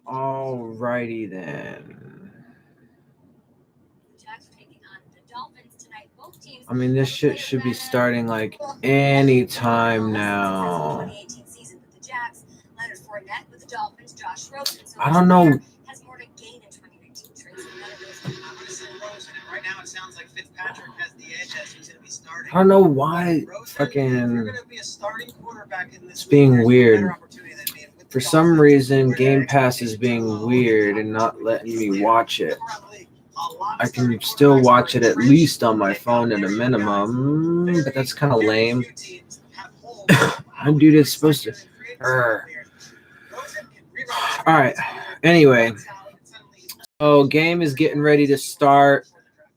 Alrighty then. I mean, this shit should be starting like any time now. I don't know. I don't know why fucking it's being weird. For some reason, Game Pass is being weird and not letting me watch it. I can still watch it at least on my phone at a minimum, but that's kind of lame. Dude, it's supposed to. All right. Anyway, so game is getting ready to start.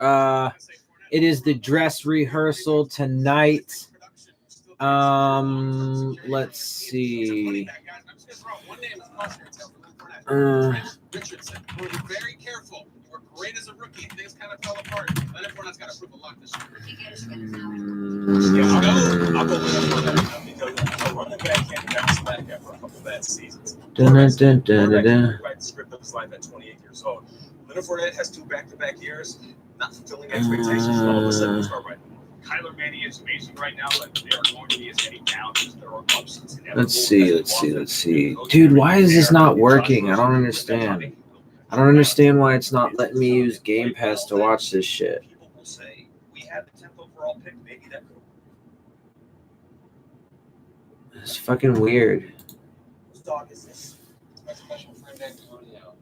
It is the dress rehearsal tonight. Let's see. Richardson, we're very careful. We're great as a rookie. Things kind of fell apart. Leonard Fournette's got to prove a lot this year. I'll go with that because a running back can't bounce back after a couple bad seasons. Right script of his life at 28 years old. Leonard Fournette has 2 back-to-back years, not fulfilling expectations. All of a sudden, it's all right. Kyler Manning is amazing right now, but there are going to be as many downs. There are ups. Let's see. Dude, why is this not working? I don't understand. I don't understand why it's not letting me use Game Pass to watch this shit. People will say, we had the 10th overall pick. Maybe that could. It's fucking weird. Whose dog is this? My special friend Antonio.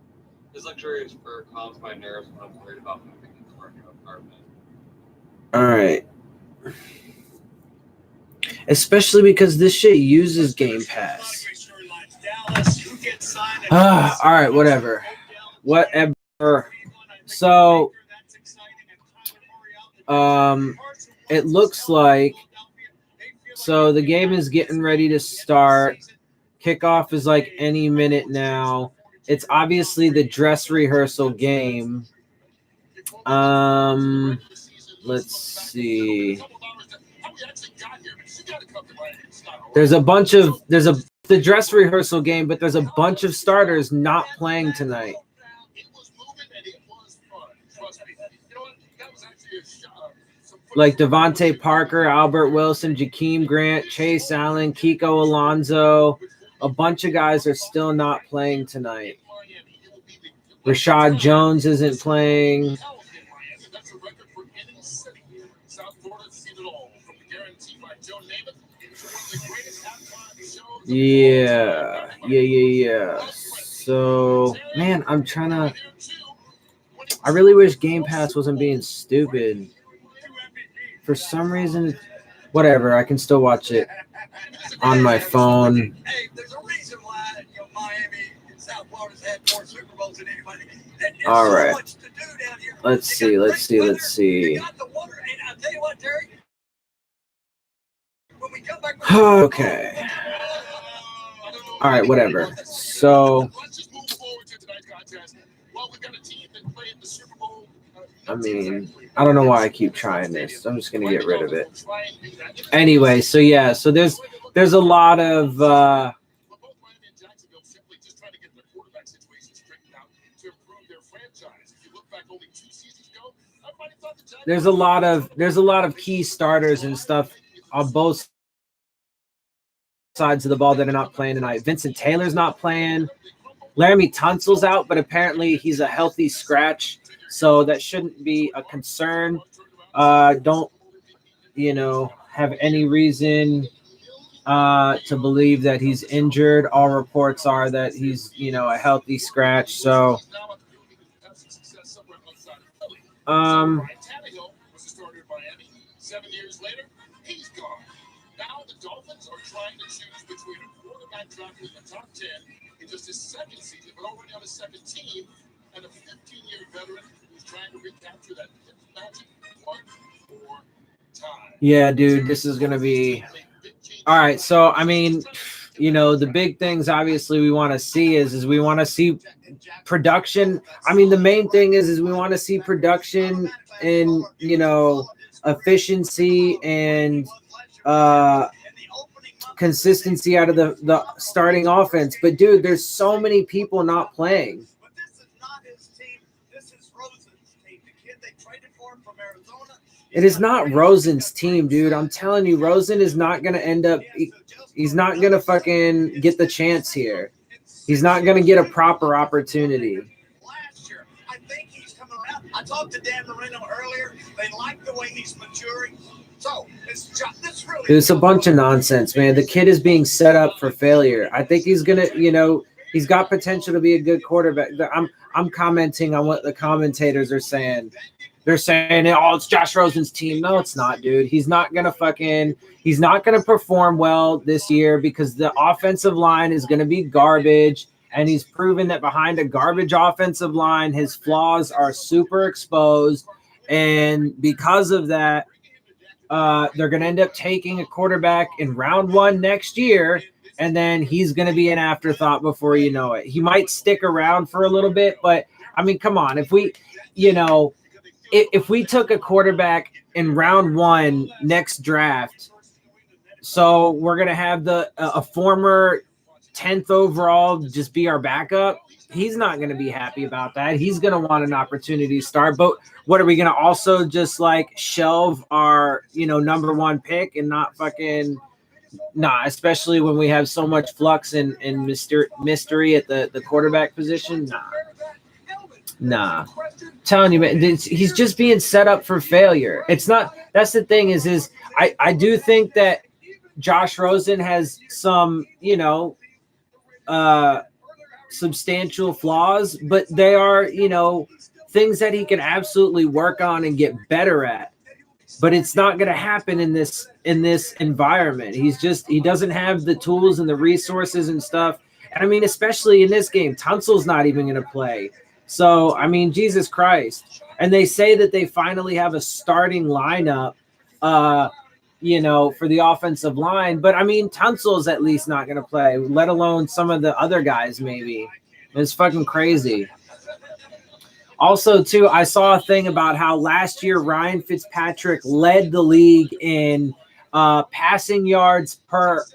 His luxurious fur calms my nerves when I'm worried about moving into our new apartment. All right. Especially because this shit uses Game Pass. All right, whatever. So, it looks like the game is getting ready to start. Kickoff is like any minute now. It's obviously the dress rehearsal game. Let's see. There's the dress rehearsal game, but there's a bunch of starters not playing tonight. Like Devontae Parker, Albert Wilson, Jakeem Grant, Chase Allen, Kiko Alonso. A bunch of guys are still not playing tonight. Rashad Jones isn't playing. Yeah. So, man, I really wish Game Pass wasn't being stupid. For some reason, whatever, I can still watch it on my phone. All right. Let's see. Okay. All right, whatever. So, I mean, I don't know why I keep trying this. I'm just gonna get rid of it. Anyway, so there's a lot of there's a lot of key starters and stuff on both sides of the ball that are not playing tonight. Vincent Taylor's not playing. Laramie Tunsil's out, but apparently he's a healthy scratch, so that shouldn't be a concern. Don't have any reason to believe that he's injured. All reports are that he's a healthy scratch. So now the Dolphins are trying to choose between a quarterback drafted in the top 10 in just his second season, but already on his second team, and a 15-year veteran who's trying to recapture that magic 1-4 time. Yeah, dude, this is going to be... All right, so, I mean, the big things, obviously, we want to see is we want to see production. I mean, the main thing is we want to see production in, efficiency and consistency out of the starting offense. But dude, there's so many people not playing. But this is not his team. This is Rosen's team. The kid they traded for him from Arizona. It is not Rosen's team, dude. I'm telling you, Rosen is not going to end up – he's not going to fucking get the chance here. He's not going to get a proper opportunity. Last year, I think he's coming around. I talked to Dan Marino earlier. They like the way he's maturing. So this really It's a bunch of nonsense, man. The kid is being set up for failure. I think he's going to – he's got potential to be a good quarterback. I'm commenting on what the commentators are saying. They're saying, oh, it's Josh Rosen's team. No, it's not, dude. He's not going to perform well this year because the offensive line is going to be garbage. And he's proven that behind a garbage offensive line, his flaws are super exposed. And because of that, they're going to end up taking a quarterback in round 1 next year. And then he's going to be an afterthought before you know it. He might stick around for a little bit, but I mean, come on. If we took a quarterback in round 1 next draft, so we're going to have a former 10th overall just be our backup, he's not going to be happy about that. He's going to want an opportunity to start. But what are we going to also just like shelve our, number 1 pick and not fucking – nah, especially when we have so much flux and mystery at the quarterback position. Nah. I'm telling you, man, he's just being set up for failure. It's not. That's the thing is I do think that Josh Rosen has some, substantial flaws, but they are, things that he can absolutely work on and get better at. But it's not going to happen in this environment. He doesn't have the tools and the resources and stuff. And I mean, especially in this game, Tunsil's not even going to play. So, I mean, Jesus Christ. And they say that they finally have a starting lineup, for the offensive line. But I mean, Tunsil's at least not going to play, let alone some of the other guys maybe. It's fucking crazy. Also, too, I saw a thing about how last year Ryan Fitzpatrick led the league in passing yards per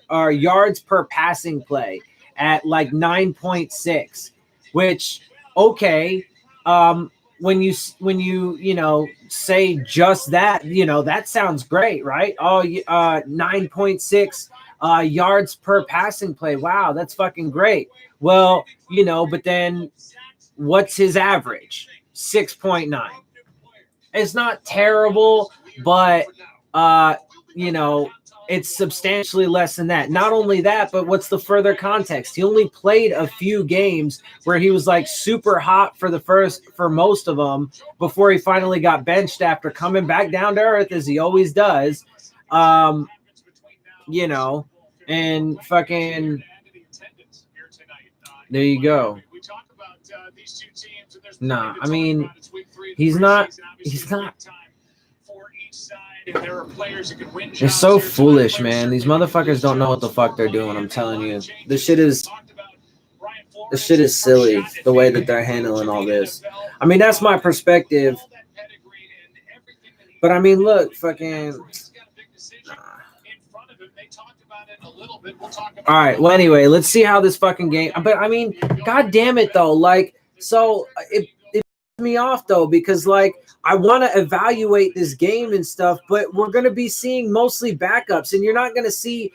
passing play at like 9.6, which okay, when you say just that, that sounds great, right? Oh, 9.6 yards per passing play. Wow, that's fucking great. Well, but then what's his average? 6.9. It's not terrible, but it's substantially less than that. Not only that, but what's the further context? He only played a few games where he was like super hot for most of them before he finally got benched after coming back down to earth as he always does. And fucking there you go. Nah, I mean, he's not. They're so foolish, man. These motherfuckers don't know what the fuck they're doing. I'm telling you, this shit is silly. The way that they're handling all this. I mean, that's my perspective. But I mean, look, fucking. All right. Well, anyway, let's see how this fucking game. But I mean, god damn it, though. Like, so it pisses me off though, because like I want to evaluate this game and stuff, but we're going to be seeing mostly backups, and you're not going to see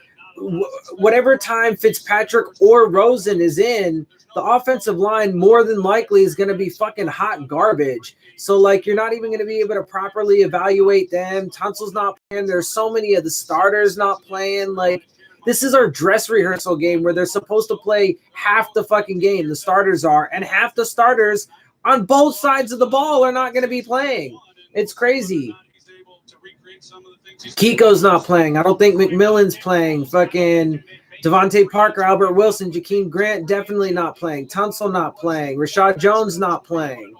whatever time Fitzpatrick or Rosen is in. The offensive line more than likely is going to be fucking hot garbage. So like you're not even going to be able to properly evaluate them. Tunsil's not playing. There's so many of the starters not playing. Like, this is our dress rehearsal game where they're supposed to play half the fucking game. The starters are, and half the starters on both sides of the ball are not going to be playing. It's crazy. Kiko's not playing. I don't think McMillan's playing. Fucking Devontae Parker, Albert Wilson, Jakeem Grant definitely not playing. Tunsil not playing. Rashad Jones not playing.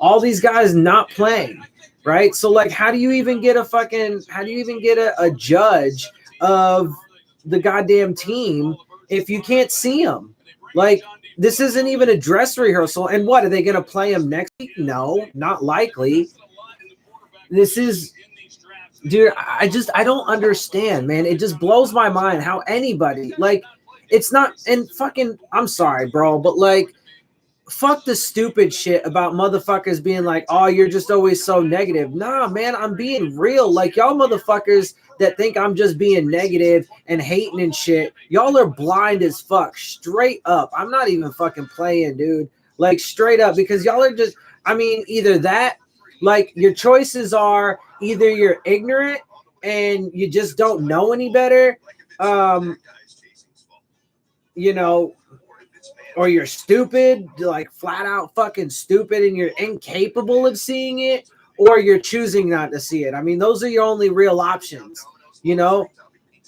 All these guys not playing, right? So like, how do you even get a judge of the goddamn team if you can't see them? Like, this isn't even a dress rehearsal. And what, are they going to play him next week? No, not likely. This is Dude, I don't understand, man. It just blows my mind how anybody, like, it's not, and fucking, I'm sorry, bro, but like, fuck the stupid shit about motherfuckers being like, oh, you're just always so negative. Nah, man, I'm being real. Like, y'all motherfuckers that think I'm just being negative and hating and shit, y'all are blind as fuck. Straight up. I'm not even fucking playing, dude. Like, straight up, because y'all are just, I mean, either that, like, your choices are either you're ignorant and you just don't know any better, you know, or you're stupid, like flat out fucking stupid, and you're incapable of seeing it, or you're choosing not to see it. I mean, those are your only real options. You know,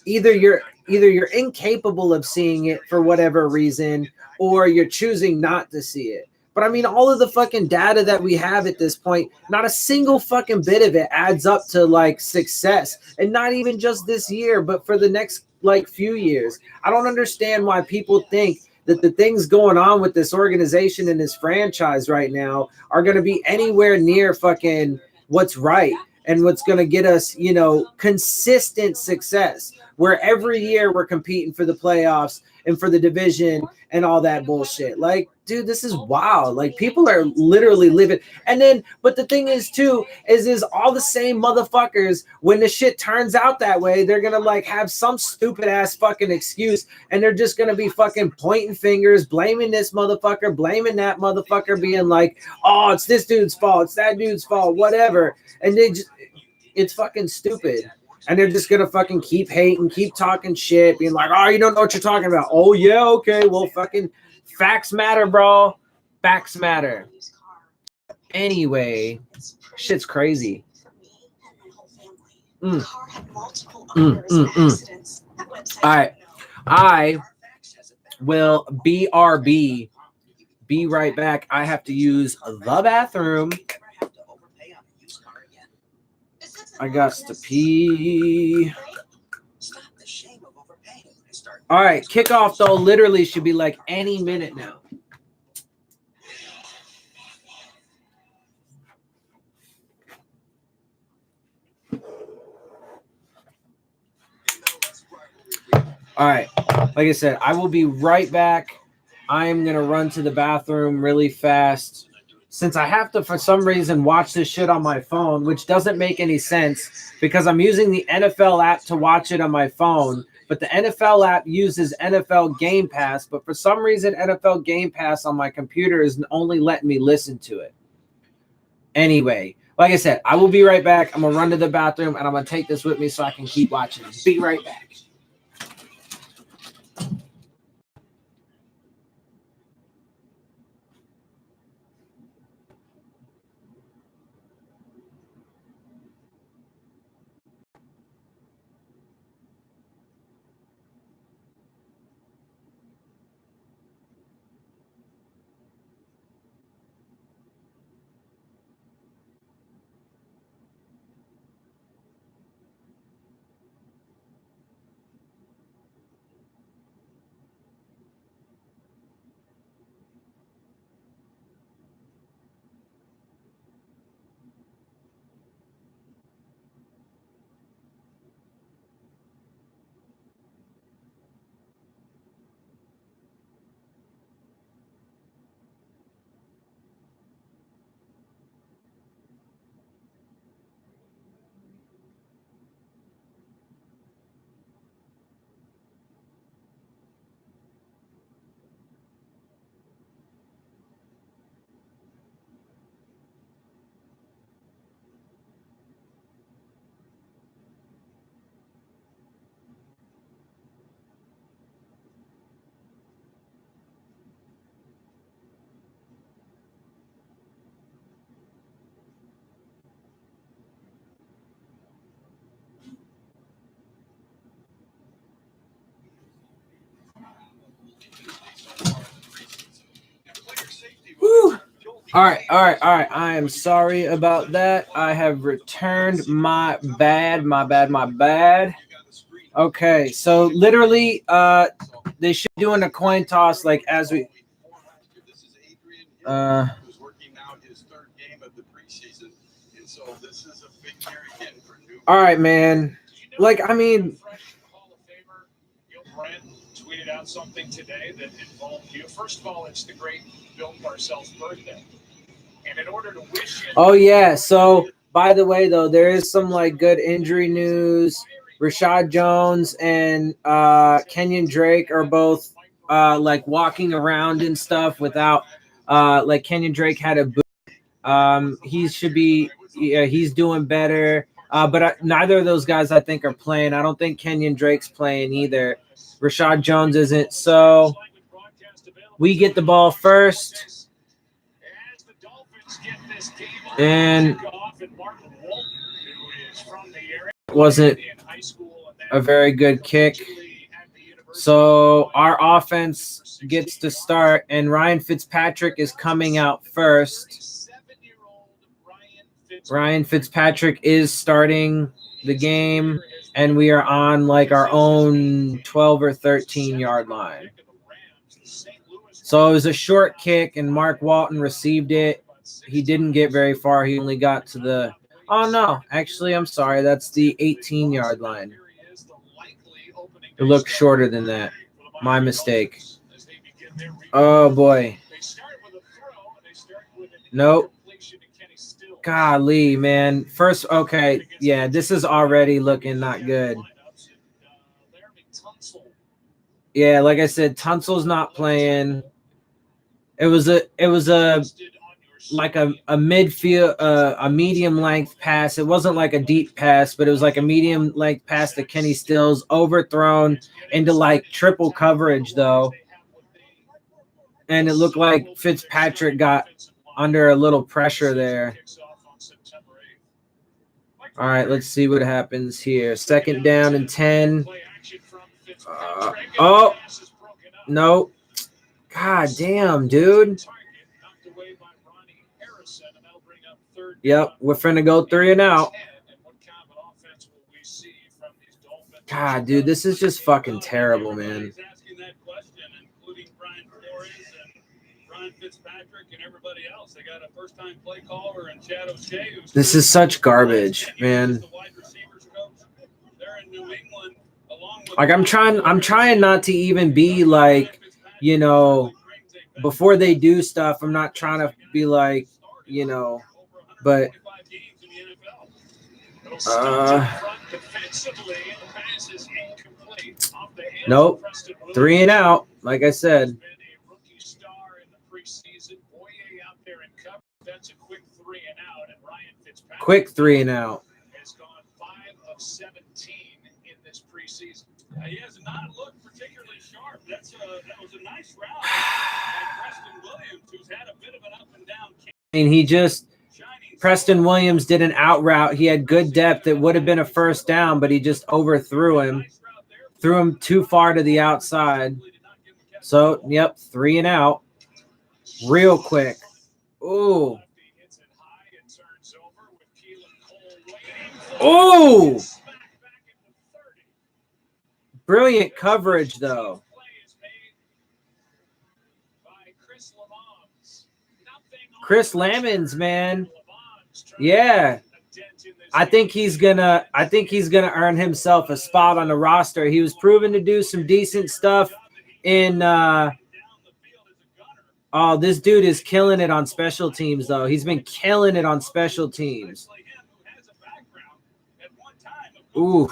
either you're incapable of seeing it for whatever reason, or you're choosing not to see it. But I mean, all of the fucking data that we have at this point, not a single fucking bit of it adds up to like success, and not even just this year, but for the next like few years. I don't understand why people think that the things going on with this organization and this franchise right now are going to be anywhere near fucking what's right and what's going to get us, you know, consistent success, where every year we're competing for the playoffs and for the division and all that bullshit. Like, dude, this is wild. Like, people are literally living. And then, but the thing is too, is all the same motherfuckers, when the shit turns out that way, they're gonna like have some stupid ass fucking excuse, and they're just gonna be fucking pointing fingers, blaming this motherfucker, blaming that motherfucker, being like, oh, it's this dude's fault, it's that dude's fault, whatever. And they just, it's fucking stupid. And they're just gonna fucking keep hating, keep talking shit, being like, oh, you don't know what you're talking about. Oh yeah, okay, well, fucking facts matter, bro. Facts matter. Anyway, shit's crazy. All right, I will BRB. Be right back. I have to use the bathroom. I got to pee. All right, kickoff though literally should be like any minute now. All right, like I said, I will be right back. I am going to run to the bathroom really fast, since I have to, for some reason, watch this shit on my phone, which doesn't make any sense because I'm using the NFL app to watch it on my phone, but the NFL app uses NFL Game Pass, but for some reason, NFL Game Pass on my computer is only letting me listen to it. Anyway, like I said, I will be right back. I'm going to run to the bathroom, and I'm going to take this with me so I can keep watching. Be right back. Whew. All right. I am sorry about that. I have returned. My bad. Okay, so literally, they should be doing a coin toss like as we. Who's working now his third game of the preseason, and so this is a big year again for new All right, man. Like, I mean, Brent tweeted out something today that involved you. First of all, it's the great Bill Parcells' birthday. And in order to wish you. Oh, yeah. So, by the way, though, there is some, like, good injury news. Rashad Jones and Kenyon Drake are both, like, walking around and stuff without, like, Kenyon Drake had a boot. He should be, yeah, he's doing better. But neither of those guys, I think, are playing. I don't think Kenyon Drake's playing either. Rashad Jones isn't. So we get the ball first. And it wasn't a very good kick. So our offense gets to start, and Ryan Fitzpatrick is coming out first. Ryan Fitzpatrick is starting the game, and we are on like our own 12 or 13 yard line. So it was a short kick, and Mark Walton received it. He didn't get very far. He only got to the – oh, no. Actually, I'm sorry. That's the 18-yard line. It looked shorter than that. My mistake. Oh, boy. Nope. Golly, man. First, okay. Yeah, this is already looking not good. Yeah, like I said, Tunsil's not playing. It was a midfield, a medium length pass. It wasn't like a deep pass, but it was like a medium length pass to Kenny Stills, overthrown into like triple coverage though. And it looked like Fitzpatrick got under a little pressure there. All right, let's see what happens here. Second down and 10. Oh, no. God damn, dude. Yep, we're finna go 3 and out. God, dude, this is just fucking terrible, man. This is such garbage, man. Like I'm trying not to even be like, you know, before they do stuff, I'm not trying to be like, you know, but nope. 3 and out, like I said. Quick 3 and out. Has gone 5 of 17 in this preseason. He has not looked particularly sharp. That was a nice route by Preston Williams, who's had a bit of an up and down. Preston Williams did an out route. He had good depth. It would have been a first down, but he just overthrew him. Threw him too far to the outside. So, yep, 3 and out. Real quick. Ooh. Oh! Brilliant coverage, though. Chris Lamons, man. Yeah. I think he's gonna earn himself a spot on the roster. He was proven to do some decent stuff in oh, this dude is killing it on special teams, though. He's been killing it on special teams. Ooh.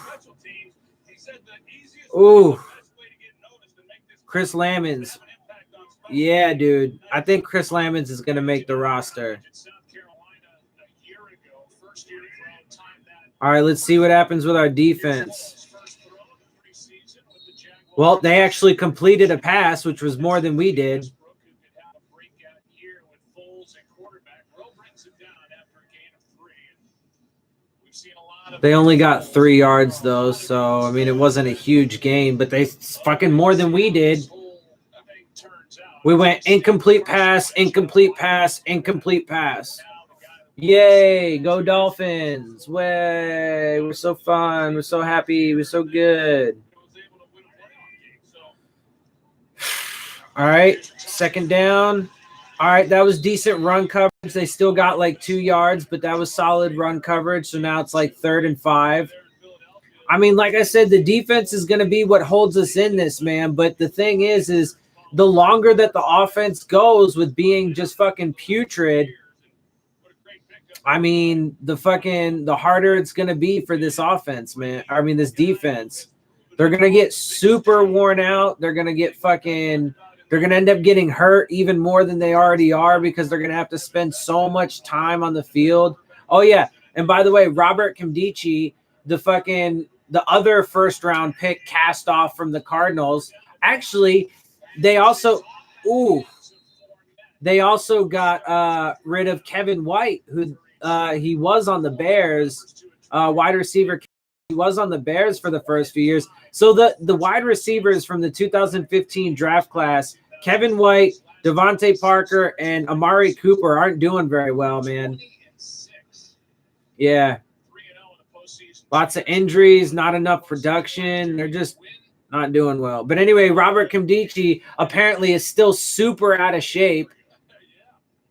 Ooh. Chris Lamons. Yeah, dude. I think Chris Lamons is going to make the roster. All right, let's see what happens with our defense. Well, they actually completed a pass, which was more than we did. They only got 3 yards, though, so, I mean, it wasn't a huge game, but they fucking more than we did. We went incomplete pass, incomplete pass, incomplete pass. Yay, go Dolphins. Way, we're so fun. We're so happy. We're so good. All right, second down. All right, that was decent run coverage. They still got like 2 yards, but that was solid run coverage. So now it's like 3rd and 5. I mean, like I said, the defense is going to be what holds us in this, man. But the thing is the longer that the offense goes with being just fucking putrid, I mean, the harder it's going to be for this offense, man. I mean, this defense. They're going to get super worn out. They're going to get they're going to end up getting hurt even more than they already are because they're going to have to spend so much time on the field. Oh, yeah. And by the way, Robert Nkemdiche, the other first-round pick cast off from the Cardinals, actually, they also got rid of Kevin White, who he was on the Bears, wide receiver. He was on the Bears for the first few years. So the wide receivers from the 2015 draft class, Kevin White, Devontae Parker, and Amari Cooper aren't doing very well, man. Yeah. Lots of injuries, not enough production. They're just not doing well. But anyway, Robert Nkemdiche apparently is still super out of shape,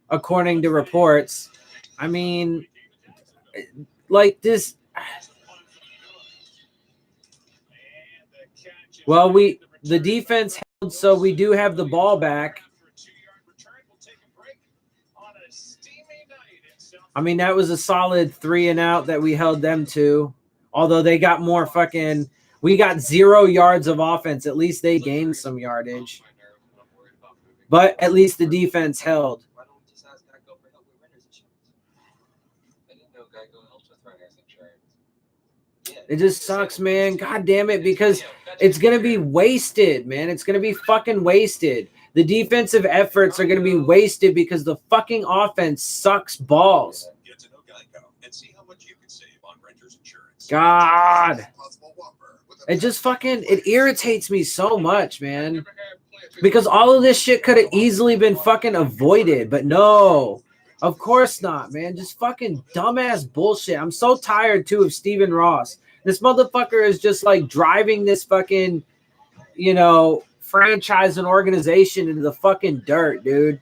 according to reports. I mean, like this. Well, the defense held, so we do have the ball back. I mean, that was a solid 3 and out that we held them to. Although they got more we got 0 yards of offense. At least they gained some yardage. But at least the defense held. It just sucks, man. God damn it, because it's going to be wasted, man. It's going to be fucking wasted. The defensive efforts are going to be wasted because the fucking offense sucks balls. God. It just it irritates me so much, man. Because all of this shit could have easily been fucking avoided, but no. Of course not, man. Just fucking dumbass bullshit. I'm so tired, too, of Stephen Ross. This motherfucker is just like driving this fucking, franchise and organization into the fucking dirt, dude.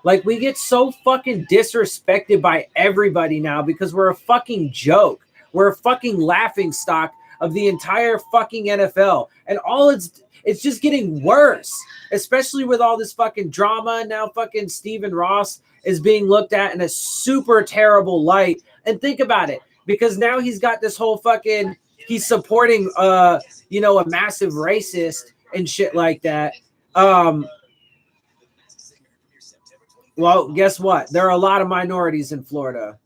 Like, we get so fucking disrespected by everybody now because we're a fucking joke. We're a fucking laughing stock of the entire fucking NFL. And it's just getting worse, especially with all this fucking drama. Now fucking Stephen Ross is being looked at in a super terrible light. And think about it. Because now he's got this whole he's supporting, a massive racist and shit like that. Well, guess what? There are a lot of minorities in Florida.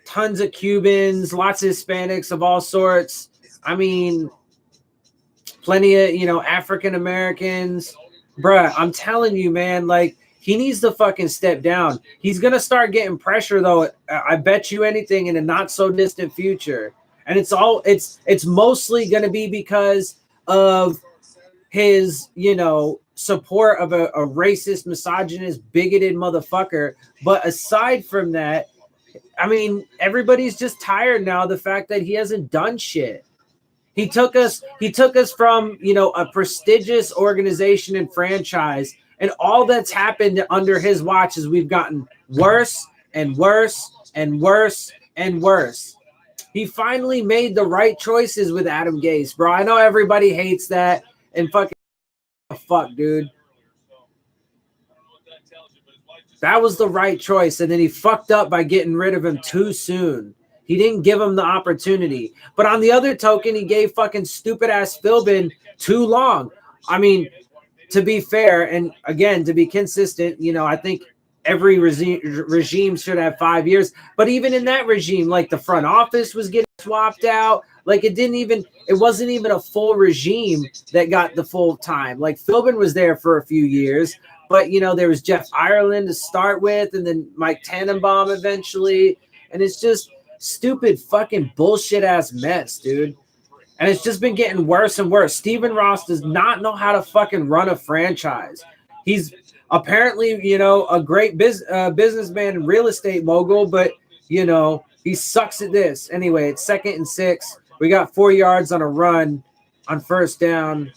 Tons of Cubans, lots of Hispanics of all sorts. I mean, plenty of, African Americans. Bruh, I'm telling you, man, like, he needs to fucking step down. He's going to start getting pressure, though, I bet you anything, in a not-so-distant future. And it's mostly going to be because of his, support of a racist, misogynist, bigoted motherfucker. But aside from that, I mean, everybody's just tired now of the fact that he hasn't done shit. He took us from, a prestigious organization and franchise. And all that's happened under his watch is we've gotten worse and worse and worse and worse. He finally made the right choices with Adam Gase, bro. I know everybody hates that and fuck, dude. That was the right choice. And then he fucked up by getting rid of him too soon. He didn't give him the opportunity. But on the other token, he gave fucking stupid ass Philbin too long. I mean, to be fair, and again, to be consistent, I think every regime should have 5 years. But even in that regime, like, the front office was getting swapped out. Like, it wasn't even a full regime that got the full time. Like, Philbin was there for a few years, but, there was Jeff Ireland to start with, and then Mike Tannenbaum eventually. And it's just stupid fucking bullshit ass mess, dude. And it's just been getting worse and worse. Stephen Ross does not know how to fucking run a franchise. He's apparently, a great businessman and real estate mogul, but, he sucks at this. Anyway, it's 2nd and 6. We got 4 yards on a run on first down.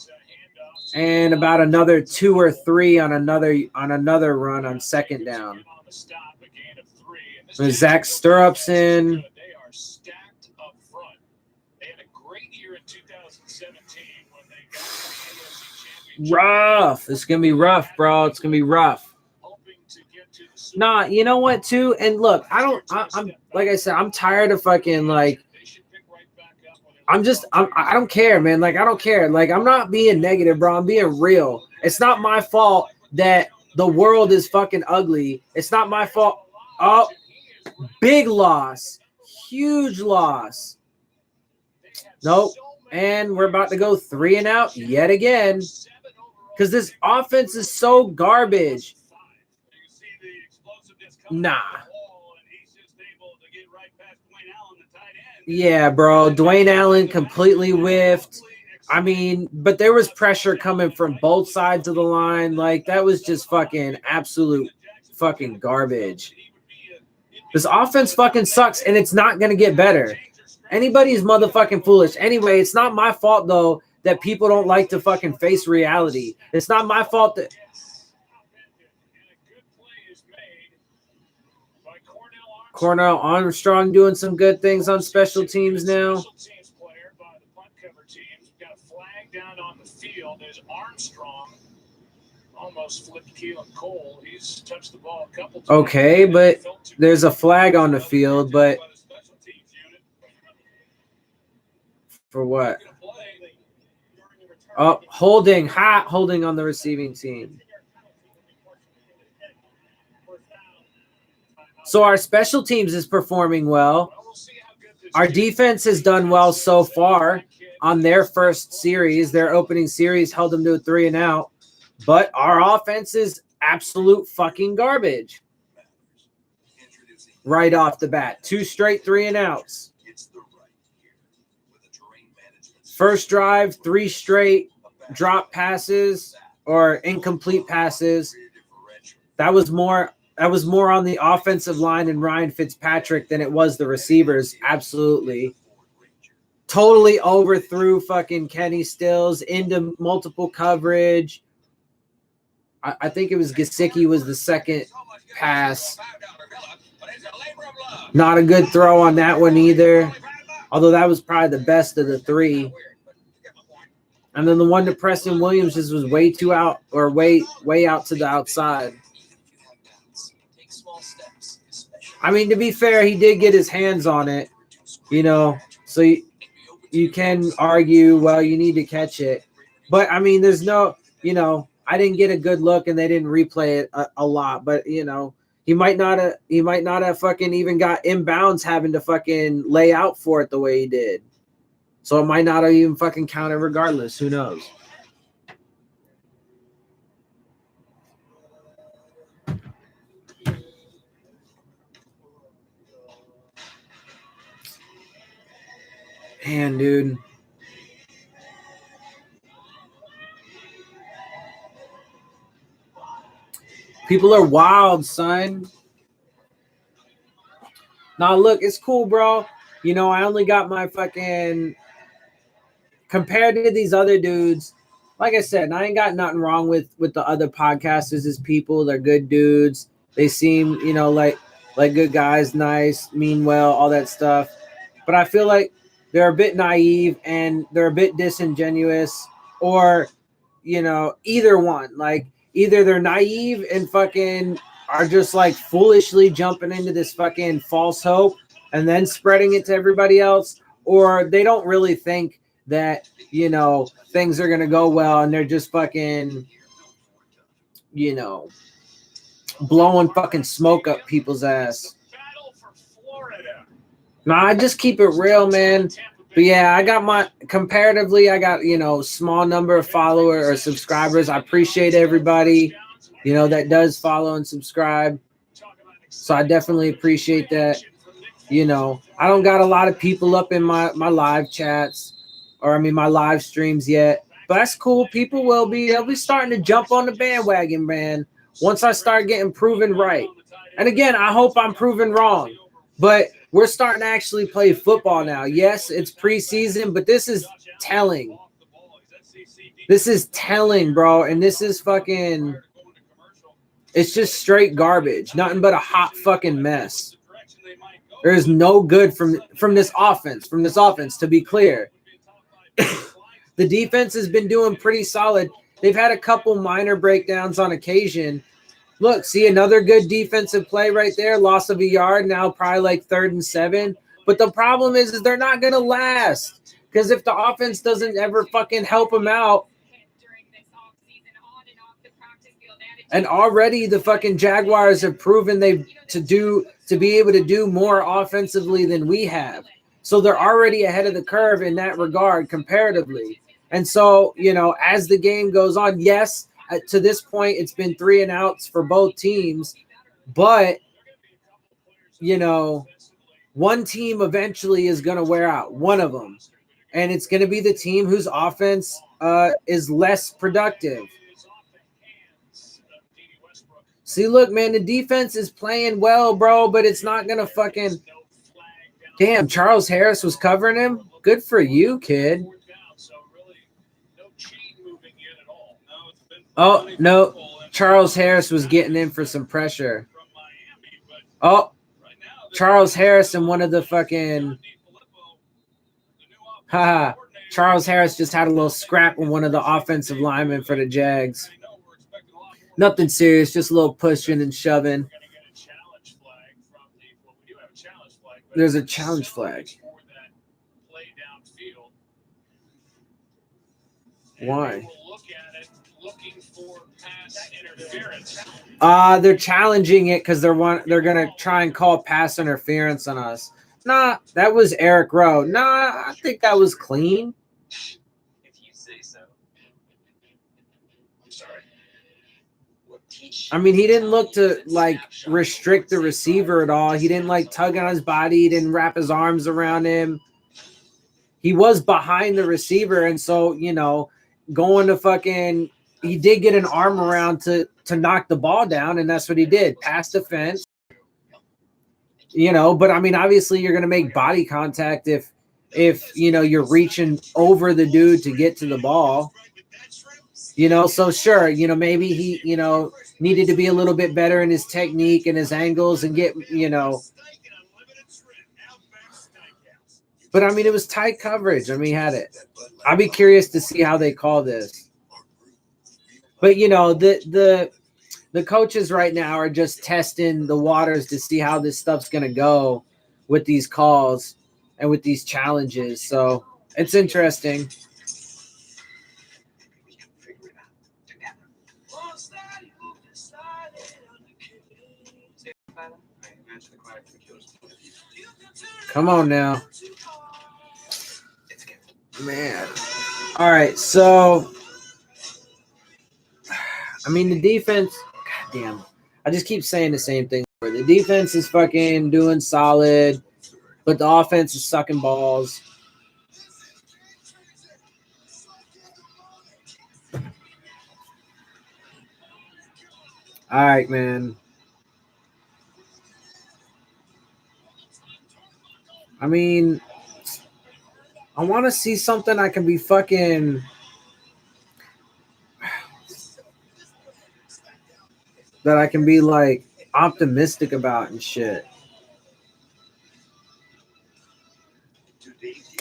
And about another 2 or 3 on another run on second down. With Zach Stirrups in. Rough. It's gonna be rough, bro. It's gonna be rough. Nah, you know what, too? And look, I'm like I said, I'm tired of fucking like. I don't care, man. Like, I don't care. Like, I'm not being negative, bro. I'm being real. It's not my fault that the world is fucking ugly. It's not my fault. Oh, big loss. Huge loss. Nope. And we're about to go 3 and out yet again. Because this offense is so garbage. Nah. Yeah, bro. Dwayne Allen completely whiffed. I mean, but there was pressure coming from both sides of the line. Like, that was just fucking absolute fucking garbage. This offense fucking sucks, and it's not going to get better. Anybody's motherfucking foolish. Anyway, it's not my fault, though, that people don't like to fucking face reality. It's not my fault that... Cornell Armstrong doing some good things on special teams now. Okay, but there's a flag on the field, but for what? Oh, holding on the receiving team. So our special teams is performing well. Our defense has done well so far on their first series. Their opening series held them to a 3 and out. But our offense is absolute fucking garbage. Right off the bat. 2 straight 3 and outs. First drive, 3 straight drop passes or incomplete passes. That was more on the offensive line and Ryan Fitzpatrick than it was the receivers. Absolutely. Totally overthrew fucking Kenny Stills into multiple coverage. I think it was Gesicki was the second pass. Not a good throw on that one either. Although that was probably the best of the 3. And then the one to Preston Williams just was way too out or way out to the outside. I mean, to be fair, he did get his hands on it, you know, so you can argue, well, you need to catch it. But, I mean, there's no, you know, I didn't get a good look and they didn't replay it a lot. But, you know, he might not have fucking even got inbounds having to fucking lay out for it the way he did. So it might not have even fucking counted regardless. Who knows? Man, dude. People are wild, son. Nah, look, it's cool, bro. You know, I only got my fucking... Compared to these other dudes, like I said, I ain't got nothing wrong with the other podcasters as people. They're good dudes. They seem, you know, like good guys, nice, mean well, all that stuff. But I feel like they're a bit naive and they're a bit disingenuous, or, you know, either one. Like, either they're naive and fucking are just like foolishly jumping into this fucking false hope and then spreading it to everybody else, or they don't really think that, you know, things are going to go well and they're just fucking, you know, blowing fucking smoke up people's ass. Nah, I just keep it real, man. But yeah, I got, you know, small number of followers or subscribers. I appreciate everybody, you know, that does follow and subscribe. So I definitely appreciate that. You know, I don't got a lot of people up in my live chats, or I mean my live streams yet, but that's cool. People they'll be starting to jump on the bandwagon, man, once I start getting proven right. And again, I hope I'm proven wrong, but we're starting to actually play football now. Yes, it's preseason, but this is telling. This is telling, bro, and this is fucking. It's just straight garbage. Nothing but a hot fucking mess. There is no good from this offense. From this offense, to be clear. The defense has been doing pretty solid. They've had a couple minor breakdowns on occasion. Look, see another good defensive play right there. Loss of a yard, now probably like 3rd and 7. But the problem is they're not going to last. Because if the offense doesn't ever fucking help them out, and already the fucking Jaguars have proven to be able to do more offensively than we have. So they're already ahead of the curve in that regard comparatively. And so, as the game goes on, yes, to this point, it's been 3 and outs for both teams. But, one team eventually is going to wear out, one of them. And it's going to be the team whose offense is less productive. See, look, man, the defense is playing well, bro, but it's not going to fucking – damn, Charles Harris was covering him? Good for you, kid. Oh, no, Charles Harris was getting in for some pressure. Oh, Charles Harris and one of the fucking – haha, Charles Harris just had a little scrap with one of the offensive linemen for the Jags. Nothing serious, just a little pushing and shoving. There's a challenge flag. Why? They're challenging it because they're gonna try and call pass interference on us. Nah, that was Eric Rowe. Nah, I think that was clean. If you say so. I'm sorry. I mean, he didn't look to like restrict the receiver at all. He didn't like tug on his body. He didn't wrap his arms around him. He was behind the receiver, and so going to fucking. He did get an arm around to knock the ball down, and that's what he did. Past the fence. But I mean, obviously, you're gonna make body contact if you're reaching over the dude to get to the ball. So sure, maybe he, needed to be a little bit better in his technique and his angles and get, but I mean, it was tight coverage. I mean, he had it. I'll be curious to see how they call this. But, the coaches right now are just testing the waters to see how this stuff's going to go with these calls and with these challenges. So it's interesting. Come on now. Man. All right, so I mean the defense, goddamn. I just keep saying the same thing. The defense is fucking doing solid, but the offense is sucking balls. All right, man. I mean, I want to see something I can be fucking that I can be like optimistic about and shit.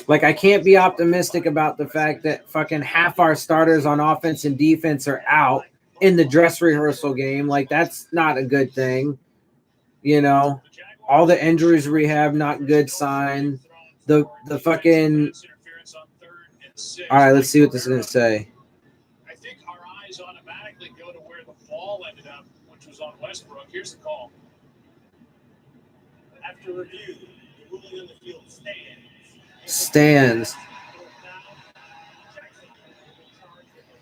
Like, I can't be optimistic about the fact that fucking half our starters on offense and defense are out in the dress rehearsal game. Like, that's not a good thing. All the injuries we have, not good sign. The fucking. All right, let's see what this is going to say. I think our eyes automatically go to where the ball ended up, which was on Westbrook. Here's the call. After review, the ruling on the field stands.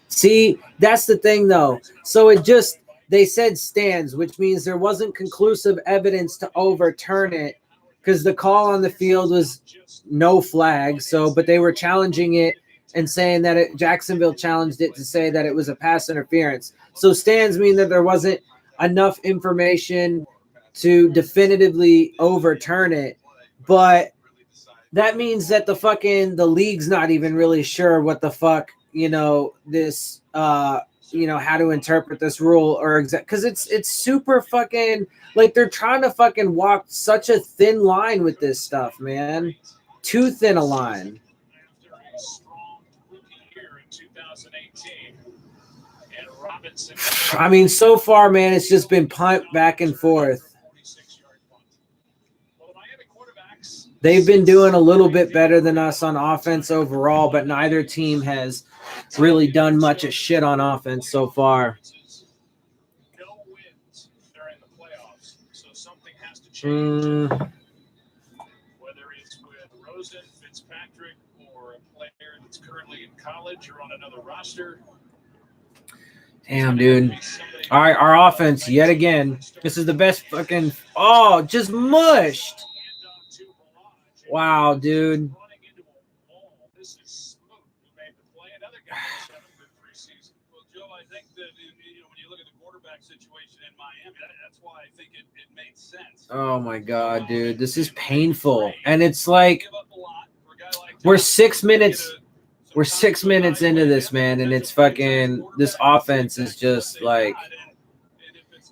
See, that's the thing, though. So they said stands, which means there wasn't conclusive evidence to overturn it because the call on the field was no flag. But they were challenging it and saying that Jacksonville challenged it to say that it was a pass interference. So stands mean that there wasn't enough information to definitively overturn it. But that means that the league's not even really sure what the fuck this how to interpret this rule or because it's super fucking like they're trying to fucking walk such a thin line with this stuff, man. Too thin a line. I mean, so far, man, it's just been punt back and forth. They've been doing a little bit better than us on offense overall, but neither team has really done much of shit on offense so far. No wins during the playoffs, so something has to change. Whether it's with Rosen, Fitzpatrick, or a player that's currently in college or on another roster. Damn, dude. All right, our offense yet again. This is the best fucking. Oh, just mushed. Wow, dude. Oh my God, dude. This is painful. And it's like we're 6 minutes. We're 6 minutes into this, man, and it's fucking this offense is just like,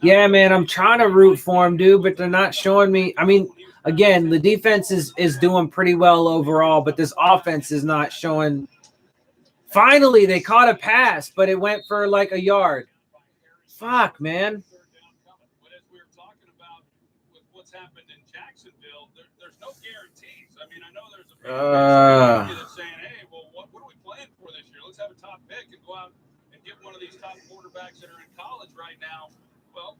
yeah, man, I'm trying to root for them, dude, but they're not showing me. I mean, again, the defense is doing pretty well overall, but this offense is not showing. Finally, they caught a pass, but it went for like a yard. Fuck, man. But as we were talking about with what's happened in Jacksonville, there's no guarantees. I mean, I know there's a fan that's saying, hey, well, what are we playing for this year? Let's have a top pick and go out and get one of these top quarterbacks that are in college right now. Well,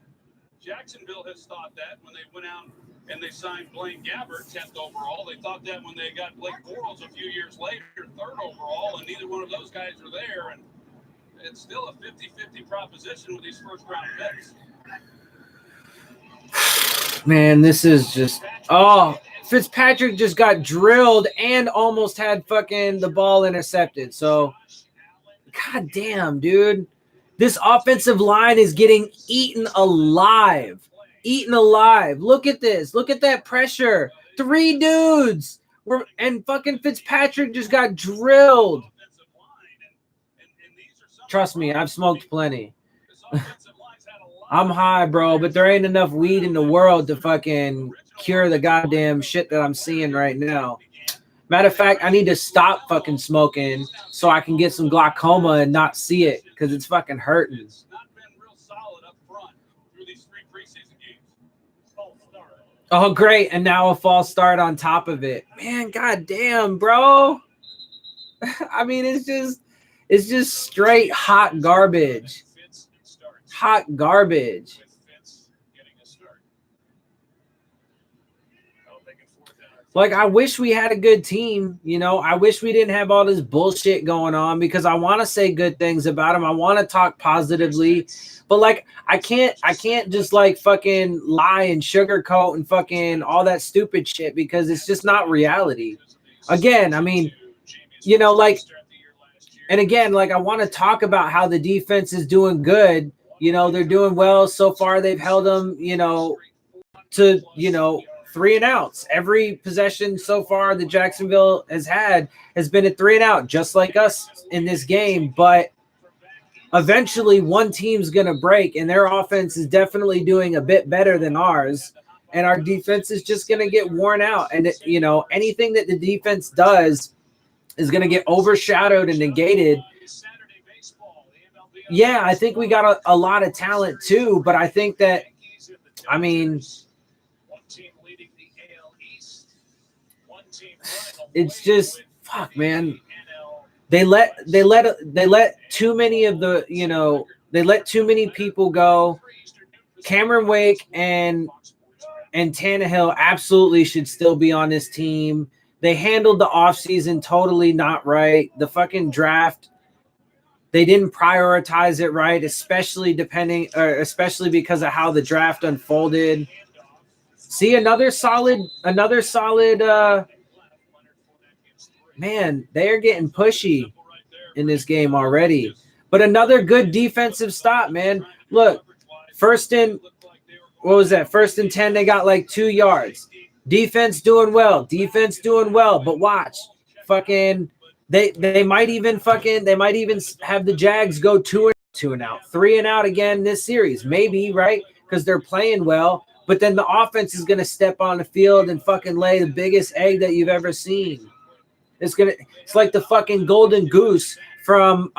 Jacksonville has thought that when they went out and they signed Blaine Gabbert, 10th overall. They thought that when they got Blake Bortles a few years later, 3rd overall, and neither one of those guys are there. And it's still a 50-50 proposition with these first-round picks. Man, this is just Fitzpatrick just got drilled and almost had fucking the ball intercepted. So, god damn, dude. This offensive line is getting eaten alive. Eaten alive. Look at this. Look at that pressure. 3 dudes. And fucking Fitzpatrick just got drilled. Trust me, I've smoked plenty. I'm high, bro, but there ain't enough weed in the world to fucking cure the goddamn shit that I'm seeing right now. Matter of fact, I need to stop fucking smoking so I can get some glaucoma and not see it because it's fucking hurting. Oh, great. And now a false start on top of it. Man, goddamn, bro. I mean, it's just straight hot garbage. Hot garbage. Like, I wish we had a good team, I wish we didn't have all this bullshit going on because I want to say good things about them. I want to talk positively, but like, I can't just like fucking lie and sugarcoat and fucking all that stupid shit because it's just not reality. Again, I mean, like, and again, like I want to talk about how the defense is doing good. They're doing well so far. They've held them, to, 3 and outs. Every possession so far that Jacksonville has had has been a 3 and out, just like us in this game. But eventually one team's going to break, and their offense is definitely doing a bit better than ours. And our defense is just going to get worn out. And, anything that the defense does is going to get overshadowed and negated. Yeah, I think we got a lot of talent too, but I think that, I mean, it's just fuck, man. They let too many of the, they let too many people go. Cameron Wake and Tannehill absolutely should still be on this team. They handled the offseason totally not right. The fucking draft, they didn't prioritize it right, especially because of how the draft unfolded. See, another solid man, they're getting pushy in this game already. But another good defensive stop, man. Look, first and 10, they got like 2 yards. Defense doing well. But watch. Fucking They might even have the Jags go 2-2-out, 3-and-out again this series, maybe, right? Because they're playing well. But then the offense is gonna step on the field and fucking lay the biggest egg that you've ever seen. It's like the fucking golden goose from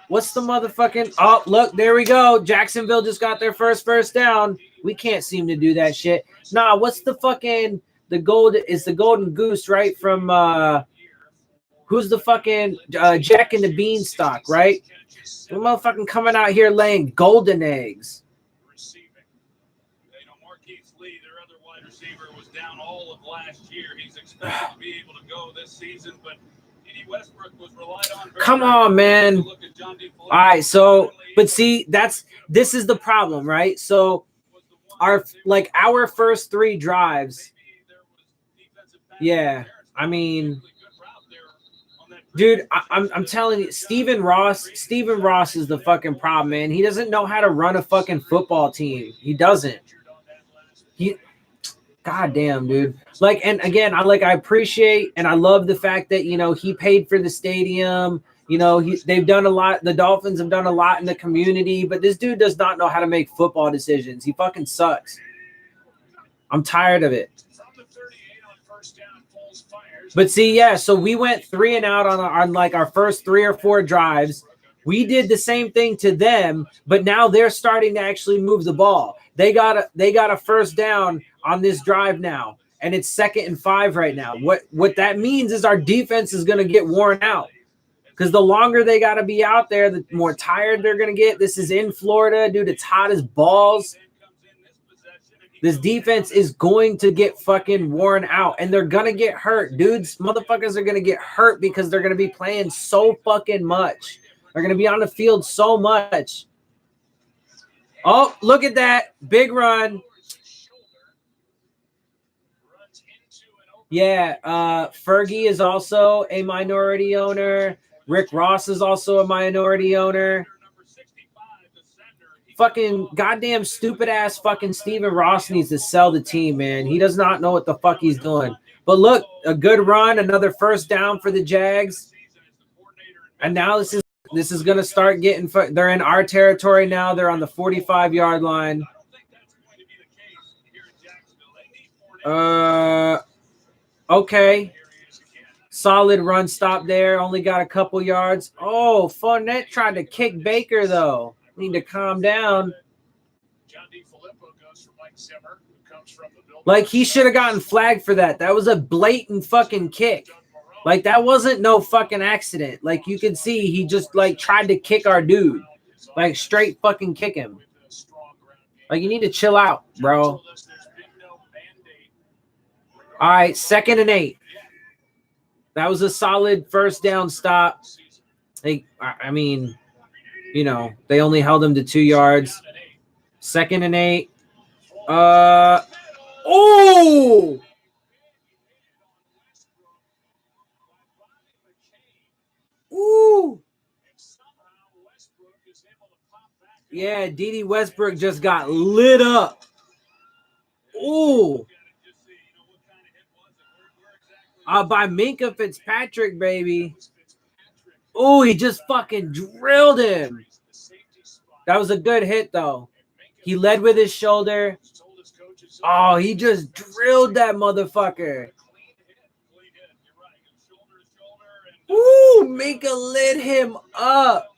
what's the motherfucking, oh look, there we go. Jacksonville just got their first down. We can't seem to do that shit. Nah, what's the fucking the golden goose, right? From who's the fucking Jack and the Beanstalk, right? The motherfucking coming out here laying golden eggs. Their other wide receiver was down all of last year. He's expected to be able to go this season, but Westbrook was relied on. Come on, man. All right, so but see, this is the problem, right? So our first 3 drives. Yeah, I mean, dude, I'm telling you, Steven Ross is the fucking problem, man. He doesn't know how to run a fucking football team. He doesn't. God damn, dude. Like, and again, I appreciate and I love the fact that, he paid for the stadium. They've done a lot. The Dolphins have done a lot in the community, but this dude does not know how to make football decisions. He fucking sucks. I'm tired of it. But see, yeah, so we went 3-and-out on our first 3 or 4 drives. We did the same thing to them, but now they're starting to actually move the ball. They got a first down on this drive now, and it's 2nd and 5 right now. What that means is our defense is going to get worn out because the longer they got to be out there, the more tired they're going to get. This is in Florida, dude. It's hot as balls. This defense is going to get fucking worn out, and they're going to get hurt. Dudes, motherfuckers are going to get hurt because they're going to be playing so fucking much. They're going to be on the field so much. Oh, look at that. Big run. Yeah, Fergie is also a minority owner. Rick Ross is also a minority owner. Fucking goddamn stupid ass fucking Steven Ross needs to sell the team, man. He does not know what the fuck he's doing. But look, a good run, another first down for the Jags. And now this is going to start getting – they're in our territory now. They're on the 45-yard line. Okay. Solid run stop there. Only got a couple yards. Oh, Fournette tried to kick Baker, though. Need to calm down. Like, he should have gotten flagged for that. That was a blatant fucking kick. Like, that wasn't no fucking accident. Like, you can see he just, tried to kick our dude. Like, straight fucking kick him. Like, you need to chill out, bro. All right, 2nd and 8. That was a solid first down stop. I mean, they only held him to 2 yards. 2nd and 8. Oh! Ooh! Yeah, Dede Westbrook just got lit up. Ooh! By Minkah Fitzpatrick, baby. Oh, he just fucking drilled him. That was a good hit, though. He led with his shoulder. Oh, he just drilled that motherfucker. Ooh, Minkah lit him up.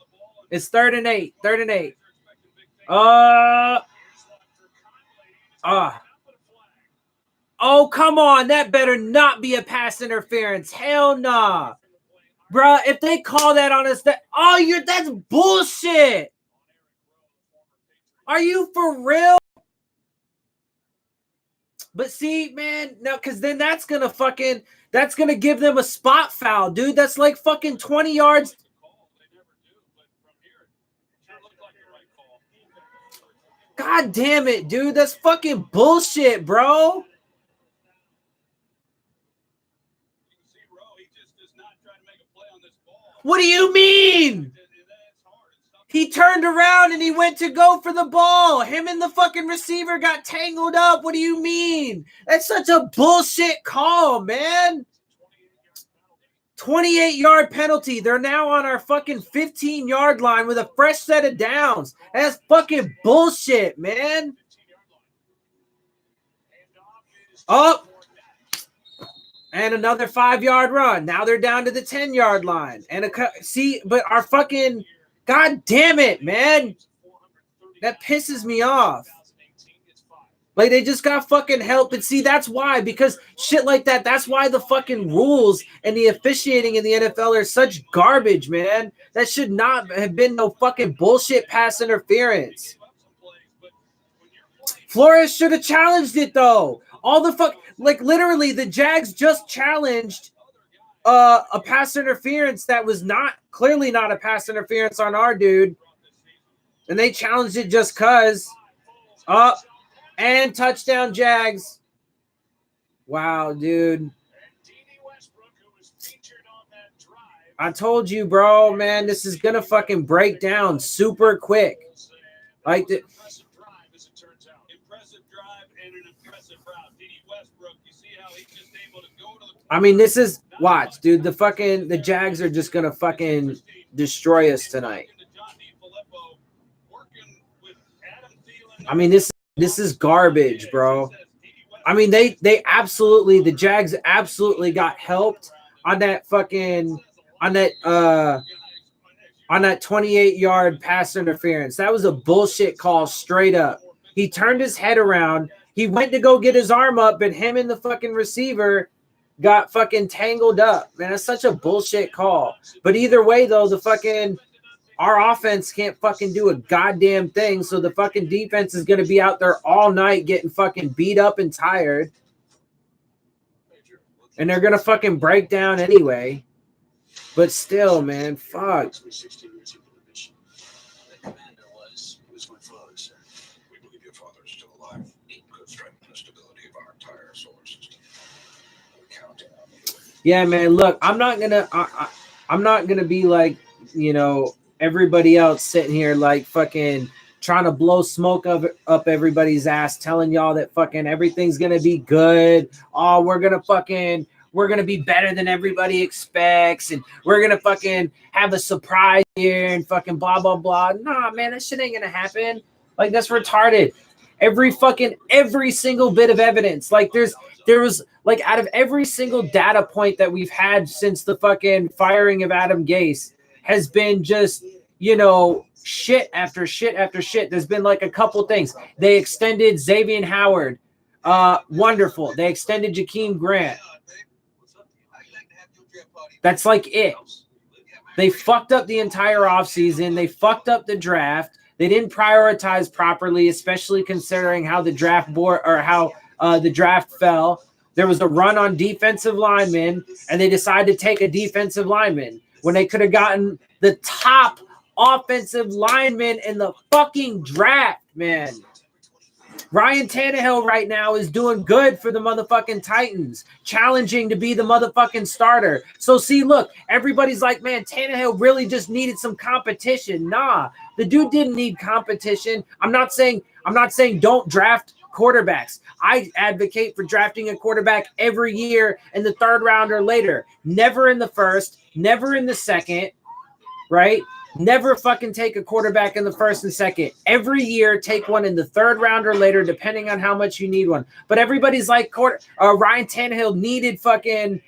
It's 3rd and 8. 3rd and 8. Oh, come on. That better not be a pass interference. Hell nah. Bruh, if they call that on us, that's bullshit. Are you for real? But see, man, no, because then that's going to give them a spot foul, dude. That's like fucking 20 yards. God damn it, dude. That's fucking bullshit, bro. What do you mean? He turned around and he went to go for the ball. Him and the fucking receiver got tangled up. What do you mean? That's such a bullshit call, man. 28-yard penalty. They're now on our fucking 15-yard line with a fresh set of downs. That's fucking bullshit, man. Up. And another 5-yard run. Now they're down to the 10-yard line. And but our fucking, god damn it, man. That pisses me off. Like, they just got fucking help. And see, that's why, because shit like that, that's why the fucking rules and the officiating in the NFL are such garbage, man. That should not have been no fucking bullshit pass interference. Flores should have challenged it, though. Like, literally, the Jags just challenged a pass interference that was clearly not a pass interference on our dude. And they challenged it just because. And touchdown Jags. Wow, dude. I told you, bro, man, this is going to fucking break down super quick. Like, impressive drive and an impressive route. Westbrook, you see how he's just able to go to the I mean, this is, watch, dude, the Jags are just going to fucking destroy us tonight. I mean, this is garbage, bro. I mean, the Jags absolutely got helped on that fucking, on that 28-yard pass interference. That was a bullshit call straight up. He turned his head around. He went to go get his arm up, but him and the fucking receiver got fucking tangled up. Man, that's such a bullshit call. But either way, though, our offense can't fucking do a goddamn thing, so the fucking defense is going to be out there all night getting fucking beat up and tired. And they're going to fucking break down anyway. But still, man, fuck. Yeah, man, look, I'm not going to be like, you know, everybody else sitting here like fucking trying to blow smoke up everybody's ass, telling y'all that fucking everything's going to be good. Oh, we're going to be better than everybody expects. And we're going to fucking have a surprise here and fucking blah, blah, blah. Nah, man, that shit ain't going to happen. Like, that's retarded. Every single bit of evidence. Like, there was like, out of every single data point that we've had since the fucking firing of Adam Gase, has been just, you know, shit after shit after shit. There's been like a couple things. They extended Xavier Howard. Wonderful. They extended Jakeem Grant. That's like it. They fucked up the entire offseason. They fucked up the draft. They didn't prioritize properly, especially considering how the draft board or how the draft fell. There was a run on defensive linemen, and they decided to take a defensive lineman when they could have gotten the top offensive lineman in the fucking draft, man. Ryan Tannehill right now is doing good for the motherfucking Titans, challenging to be the motherfucking starter. So see, look, everybody's like, man, Tannehill really just needed some competition. Nah, the dude didn't need competition. I'm not saying don't draft quarterbacks. I advocate for drafting a quarterback every year in the third round or later. Never in the first, never in the second, right? Never fucking take a quarterback in the first and second. Every year, take one in the third round or later, depending on how much you need one. But everybody's like, Ryan Tannehill needed fucking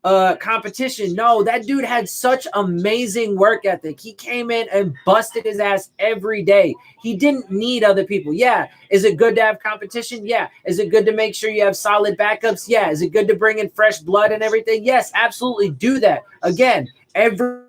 competition. No, that dude had such amazing work ethic. He came in and busted his ass every day. He didn't need other people. Yeah. Is it good to have competition? Yeah. Is it good to make sure you have solid backups? Yeah. Is it good to bring in fresh blood and everything? Yes, absolutely. Do that. Again, every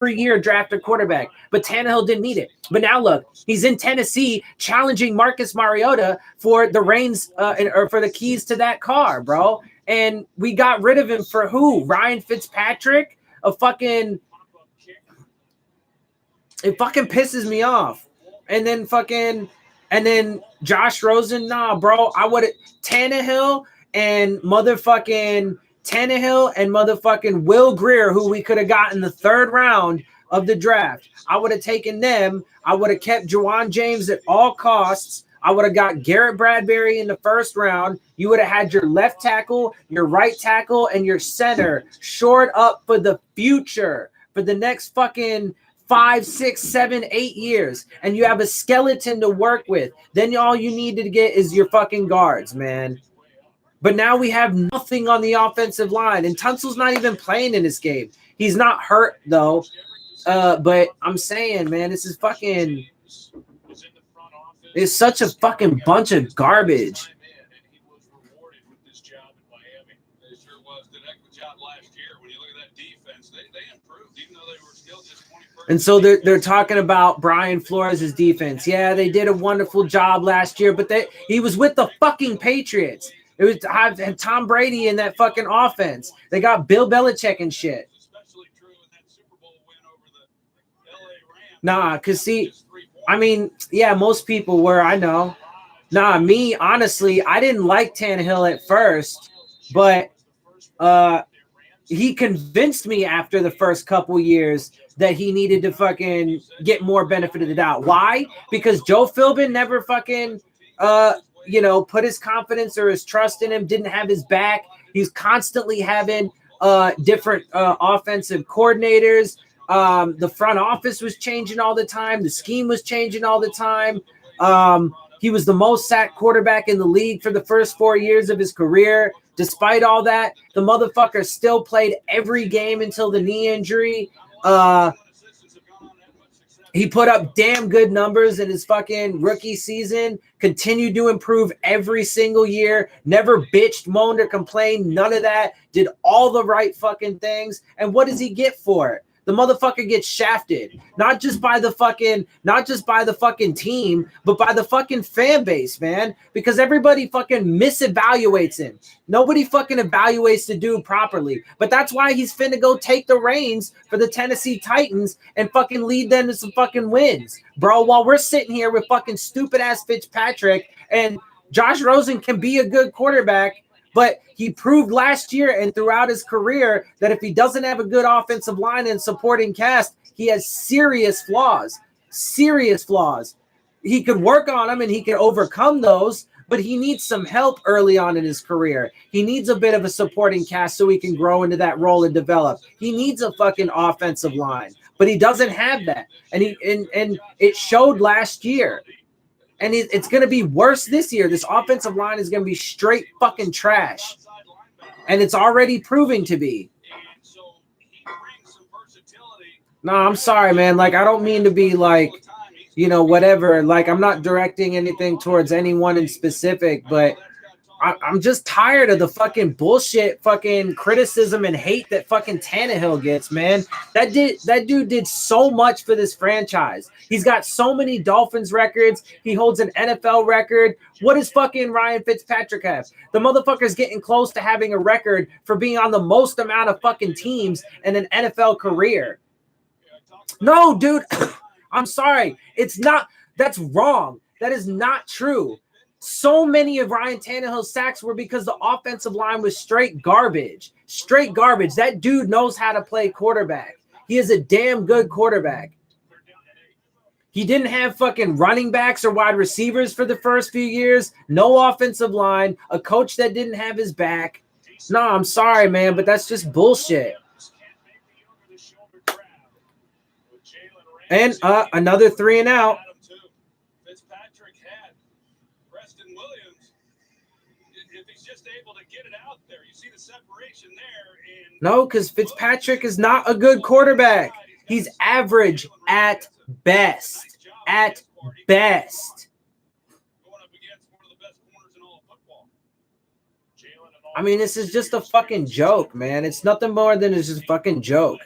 year draft a quarterback, but Tannehill didn't need it. But now look, he's in Tennessee challenging Marcus Mariota for the reins or for the keys to that car, bro. And we got rid of him for who? Ryan Fitzpatrick? It fucking pisses me off. And then Josh Rosen, nah, bro. Tannehill and motherfucking Will Grier, who we could have gotten the third round of the draft. I would have taken them. I would have kept Juwan James at all costs. I would have got Garrett Bradbury in the first round. You would have had your left tackle, your right tackle, and your center shored up for the future, for the next fucking 5, 6, 7, 8 years. And you have a skeleton to work with. Then all you need to get is your fucking guards, man. But now we have nothing on the offensive line. And Tunsil's not even playing in this game. He's not hurt, though. But I'm saying, man, this is fucking... It's such a fucking bunch of garbage. And so they're talking about Brian Flores' defense. Yeah, they did a wonderful job last year, but he was with the fucking Patriots. It was had Tom Brady in that fucking offense. They got Bill Belichick and shit. Nah, because see, I mean, yeah, most people were, I know. Nah, me, honestly, I didn't like Tannehill at first, but he convinced me after the first couple years that he needed to fucking get more benefit of the doubt. Why? Because Joe Philbin never fucking, put his confidence or his trust in him, didn't have his back. He's constantly having different offensive coordinators. The front office was changing all the time. The scheme was changing all the time. He was the most sacked quarterback in the league for the first 4 years of his career. Despite all that, the motherfucker still played every game until the knee injury. He put up damn good numbers in his fucking rookie season, continued to improve every single year, never bitched, moaned, or complained, none of that, did all the right fucking things. And what does he get for it? The motherfucker gets shafted, not just by the fucking team, but by the fucking fan base, man. Because everybody fucking misevaluates him. Nobody fucking evaluates the dude properly. But that's why he's finna go take the reins for the Tennessee Titans and fucking lead them to some fucking wins, bro. While we're sitting here with fucking stupid ass Fitzpatrick, and Josh Rosen can be a good quarterback. But he proved last year and throughout his career that if he doesn't have a good offensive line and supporting cast, he has serious flaws. Serious flaws. He could work on them and he can overcome those, but he needs some help early on in his career. He needs a bit of a supporting cast so he can grow into that role and develop. He needs a fucking offensive line, but he doesn't have that. And it showed last year. And it's going to be worse this year. This offensive line is going to be straight fucking trash. And it's already proving to be. No, I'm sorry, man. Like, I don't mean to be like, whatever. Like, I'm not directing anything towards anyone in specific, but I'm just tired of the fucking bullshit fucking criticism and hate that fucking Tannehill gets, man. That dude did so much for this franchise. He's got so many Dolphins records. He holds an NFL record. What does fucking Ryan Fitzpatrick have? The motherfucker's getting close to having a record for being on the most amount of fucking teams in an NFL career. No, dude. I'm sorry. It's not. That's wrong. That is not true. So many of Ryan Tannehill's sacks were because the offensive line was straight garbage. Straight garbage. That dude knows how to play quarterback. He is a damn good quarterback. He didn't have fucking running backs or wide receivers for the first few years. No offensive line. A coach that didn't have his back. No, I'm sorry, man, but that's just bullshit. And another 3 and out. No, because Fitzpatrick is not a good quarterback. He's average at best. At best. I mean, this is just a fucking joke, man. It's nothing more than it's just a fucking joke.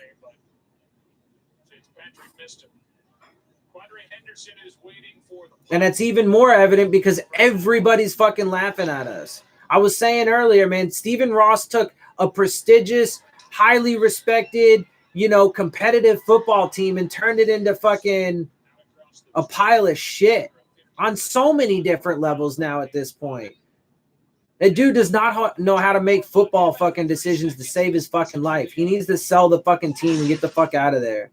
And it's even more evident because everybody's fucking laughing at us. I was saying earlier, man, Stephen Ross took a prestigious, highly respected, competitive football team and turned it into fucking a pile of shit on so many different levels now at this point. That dude does not know how to make football fucking decisions to save his fucking life. He needs to sell the fucking team and get the fuck out of there.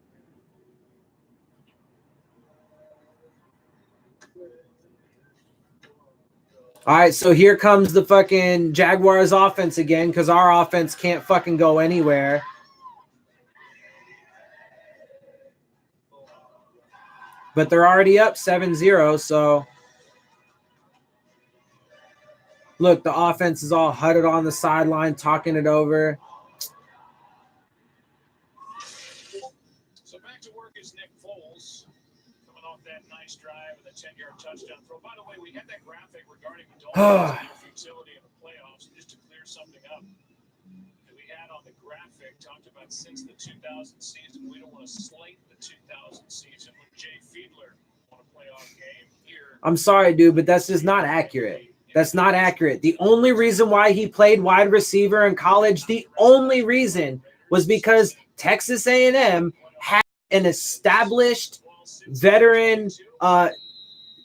All right, so here comes the fucking Jaguars offense again because our offense can't fucking go anywhere. But they're already up 7-0, so look, the offense is all huddled on the sideline, talking it over. So back to work is Nick Foles, coming off that nice drive with a 10-yard touchdown throw. By the way, we had that graphic regarding the Dolphins and their futility in the playoffs, just to clear something up. And we had on the graphic talked about since the 2000 season, we don't want to slate the 2000 season with Jay Fiedler on a playoff game here. I'm sorry, dude, but that's just not accurate. That's not accurate. The only reason why he played wide receiver in college, the only reason was because Texas A&M had an established veteran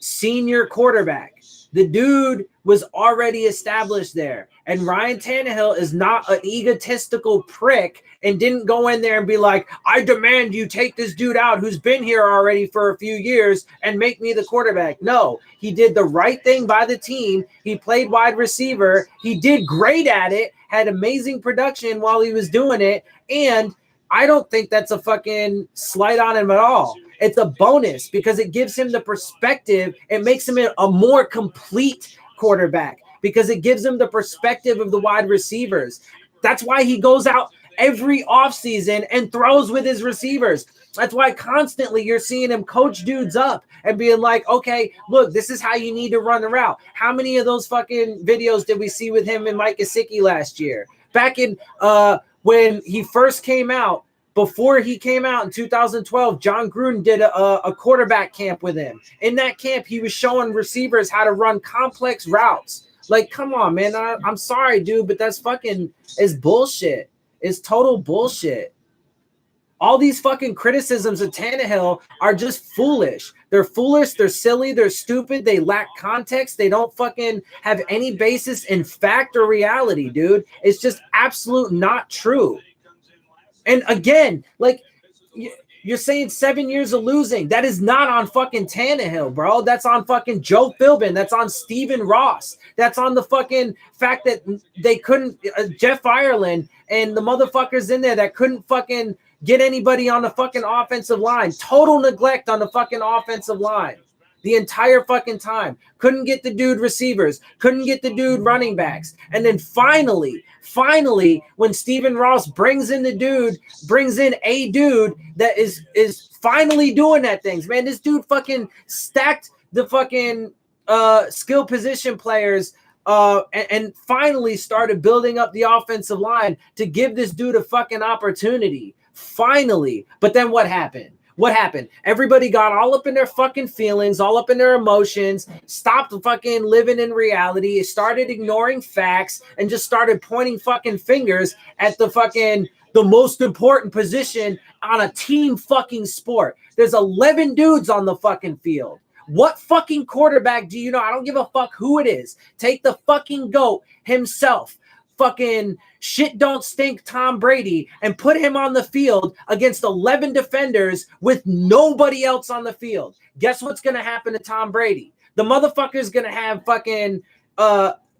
senior quarterback. The dude was already established there. And Ryan Tannehill is not an egotistical prick and didn't go in there and be like, I demand you take this dude out who's been here already for a few years and make me the quarterback. No, he did the right thing by the team. He played wide receiver. He did great at it, had amazing production while he was doing it. And I don't think that's a fucking slight on him at all. It's a bonus because it gives him the perspective. It makes him a more complete quarterback because it gives him the perspective of the wide receivers. That's why he goes out every offseason and throws with his receivers. That's why constantly you're seeing him coach dudes up and being like, okay, look, this is how you need to run the route. How many of those fucking videos did we see with him and Mike Gesicki last year? Back in when he first came out, before he came out in 2012, John Gruden did a quarterback camp with him. In that camp, he was showing receivers how to run complex routes. Like, come on, man. I'm sorry, dude, but that's fucking is bullshit. It's total bullshit. All these fucking criticisms of Tannehill are just foolish. They're foolish. They're silly. They're stupid. They lack context. They don't fucking have any basis in fact or reality, dude. It's just absolute not true. And again, like you're saying 7 years of losing. That is not on fucking Tannehill, bro. That's on fucking Joe Philbin. That's on Stephen Ross. That's on the fucking fact that they couldn't, Jeff Ireland and the motherfuckers in there that couldn't fucking get anybody on the fucking offensive line. Total neglect on the fucking offensive line. The entire fucking time. Couldn't get the dude receivers. Couldn't get the dude running backs. And then finally, when Stephen Ross brings in a dude that is finally doing that things, man, this dude fucking stacked the fucking skill position players and finally started building up the offensive line to give this dude a fucking opportunity. Finally. But then what happened? What happened? Everybody got all up in their fucking feelings, all up in their emotions, stopped fucking living in reality, started ignoring facts, and just started pointing fucking fingers at the most important position on a team fucking sport. There's 11 dudes on the fucking field. What fucking quarterback do you know? I don't give a fuck who it is. Take the fucking GOAT himself. Fucking shit don't stink Tom Brady and put him on the field against 11 defenders with nobody else on the field. Guess what's going to happen to Tom Brady? The motherfucker's going to have fucking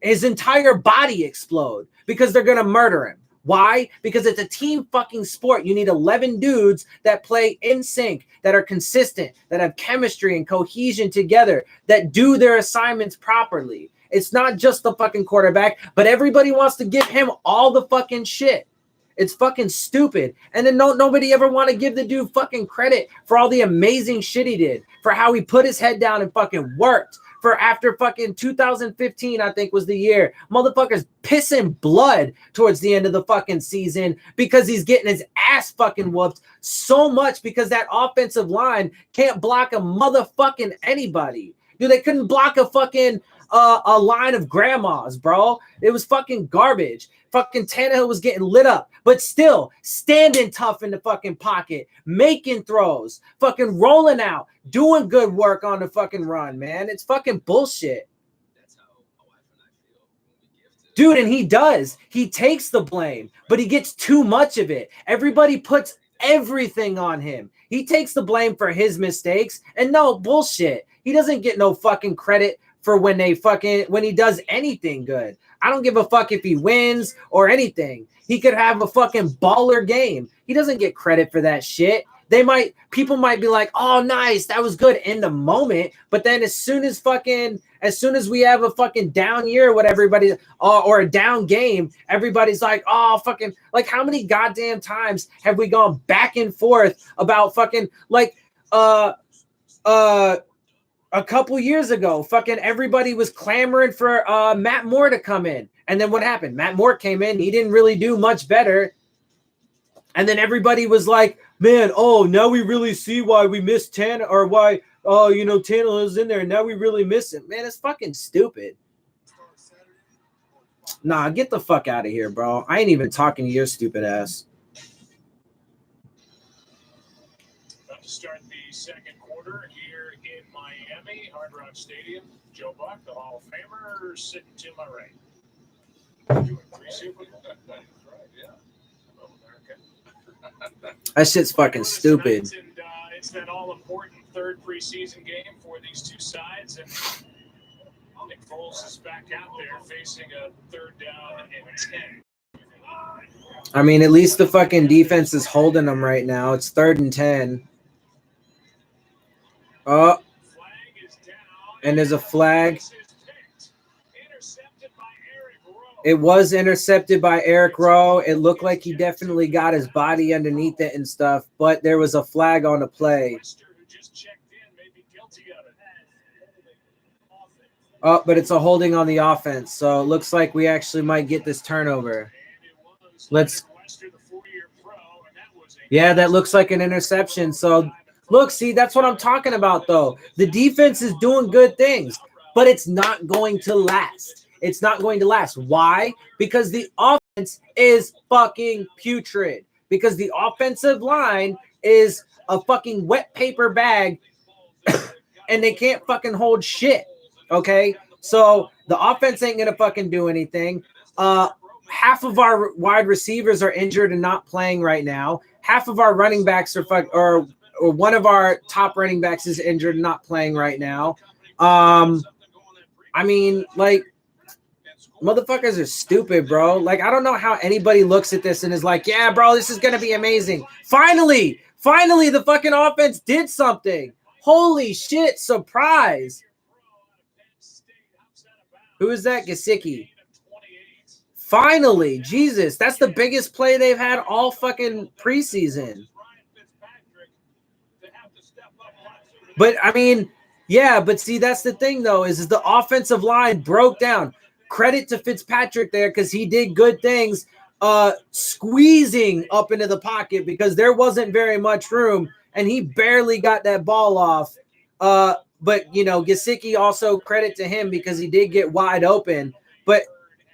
his entire body explode because they're going to murder him. Why? Because it's a team fucking sport. You need 11 dudes that play in sync, that are consistent, that have chemistry and cohesion together, that do their assignments properly. It's not just the fucking quarterback, but everybody wants to give him all the fucking shit. It's fucking stupid. And then nobody ever want to give the dude fucking credit for all the amazing shit he did, for how he put his head down and fucking worked. For after fucking 2015, I think was the year, motherfuckers pissing blood towards the end of the fucking season because he's getting his ass fucking whooped so much because that offensive line can't block a motherfucking anybody. Dude, they couldn't block a fucking a line of grandmas, bro. It was fucking garbage. Fucking Tannehill was getting lit up, but still standing tough in the fucking pocket, making throws, fucking rolling out, doing good work on the fucking run, man. It's fucking bullshit. That's how my wife and I feel when we give to Dude, and he does. He takes the blame, but he gets too much of it. Everybody puts everything on him. He takes the blame for his mistakes, and no bullshit. He doesn't get no fucking credit for when he does anything good. I don't give a fuck if he wins or anything. He could have a fucking baller game. He doesn't get credit for that shit. People might be like, oh, nice, that was good in the moment. But then as soon as we have a fucking down year, or a down game, everybody's like, oh, fucking, like, how many goddamn times have we gone back and forth about fucking, like, a couple years ago, fucking everybody was clamoring for Matt Moore to come in. And then what happened? Matt Moore came in. He didn't really do much better. And then everybody was like, man, oh, now we really see why we missed Tanner, or why, Tanner is in there. Now we really miss him. Man, it's fucking stupid. Nah, get the fuck out of here, bro. I ain't even talking to your stupid ass. About to start the second quarter here in Miami, Hard Rock Stadium. Joe Buck, the Hall of Famer, sitting to my right. Doing pre-Super Bowl. That's right, yeah. Hello, America. That shit's fucking stupid. And, it's that all-important third preseason game for these two sides, and Nick Foles is back out there facing a third down and 10. I mean, at least the fucking defense is holding them right now. It's 3rd and 10. Oh, and there's a flag. It was intercepted by Eric Rowe. It looked like he definitely got his body underneath it and stuff, but there was a flag on the play. Oh, but it's a holding on the offense, so it looks like we actually might get this turnover. Yeah, that looks like an interception. So, look, see, that's what I'm talking about, though. The defense is doing good things, but it's not going to last. It's not going to last. Why? Because the offense is fucking putrid. Because the offensive line is a fucking wet paper bag and they can't fucking hold shit. Okay? So the offense ain't going to fucking do anything. Half of our wide receivers are injured and not playing right now. Half of our running backs are or one of our top running backs is injured and not playing right now. I mean, like, motherfuckers are stupid, bro. Like, I don't know how anybody looks at this and is like, yeah, bro, this is going to be amazing. Finally, the fucking offense did something. Holy shit, surprise. Who is that? Gesicki. Finally, Jesus, that's the biggest play they've had all fucking preseason. But, I mean, yeah, but see, that's the thing, though, is the offensive line broke down. Credit to Fitzpatrick there because he did good things squeezing up into the pocket because there wasn't very much room, and he barely got that ball off. But, Gesicki also credit to him because he did get wide open. But,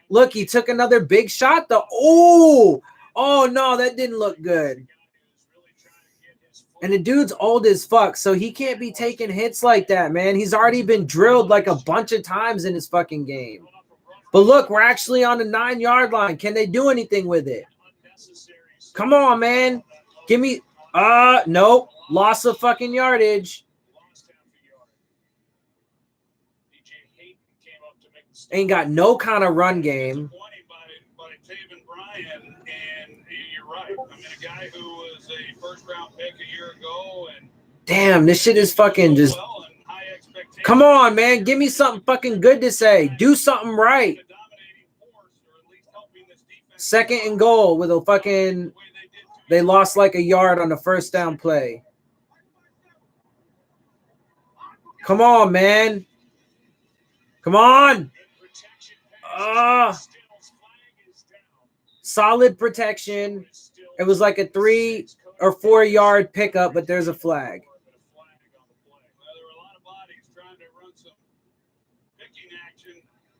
look, he took another big shot, though. Oh, no, that didn't look good. And the dude's old as fuck, so he can't be taking hits like that, man. He's already been drilled like a bunch of times in his fucking game. But look, we're actually on the 9-yard line. Can they do anything with it? Come on, man. Give me nope. Loss of fucking yardage. Ain't got no kind of run game. A guy who was a first-round pick a year ago, and damn, this shit is fucking just. Come on, man, give me something fucking good to say. Do something right. 2nd and goal with a fucking. They lost like a yard on the first down play. Come on, man. Come on. Solid protection. It was like a 3 or 4 yard pickup, but there's a flag.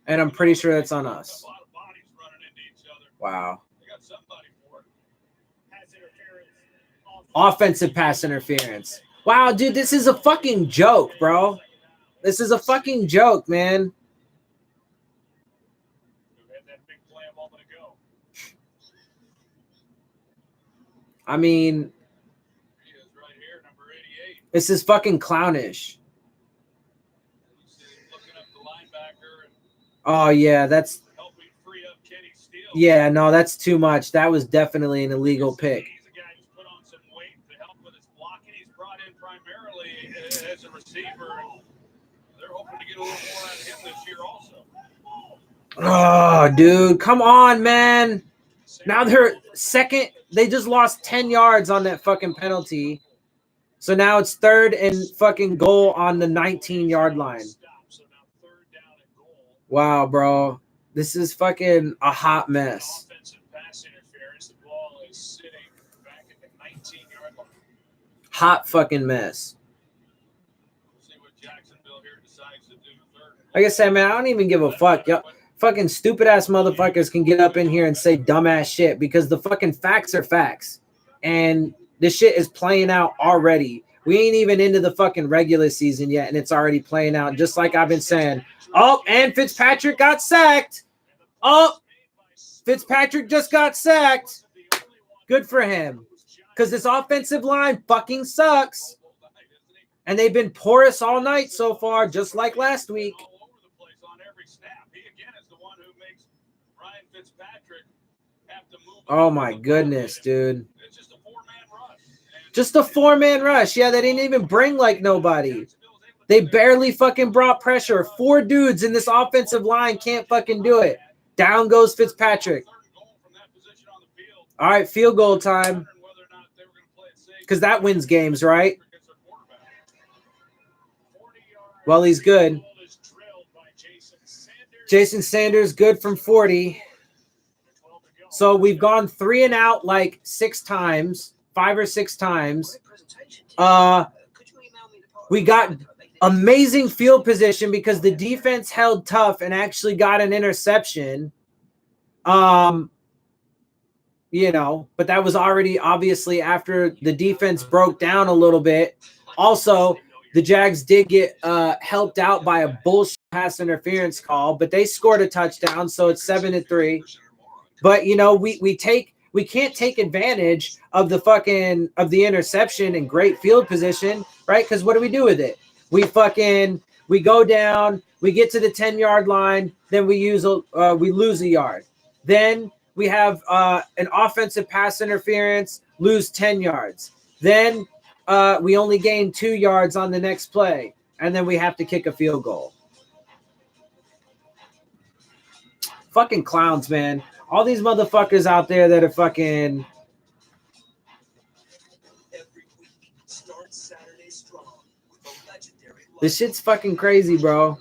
And I'm pretty sure that's on us. Wow. Offensive pass interference. Wow, dude, this is a fucking joke, bro. This is a fucking joke, man. I mean, this is fucking clownish. Oh yeah, that's helping free up Kenny Steele. yeah, no, that's too much. That was definitely an illegal pick. He's a guy who's put on some weight to help with his blocking. He's brought in primarily as a receiver. They're hoping to get a little more out of him this year also. Oh, dude, come on, man. Now they're second. They just lost 10 yards on that fucking penalty. So now it's 3rd and fucking goal on the 19-yard line. Wow, bro. This is fucking a hot mess. Offensive pass interference. The ball is sitting back at the 19-yard line. Hot fucking mess. We'll see what Jacksonville here decides to do third. Like I said, man, I don't even give a fuck. Yo, fucking stupid-ass motherfuckers can get up in here and say dumbass shit because the fucking facts are facts. And this shit is playing out already. We ain't even into the fucking regular season yet, and it's already playing out, just like I've been saying. Oh, and Fitzpatrick got sacked. Oh, Fitzpatrick just got sacked. Good for him. Because this offensive line fucking sucks. And they've been porous all night so far, just like last week. All over the place on every snap. He again is the one who makes Ryan Fitzpatrick have to move. Oh my goodness, dude. It's just a four-man rush. Just a 4-man rush. Yeah, they didn't even bring like nobody. They barely fucking brought pressure. 4 dudes in this offensive line can't fucking do it. Down goes Fitzpatrick. All right, field goal time. Because that wins games, right? Well, he's good. Jason Sanders, good from 40. So we've gone 3 and out like 6 times, 5 or 6 times. We got amazing field position because the defense held tough and actually got an interception. You know, but that was already obviously after the defense broke down a little bit. Also, the Jags did get helped out by a bullshit pass interference call, but they scored a touchdown, so it's 7-3. But you know, we can't take advantage of the interception and great field position, right? Because what do we do with it? We go down, we get to the 10-yard line, then we lose a yard. Then we have an offensive pass interference, lose 10 yards. Then we only gain 2 yards on the next play, and then we have to kick a field goal. Fucking clowns, man. All these motherfuckers out there that are fucking... This shit's fucking crazy, bro.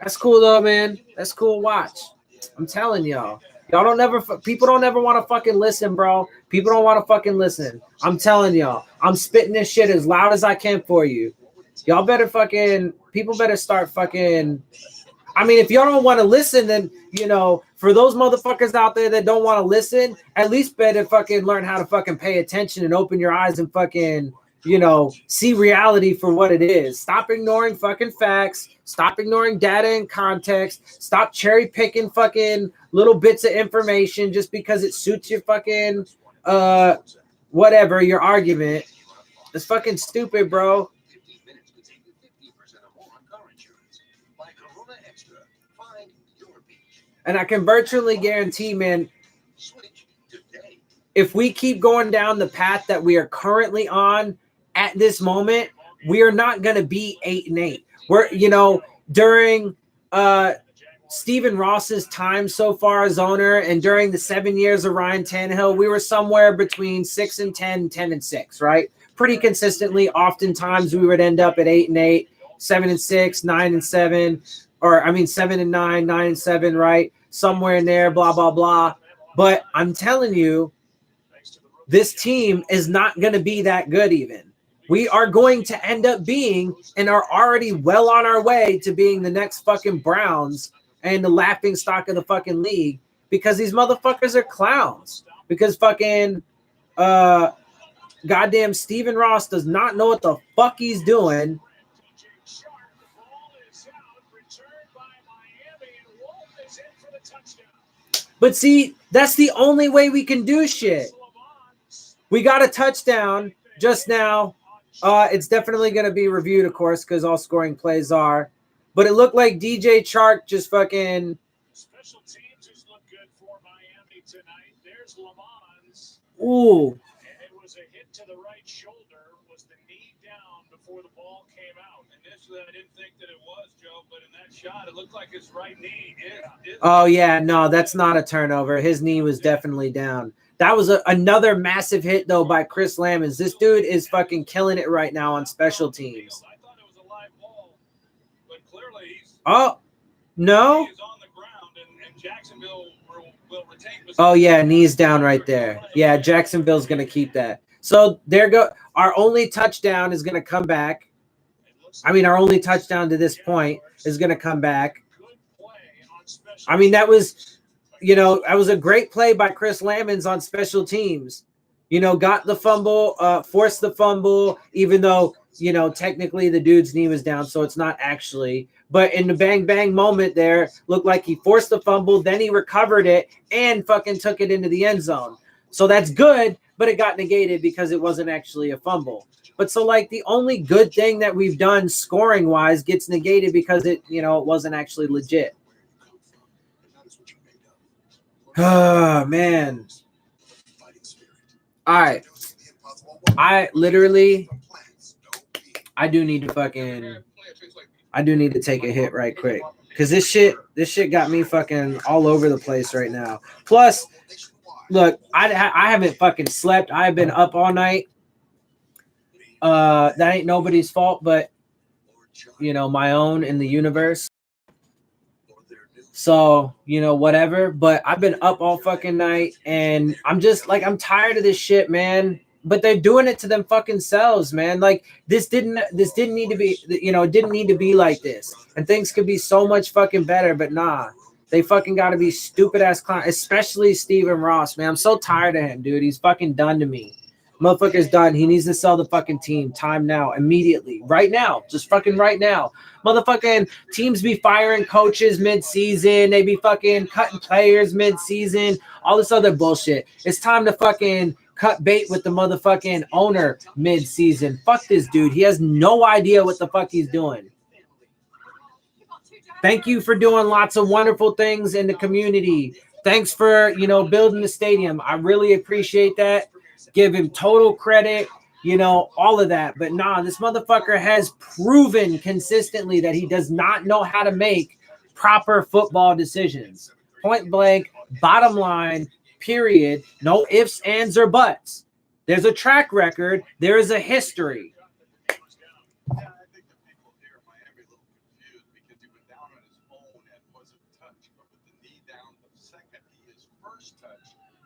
That's cool, though, man. That's cool watch. I'm telling y'all. People don't ever want to fucking listen, bro. People don't want to fucking listen. I'm telling y'all. I'm spitting this shit as loud as I can for you. Y'all better people better start fucking... I mean, if y'all don't want to listen, then, you know, for those motherfuckers out there that don't want to listen, at least better fucking learn how to fucking pay attention and open your eyes and fucking, you know, see reality for what it is. Stop ignoring fucking facts. Stop ignoring data and context. Stop cherry picking fucking little bits of information just because it suits your fucking, whatever, your argument. It's fucking stupid, bro. And I can virtually guarantee, man, if we keep going down the path that we are currently on at this moment, we are not going to be 8-8. We're, you know, during Stephen Ross's time so far as owner and during the 7 years of Ryan Tannehill, we were somewhere between 6-10, 10-6, right? Pretty consistently. Oftentimes we would end up at 8-8, 7-6, 9-7, or I mean 7-9, 9-7, right? Somewhere in there, blah, blah, blah. But I'm telling you, this team is not going to be that good even. We are going to end up being and are already well on our way to being the next fucking Browns and the laughing stock of the fucking league because these motherfuckers are clowns. Because fucking goddamn Stephen Ross does not know what the fuck he's doing. But see, that's the only way we can do shit. We got a touchdown just now. It's definitely going to be reviewed, of course, because all scoring plays are. But it looked like DJ Chark just fucking. Special teams just look good for Miami tonight. There's Lamont's. Ooh. And it was a hit to the right shoulder. Was the knee down before the ball came out? Initially, I didn't think that it was, Joe, but in that shot, it looked like his right knee is. Oh, yeah. No, that's not a turnover. His knee was definitely down. That was another massive hit, though, by Chris Lamons. This dude is fucking killing it right now on special teams. I thought it was a live ball, but clearly he's. Oh, no. He's on the ground, and Jacksonville will retain possession. Oh, yeah, knees down right there. Yeah, Jacksonville's going to keep that. So there go. Our only touchdown is going to come back. I mean, our only touchdown to this point is going to come back. I mean, that was, that was a great play by Chris Lamons on special teams. Got the fumble, forced the fumble, even though, technically the dude's knee was down, so it's not actually. But in the bang moment there, looked like he forced the fumble, then he recovered it and fucking took it into the end zone. So that's good, but it got negated because it wasn't actually a fumble. But so like the only good thing that we've done scoring wise gets negated because it wasn't actually legit. Oh man. All right. I do need to take a hit right quick. Because this shit got me fucking all over the place right now. Plus, look, I haven't fucking slept. I've been up all night. That ain't nobody's fault, but my own in the universe. So, whatever. But I've been up all fucking night, and I'm just like, I'm tired of this shit, man. But they're doing it to them fucking selves, man. Like this didn't need to be, it didn't need to be like this. And things could be so much fucking better, but nah. They fucking got to be stupid ass clown, especially Steven Ross, man. I'm so tired of him, dude. He's fucking done to me. Motherfucker's done. He needs to sell the fucking team. Time now. Immediately. Right now. Just fucking right now. Motherfucking teams be firing coaches mid-season. They be fucking cutting players mid-season. All this other bullshit. It's time to fucking cut bait with the motherfucking owner mid-season. Fuck this dude. He has no idea what the fuck he's doing. Thank you for doing lots of wonderful things in the community. Thanks for, building the stadium. I really appreciate that. Give him total credit, all of that. But nah, this motherfucker has proven consistently that he does not know how to make proper football decisions. Point blank, bottom line, period. No ifs, ands, or buts. There's a track record. There is a history.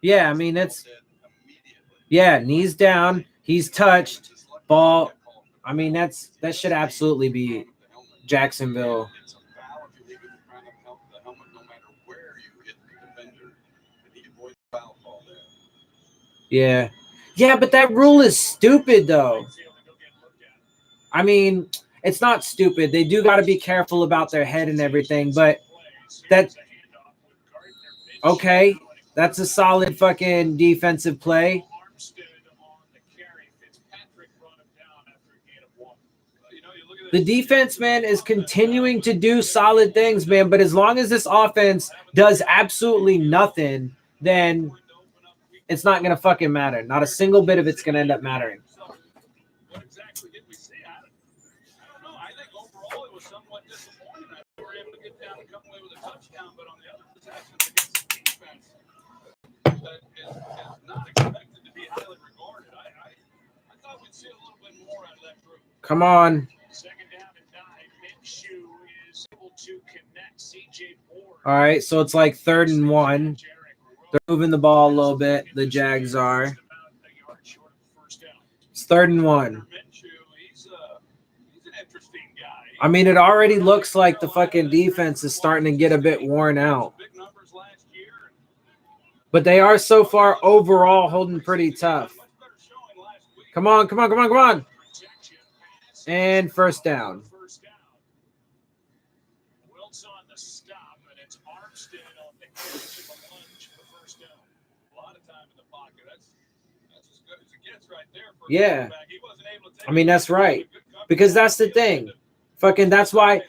Yeah, I mean, knees down. He's touched. Ball. I mean, that should absolutely be Jacksonville. Yeah. Yeah, but that rule is stupid, though. I mean, it's not stupid. They do got to be careful about their head and everything, but okay. That's a solid fucking defensive play. The defense, man, is continuing to do solid things, man. But as long as this offense does absolutely nothing, then it's not going to fucking matter. Not a single bit of it's going to end up mattering. What exactly did we see? I don't know. I think overall it was somewhat disappointing. We were able to get down and come away with a touchdown, but on the other possessions against the defense that is not expected to be highly regarded. I thought we'd see a little bit more out of that group. Come on. Second down and 9. Minshew is able to connect CJ Ford. All right, so it's like 3rd and 1. They're moving the ball a little bit. The Jags are. It's 3rd and 1. He's an interesting guy. I mean, it already looks like the fucking defense is starting to get a bit worn out. But they are so far overall holding pretty tough. Come on. And first down. Wilt's on the stop, and it's Armstead on the catch of a lunge for first down. A lot of time in the pocket. That's as good as it gets right there. Yeah. I mean, that's right. Because that's the thing. Fucking that's why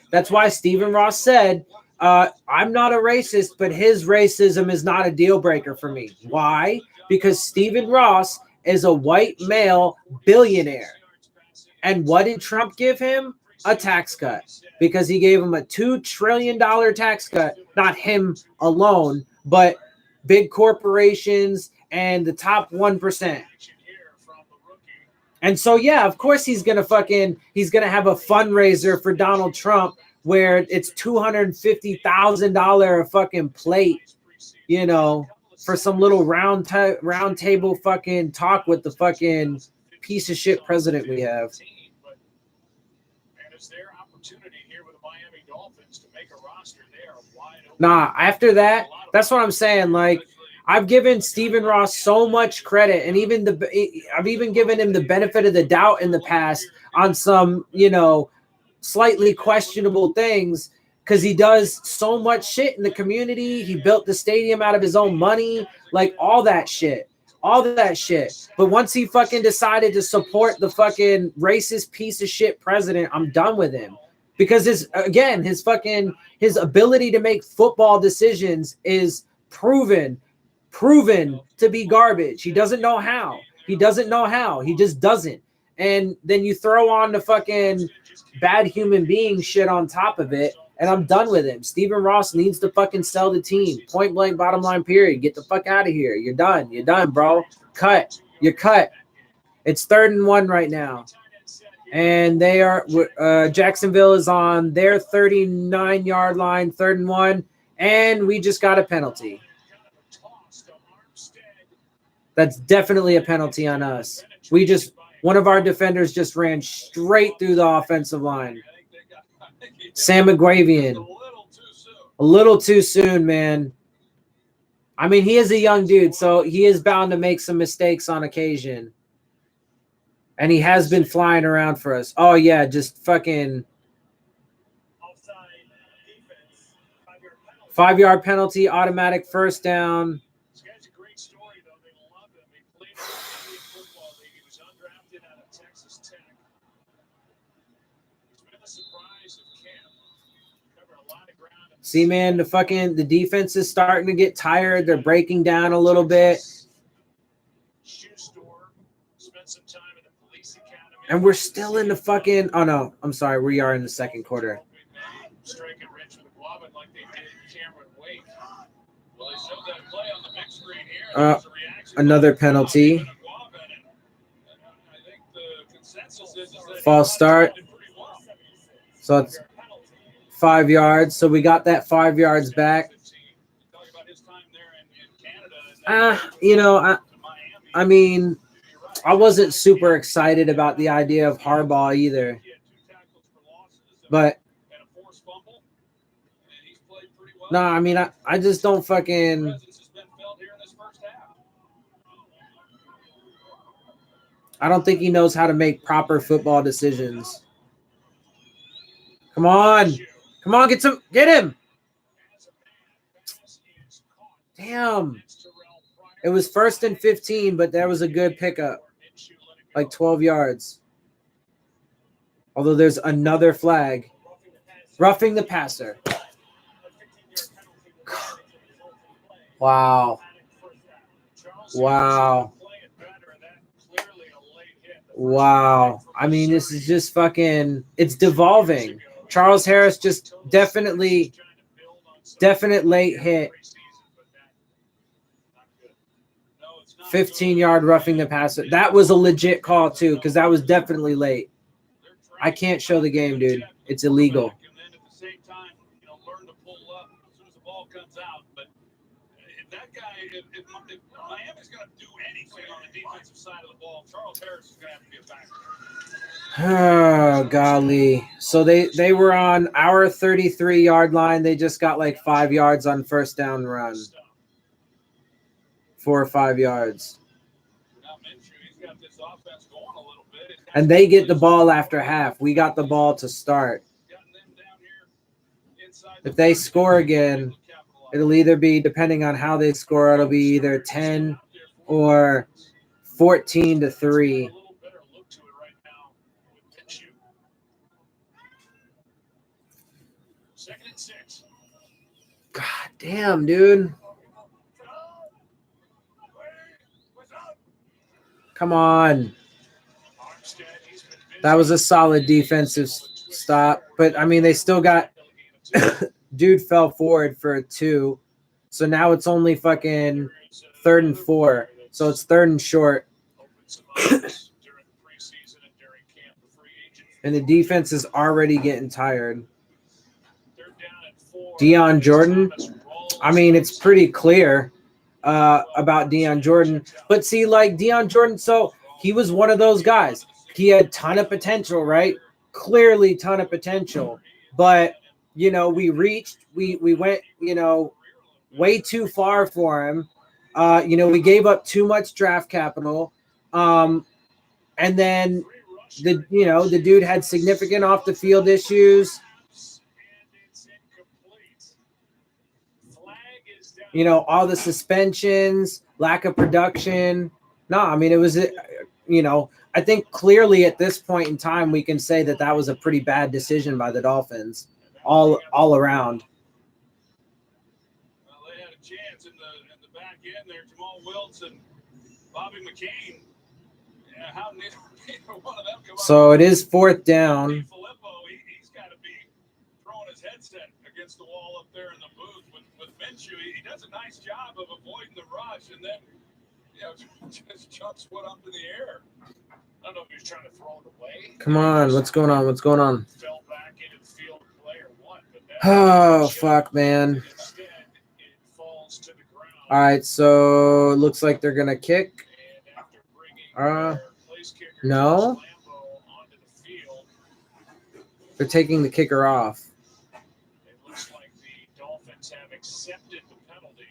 Stephen Ross said, I'm not a racist, but his racism is not a deal breaker for me. Why? Because Stephen Ross is a white male billionaire. And what did Trump give him? A tax cut. Because he gave him a $2 trillion tax cut. Not him alone, but big corporations and the top 1%. And so, yeah, of course he's gonna have a fundraiser for Donald Trump where it's $250,000 a fucking plate, you know, for some little round table fucking talk with the fucking piece of shit president we have. Nah, after that, that's what I'm saying. Like, I've given Stephen Ross so much credit, and I've even given him the benefit of the doubt in the past on some, you know, slightly questionable things because he does so much shit in the community. He built the stadium out of his own money, like all that shit. But once he fucking decided to support the fucking racist piece of shit president, I'm done with him. Because his ability to make football decisions is proven to be garbage. He doesn't know how. He just doesn't. And then you throw on the fucking bad human being shit on top of it, and I'm done with him. Stephen Ross needs to fucking sell the team. Point blank, bottom line, period. Get the fuck out of here. You're done. You're done, bro. Cut. You're cut. It's 3rd and 1 right now. And they are Jacksonville is on their 39-yard line, 3rd and 1, and we just got a penalty. That's definitely a penalty on us. One of our defenders just ran straight through the offensive line. Sam McGravian. A little too soon, man. I mean, he is a young dude, so he is bound to make some mistakes on occasion. And he has been flying around for us. Oh, yeah, just fucking 5-yard penalty, automatic first down. This guy's a great story, though. They love him. He played in the Football League. He was undrafted out of Texas Tech. He's been a surprise of camp. Covered a lot of ground. See, man, the defense is starting to get tired. They're breaking down a little bit. Shoe store. Spent some time in the police academy. And we're still in the fucking – oh, no. I'm sorry. We are in the second quarter. Striking Rich with a glove like they did Cameron Wake. Well, they showed that play on the big screen here. Another penalty. False start. So it's 5 yards. So we got that 5 yards back. You know, I mean, I wasn't super excited about the idea of Harbaugh either. But no, I mean, I just don't fucking. I don't think he knows how to make proper football decisions. Come on, get him. Damn. It was 1st and 15, but there was a good pickup, like 12 yards. Although there's another flag. Roughing the passer. Wow. I mean, this is just fucking, it's devolving. Charles Harris just definite late hit. 15-yard roughing the passer. That was a legit call, too, because that was definitely late. I can't show the game, dude. It's illegal. If Miami's going to do anything on the defensive side of the ball, Charles Harris is going to have to be a factor. Oh, golly. So they were on our 33-yard line. They just got like 5 yards on first down run. 4 or 5 yards. And they get the ball after half. We got the ball to start. If they score again, it'll either be, depending on how they score, it'll be either 10 or 14-3. and 6. God damn, dude. Come on. That was a solid defensive stop. But, I mean, they still got – dude fell forward for a 2. So now it's only fucking 3rd and 4. So it's 3rd and short. And the defense is already getting tired. Deion Jordan, I mean, it's pretty clear about Deion Jordan. But see, like Deion Jordan, so he was one of those guys. He had a ton of potential, right? Clearly ton of potential. But, you know, we went, you know, way too far for him. You know, we gave up too much draft capital. And then the dude had significant off the field issues. You know, all the suspensions, lack of production. No, I mean, it was, you know, I think clearly at this point in time, we can say that that was a pretty bad decision by the Dolphins all around. Well, they had a chance in the back end there. Jamal Wilson, Bobby McCain. Yeah, how neither one of them come So it is 4th down. Filippo, he's got to be throwing his headset against the wall up there in the booth with Minshew. He does a nice job of avoiding the rush and then, you know, just jumps one up in the air. I don't know if he was trying to throw it away. Come on, what's going on? What's going on? Fell back into the field play or what? Oh, fuck, man. Instead, it falls to the ground. All right, so it looks like they're going to kick. And after bringing their place kicker No. Lambo onto the field, They're taking the kicker off. it looks like the Dolphins have accepted the penalty.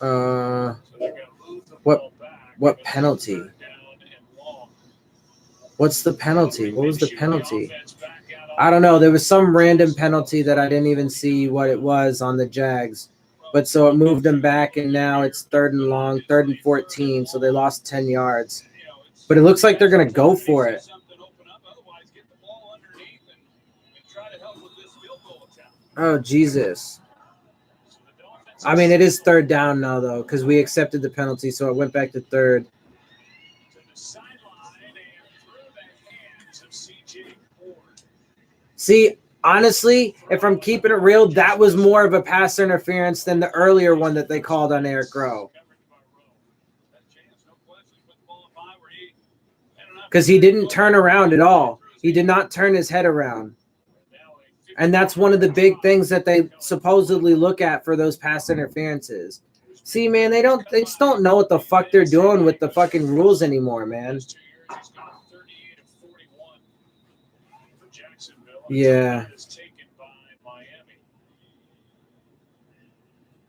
Uh, So they're going to move the What- ball back. what It's penalty? third down and long. What's the penalty? What was the Minshew, penalty? offense back out I don't know. There was some random penalty that I didn't even see what it was on the Jags. But so it moved them back, and now it's 3rd and long, 3rd and 14, so they lost 10 yards. You know, it's- But it looks like they're going to go for it. Something open up, otherwise get the ball underneath and try to help with this field goal attempt. Oh, Jesus. So the Dolphins I mean, it is 3rd down now, though, because we accepted the penalty, so it went back to 3rd. to the sideline and through the hands of C.J. Ford. See, honestly, if I'm keeping it real, that was more of a pass interference than the earlier one that they called on Eric Rowe. Because he didn't turn around at all. He did not turn his head around. And that's one of the big things that they supposedly look at for those pass interferences. See, man, they just don't know what the fuck they're doing with the fucking rules anymore, man. Yeah.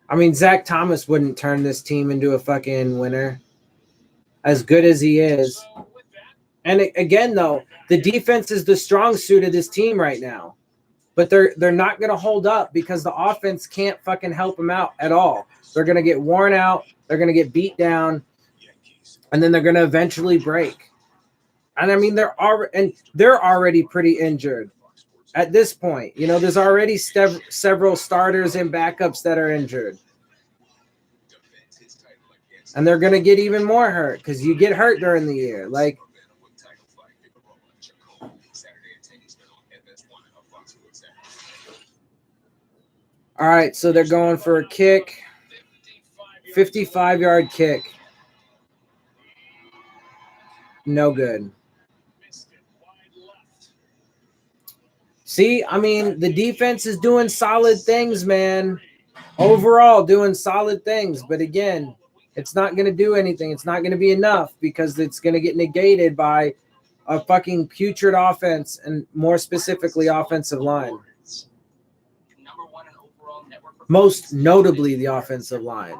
I mean, Zach Thomas wouldn't turn this team into a fucking winner, as good as he is. And again, though, the defense is the strong suit of this team right now. But they're not going to hold up because the offense can't fucking help them out at all. They're going to get worn out. They're going to get beat down. And then they're going to eventually break. And I mean, they're already pretty injured at this point. You know, there's already several starters and backups that are injured. And they're going to get even more hurt because you get hurt during the year. Like, all right, so they're going for a kick. 55-yard kick. No good. See, I mean, the defense is doing solid things, man. Overall, doing solid things. But again, it's not going to do anything. It's not going to be enough because it's going to get negated by a fucking putrid offense and more specifically offensive line. Most notably the offensive line.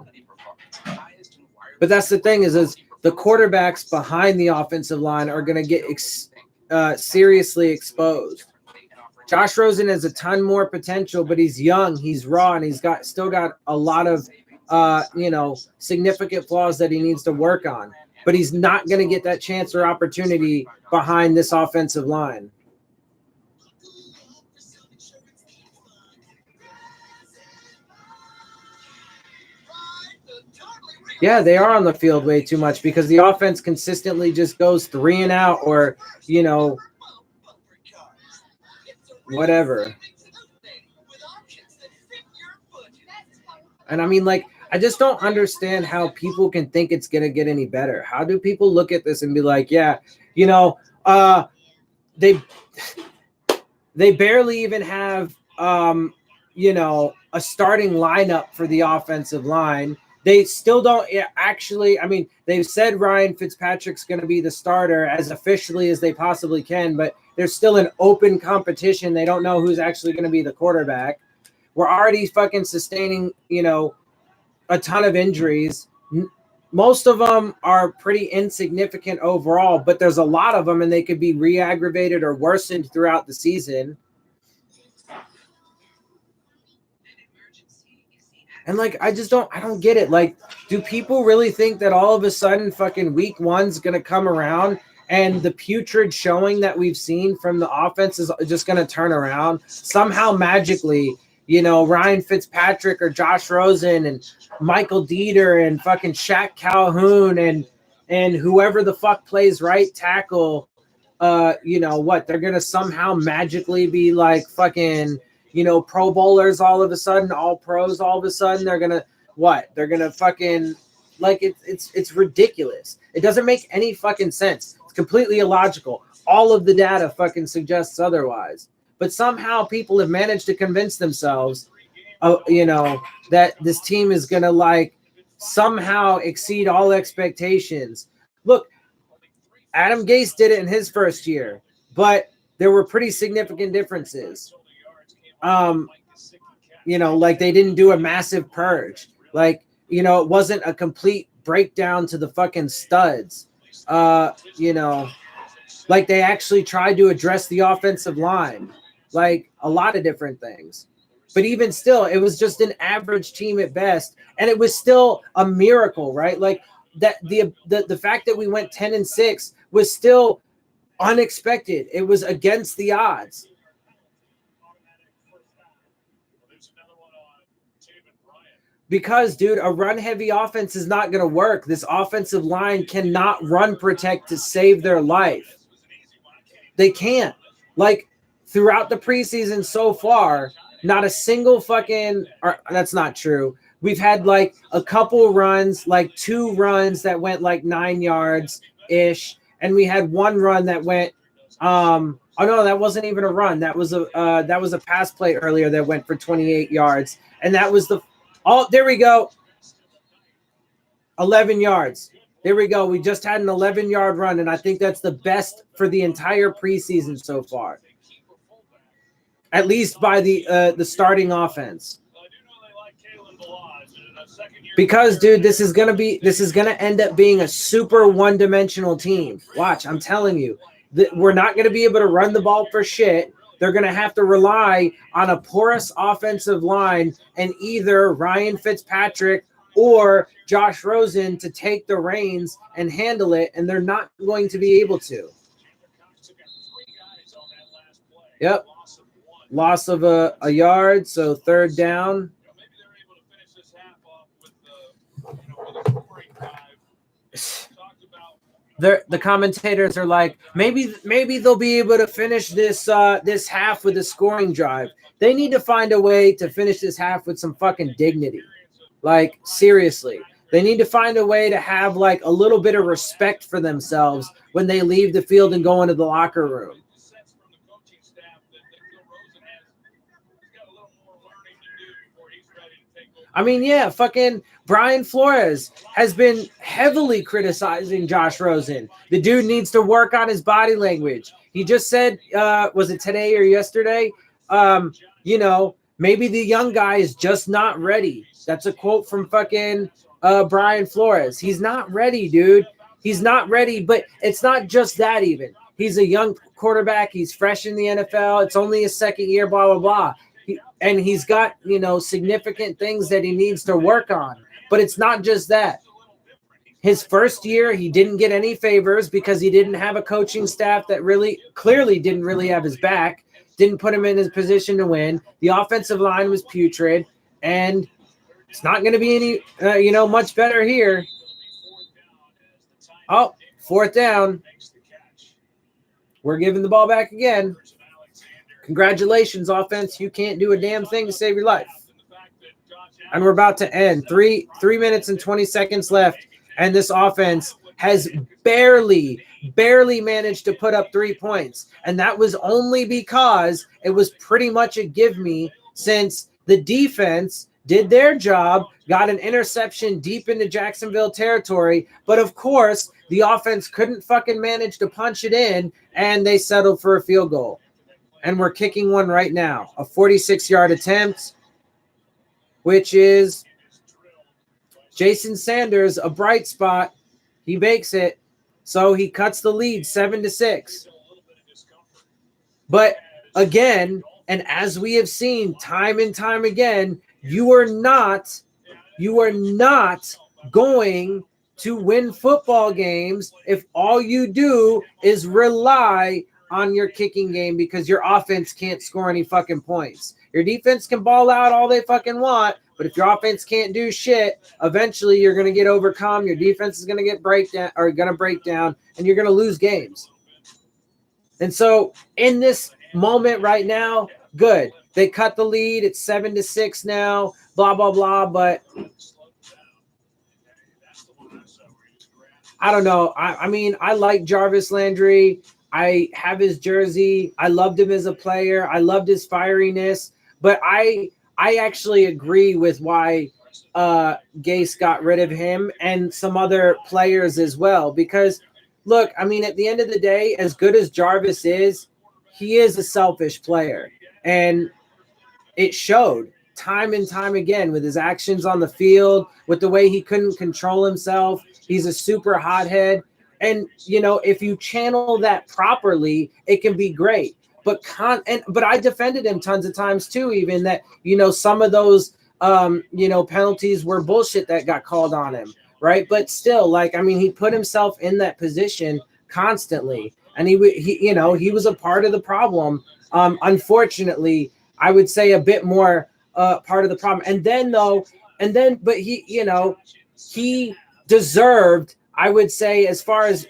But that's the thing is the quarterbacks behind the offensive line are going to get seriously exposed. Josh Rosen has a ton more potential, but he's young, he's raw, and he's still got a lot of significant flaws that he needs to work on. But he's not going to get that chance or opportunity behind this offensive line. Yeah, they are on the field way too much because the offense consistently just goes 3 and out or, whatever. And I mean, like, I just don't understand how people can think it's going to get any better. How do people look at this and be like, yeah, they barely even have, a starting lineup for the offensive line. They still don't actually. I mean, they've said Ryan Fitzpatrick's going to be the starter as officially as they possibly can, but there's still an open competition. They don't know who's actually going to be the quarterback. We're already fucking sustaining, a ton of injuries. Most of them are pretty insignificant overall, but there's a lot of them, and they could be re-aggravated or worsened throughout the season. And like, I don't get it. Like, do people really think that all of a sudden fucking week 1's going to come around and the putrid showing that we've seen from the offense is just going to turn around somehow magically? Ryan Fitzpatrick or Josh Rosen and Michael Dieter and fucking Shaq Calhoun and whoever the fuck plays right tackle, they're going to somehow magically be like fucking, Pro Bowlers all of a sudden, all pros all of a sudden. They're going to fucking, like, it's ridiculous. It doesn't make any fucking sense. It's completely illogical. All of the data fucking suggests otherwise. But somehow people have managed to convince themselves, that this team is going to like somehow exceed all expectations. Look, Adam Gase did it in his first year, but there were pretty significant differences. Like they didn't do a massive purge. Like, it wasn't a complete breakdown to the fucking studs. Like they actually tried to address the offensive line. Like a lot of different things. But even still, it was just an average team at best. And it was still a miracle, right? Like that the fact that we went 10-6 was still unexpected. It was against the odds. Because, dude, a run-heavy offense is not going to work. This offensive line cannot run protect to save their life. They can't. Like, throughout the preseason so far, not a single fucking – or that's not true. We've had, like, a couple runs, like 2 runs that went, like, 9 yards-ish. And we had 1 run that went oh, no, that wasn't even a run. That was a pass play earlier that went for 28 yards. And that was the – oh, there we go. 11 yards. There we go. We just had an 11-yard run, and I think that's the best for the entire preseason so far. At least by the starting offense. Because, dude, this is gonna end up being a super one-dimensional team. Watch, I'm telling you. We're not going to be able to run the ball for shit. They're going to have to rely on a porous offensive line and either Ryan Fitzpatrick or Josh Rosen to take the reins and handle it, and they're not going to be able to. Yep. Loss of a yard, so 3rd down. The commentators are like, maybe they'll be able to finish this half with a scoring drive. They need to find a way to finish this half with some fucking dignity. Like, seriously. They need to find a way to have, like, a little bit of respect for themselves when they leave the field and go into the locker room. I mean, yeah, fucking Brian Flores has been heavily criticizing Josh Rosen. The dude needs to work on his body language. He just said, was it today or yesterday? Maybe the young guy is just not ready. That's a quote from fucking Brian Flores. He's not ready, dude. He's not ready, but it's not just that even. He's a young quarterback. He's fresh in the NFL. It's only his 2nd year, blah, blah, blah. And he's got, significant things that he needs to work on. But it's not just that. His first year, he didn't get any favors because he didn't have a coaching staff that clearly didn't really have his back, didn't put him in his position to win. The offensive line was putrid. And It's not going to be any, much better here. Oh, fourth down. We're giving the ball back again. Congratulations, offense. You can't do a damn thing to save your life. And we're about to end. 3 minutes and 20 seconds left. And this offense has barely managed to put up 3 points. And that was only because it was pretty much a give me, since the defense did their job, got an interception deep into Jacksonville territory. But of course, the offense couldn't fucking manage to punch it in, and they settled for a field goal. And we're kicking one right now. A 46-yard attempt, which is Jason Sanders, a bright spot. He makes it. So he cuts the lead 7-6. But again, and as we have seen time and time again, you are not going to win football games if all you do is rely on your kicking game, because your offense can't score any fucking points. Your defense can ball out all they fucking want, but if your offense can't do shit, eventually you're going to get overcome. Your defense is going to break down, and you're going to lose games. And so in this moment right now, good. They cut the lead. It's 7-6 now, blah, blah, blah. But I don't know. I mean, I like Jarvis Landry. I have his jersey. I loved him as a player. I loved his fieriness. But I actually agree with why Gase got rid of him and some other players as well. Because, look, I mean, at the end of the day, as good as Jarvis is, he is a selfish player. And it showed time and time again with his actions on the field, with the way he couldn't control himself. He's a super hothead. And, if you channel that properly, it can be great. But I defended him tons of times too, even that, some of those, penalties were bullshit that got called on him. Right. But still, he put himself in that position constantly. And he was a part of the problem. Unfortunately, I would say a bit more part of the problem. But he deserved, I would say, as far as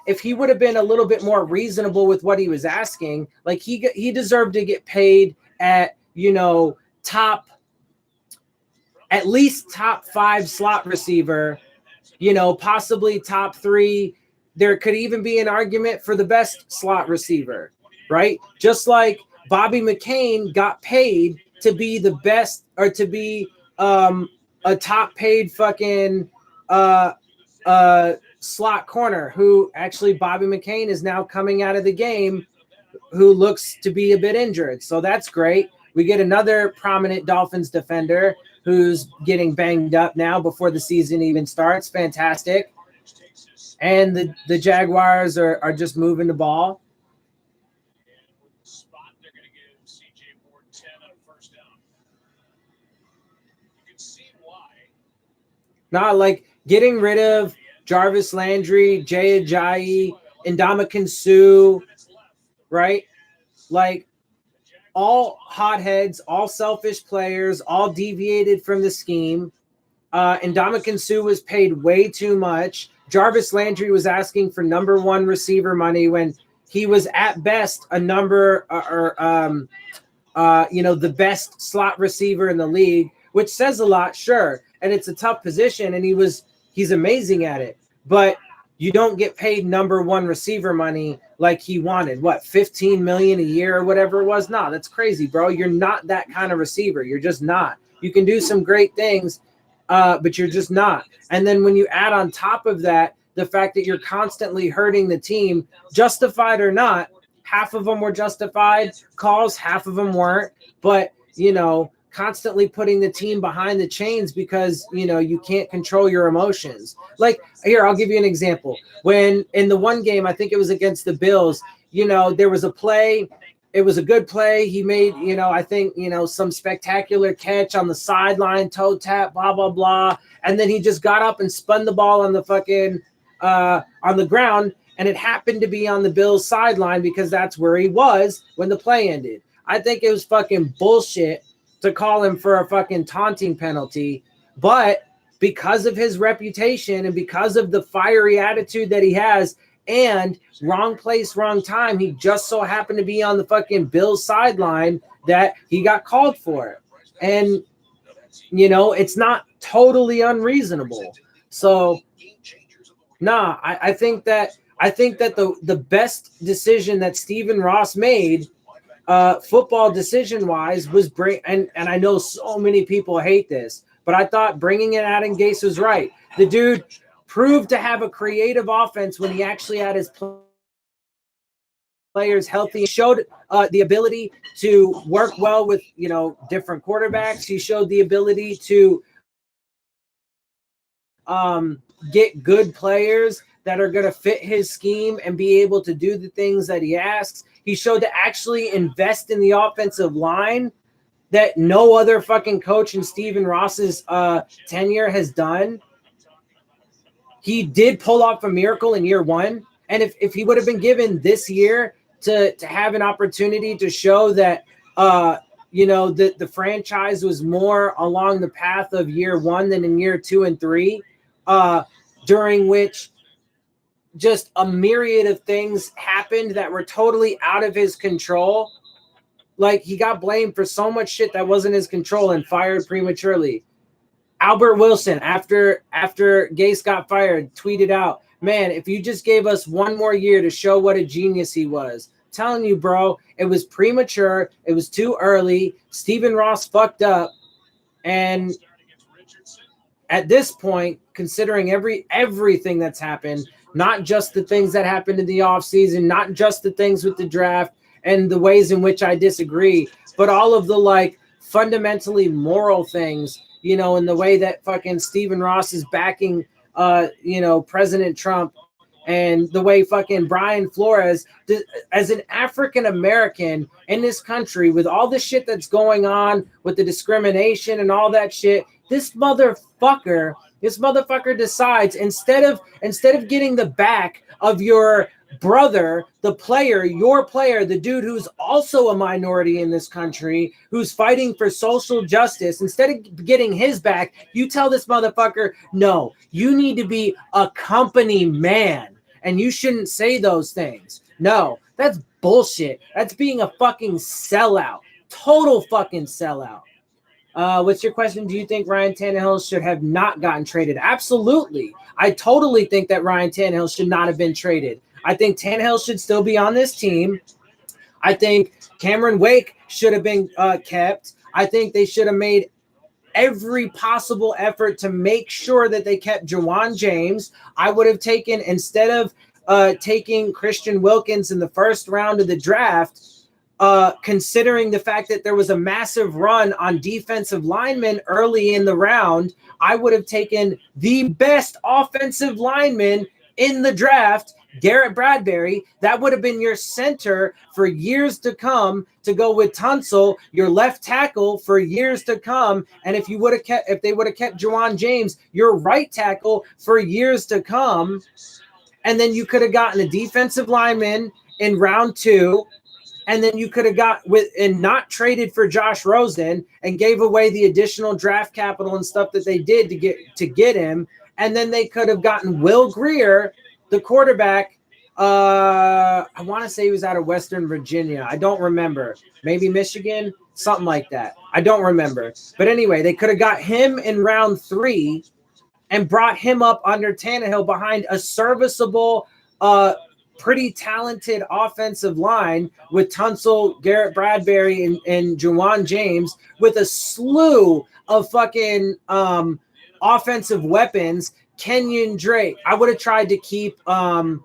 if he would have been a little bit more reasonable with what he was asking, he deserved to get paid at, at least top 5 slot receiver, possibly top 3. There could even be an argument for the best slot receiver, right? Just like Bobby McCain got paid to be the best, or to be a top paid fucking slot corner, who actually Bobby McCain is now coming out of the game, who looks to be a bit injured. So that's great. We get another prominent Dolphins defender who's getting banged up now before the season even starts. Fantastic. And the Jaguars are just moving the ball. Not like getting rid of Jarvis Landry, Jay Ajayi, Ndamukong Suh, right? Like, all hotheads, all selfish players, all deviated from the scheme. Ndamukong Suh was paid way too much. Jarvis Landry was asking for number 1 receiver money when he was at best a number the best slot receiver in the league, which says a lot, sure. And it's a tough position, and he's amazing at it. But you don't get paid number 1 receiver money like he wanted. What, $15 million a year or whatever it was? No, that's crazy, bro. You're not that kind of receiver. You're just not. You can do some great things, but you're just not. And then when you add on top of that the fact that you're constantly hurting the team, justified or not, half of them were justified calls, half of them weren't. But, constantly putting the team behind the chains because, you can't control your emotions. Like, here, I'll give you an example. When in the one game, I think it was against the Bills, there was a play. It was a good play. He made, I think, some spectacular catch on the sideline, toe tap, blah, blah, blah. And then he just got up and spun the ball on the fucking, on the ground. And it happened to be on the Bills sideline because that's where he was when the play ended. I think it was fucking bullshit to call him for a fucking taunting penalty But because of his reputation and because of the fiery attitude that he has, and wrong place, wrong time, he just so happened to be on the fucking Bills sideline that he got called for it. And, you know, it's not totally unreasonable. So, nah, I think that the best decision that Stephen Ross made, football decision-wise, was bring, and I know so many people hate this, but I thought bringing in Adam Gase was right. The dude proved to have a creative offense when he actually had his players healthy. He showed the ability to work well with, you know, different quarterbacks. He showed the ability to get good players that are going to fit his scheme and be able to do the things that he asks. He showed to actually invest in the offensive line that no other fucking coach in Stephen Ross's tenure has done. He did pull off a miracle in year one. And if he would have been given this year to have an opportunity to show that, you know, the franchise was more along the path of year one than in year 2 and 3, during which just a myriad of things happened that were totally out of his control. Like, he got blamed for so much shit that wasn't his control and fired prematurely. Albert Wilson, after Gase got fired, tweeted out, "Man, if you just gave us one more year to show what a genius he was." Telling you, bro, it was premature. It was too early. Stephen Ross fucked up. And at this point, considering everything that's happened, not just the things that happened in the offseason, not just the things with the draft and the ways in which I disagree, but all of the, like, fundamentally moral things, you know, in the way that fucking Stephen Ross is backing, you know, President Trump, and the way fucking Brian Flores, as an African-American in this country, with all the shit that's going on with the discrimination and all that shit, this motherfucker decides, instead of getting the back of your brother, the player, your player, the dude who's also a minority in this country, who's fighting for social justice, instead of getting his back, you tell this motherfucker, no, you need to be a company man and you shouldn't say those things. No, that's bullshit. That's being a fucking sellout. Total fucking sellout. What's your question? Do you think Ryan Tannehill should have not gotten traded? Absolutely. I totally think that Ryan Tannehill should not have been traded. I think Tannehill should still be on this team. I think Cameron Wake should have been kept. I think they should have made every possible effort to make sure that they kept Jawan James. I would have taken, instead of taking Christian Wilkins in the first round of the draft, considering the fact that there was a massive run on defensive linemen early in the round, I would have taken the best offensive lineman in the draft, Garrett Bradbury. That would have been your center for years to come, to go with Tunsil, your left tackle for years to come. And if they would have kept Jawan James, your right tackle for years to come. And then you could have gotten a defensive lineman in round 2. And then you could have got with and not traded for Josh Rosen and gave away the additional draft capital and stuff that they did to get him. And then they could have gotten Will Grier, the quarterback. I want to say he was out of Western Virginia. I don't remember. Maybe Michigan, something like that. I don't remember. But anyway, they could have got him in round 3 and brought him up under Tannehill behind a serviceable, pretty talented offensive line with Tunsil, Garrett Bradbury, and Jawan James, with a slew of fucking offensive weapons. Kenyon Drake. I would have tried to keep Frank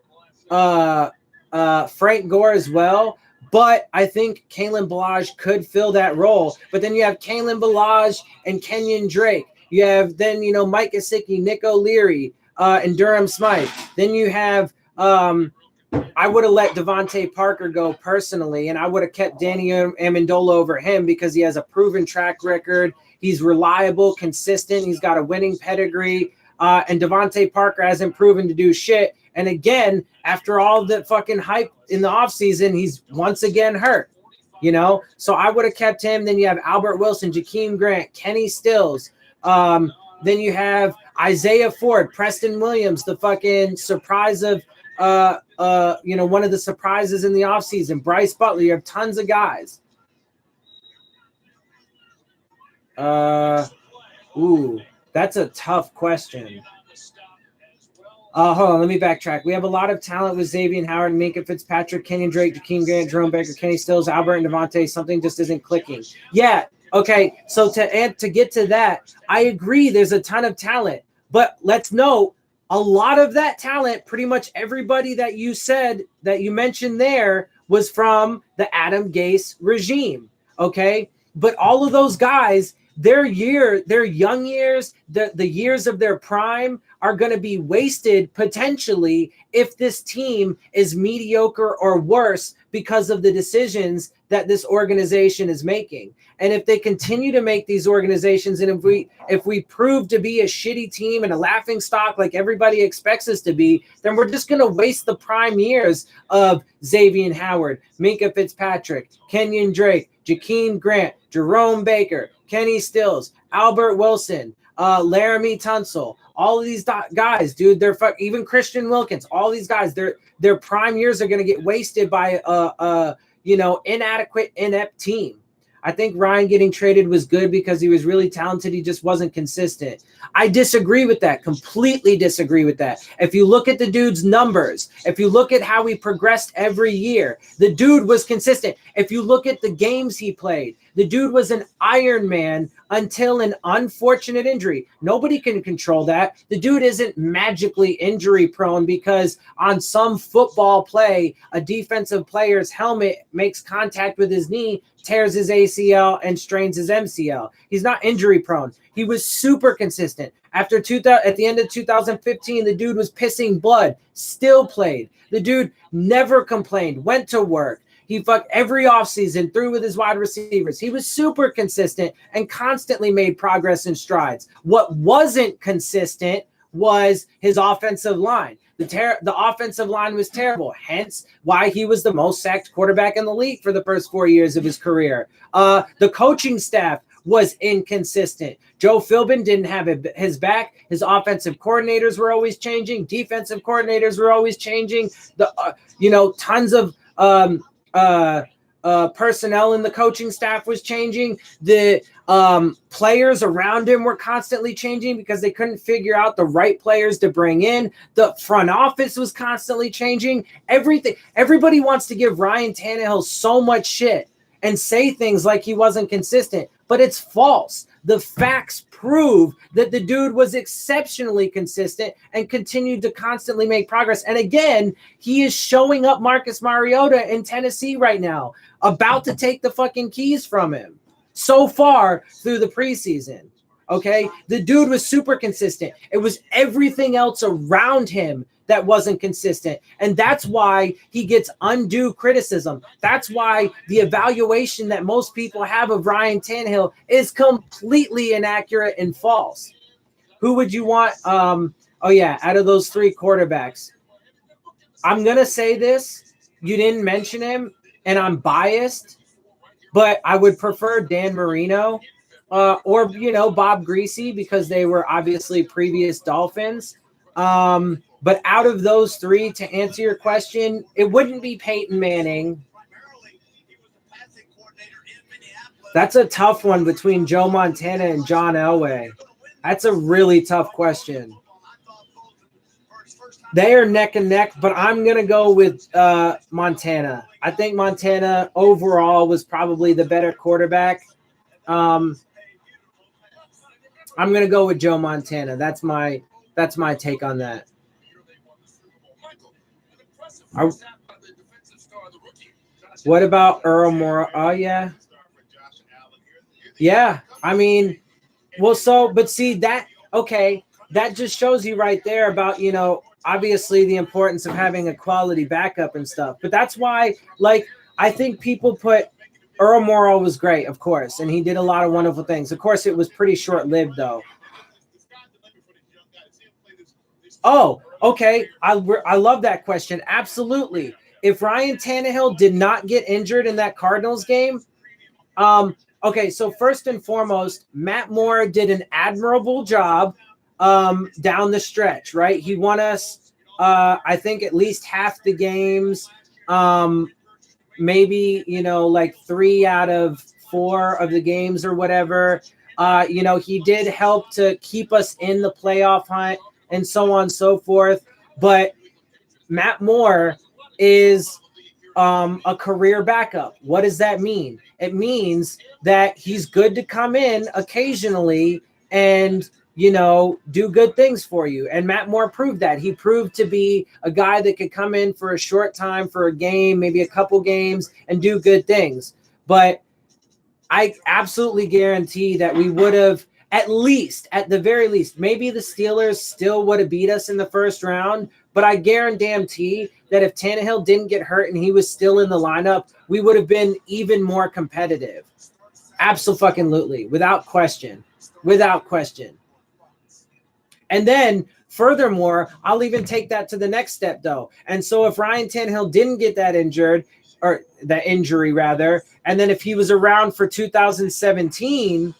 Gore as well, but I think Kalen Ballage could fill that role. But then you have Kalen Ballage and Kenyon Drake. You have then, you know, Mike Gesicki, Nick O'Leary, and Durham Smythe. Then you have I would have let Devontae Parker go personally, and I would have kept Danny Amendola over him because he has a proven track record. He's reliable, consistent. He's got a winning pedigree. And Devontae Parker hasn't proven to do shit. And again, after all the fucking hype in the offseason, he's once again hurt, you know? So I would have kept him. Then you have Albert Wilson, Jakeem Grant, Kenny Stills. Then you have Isaiah Ford, Preston Williams, the fucking surprise of one of the surprises in the offseason. Bryce Butler. You have tons of guys. That's a tough question. Hold on, let me backtrack. We have a lot of talent with Xavier Howard, Minka Fitzpatrick, Kenyon Drake, Jakeem Grant, Jerome Baker, Kenny Stills, Albert, and Devontae. Something just isn't clicking. Yeah, okay. So to get to that, I agree there's a ton of talent. But let's note, a lot of that talent, pretty much everybody that you said, that you mentioned there, was from the Adam Gase regime, okay? But all of those guys, their young years, the years of their prime are going to be wasted potentially if this team is mediocre or worse because of the decisions that this organization is making. And if they continue to make these organizations, and if we prove to be a shitty team and a laughing stock like everybody expects us to be, then we're just going to waste the prime years of Xavier Howard, Minka Fitzpatrick, Kenyon Drake, Jakeem Grant, Jerome Baker, Kenny Stills, Albert Wilson, Laramie Tunsil, all of these guys, dude, even Christian Wilkins, all these guys, their prime years are going to get wasted by inadequate, inept team. I think Ryan getting traded was good because he was really talented. He just wasn't consistent. I disagree with that. Completely disagree with that. If you look at the dude's numbers, if you look at how he progressed every year, the dude was consistent. If you look at the games he played, the dude was an Iron Man until an unfortunate injury. Nobody can control that. The dude isn't magically injury prone because on some football play, a defensive player's helmet makes contact with his knee, tears his ACL, and strains his MCL. He's not injury prone. He was super consistent. At the end of 2015, the dude was pissing blood, still played. The dude never complained, went to work. He fucked every offseason, threw with his wide receivers. He was super consistent and constantly made progress and strides. What wasn't consistent was his offensive line. The offensive line was terrible, hence why he was the most sacked quarterback in the league for the first 4 years of his career. The coaching staff was inconsistent. Joe Philbin didn't have his back. His offensive coordinators were always changing. Defensive coordinators were always changing. Tons of personnel in the coaching staff was changing. The players around him were constantly changing because they couldn't figure out the right players to bring in. The front office was constantly changing. Everybody wants to give Ryan Tannehill so much shit and say things like he wasn't consistent, but it's false. The facts prove that the dude was exceptionally consistent and continued to constantly make progress. And again, he is showing up Marcus Mariota in Tennessee right now, about to take the fucking keys from him so far through the preseason. Okay. The dude was super consistent. It was everything else around him that wasn't consistent. And that's why he gets undue criticism. That's why the evaluation that most people have of Ryan Tannehill is completely inaccurate and false. Who would you want? Out of those three quarterbacks, I'm going to say this. You didn't mention him, and I'm biased, but I would prefer Dan Marino or Bob Greasy because they were obviously previous Dolphins. But out of those three, to answer your question, it wouldn't be Peyton Manning. That's a tough one between Joe Montana and John Elway. That's a really tough question. They are neck and neck, but I'm going to go with Montana. I think Montana overall was probably the better quarterback. I'm going to go with Joe Montana. That's my take on that. What about Earl Moore? Oh, yeah. Yeah. I mean, but see that, okay, that just shows you right there about, obviously the importance of having a quality backup and stuff. But that's why, I think people put Earl Morrow was great, of course, and he did a lot of wonderful things. Of course, it was pretty short-lived, though. Oh, okay. I love that question. Absolutely. If Ryan Tannehill did not get injured in that Cardinals game, Okay, so first and foremost, Matt Moore did an admirable job down the stretch, right? He won us, I think, at least half the games, maybe, like 3 out of 4 of the games or whatever. He did help to keep us in the playoff hunt and so on and so forth. But Matt Moore is a career backup. What does that mean? It means that he's good to come in occasionally and, do good things for you. And Matt Moore proved that. He proved to be a guy that could come in for a short time, for a game, maybe a couple games, and do good things. But I absolutely guarantee that we would have, at the very least, maybe the Steelers still would have beat us in the first round. But I guarantee that if Tannehill didn't get hurt and he was still in the lineup, we would have been even more competitive. Absolutely. Without question. And then furthermore, I'll even take that to the next step though. And so if Ryan Tannehill didn't get that injury, and then if he was around for 2017,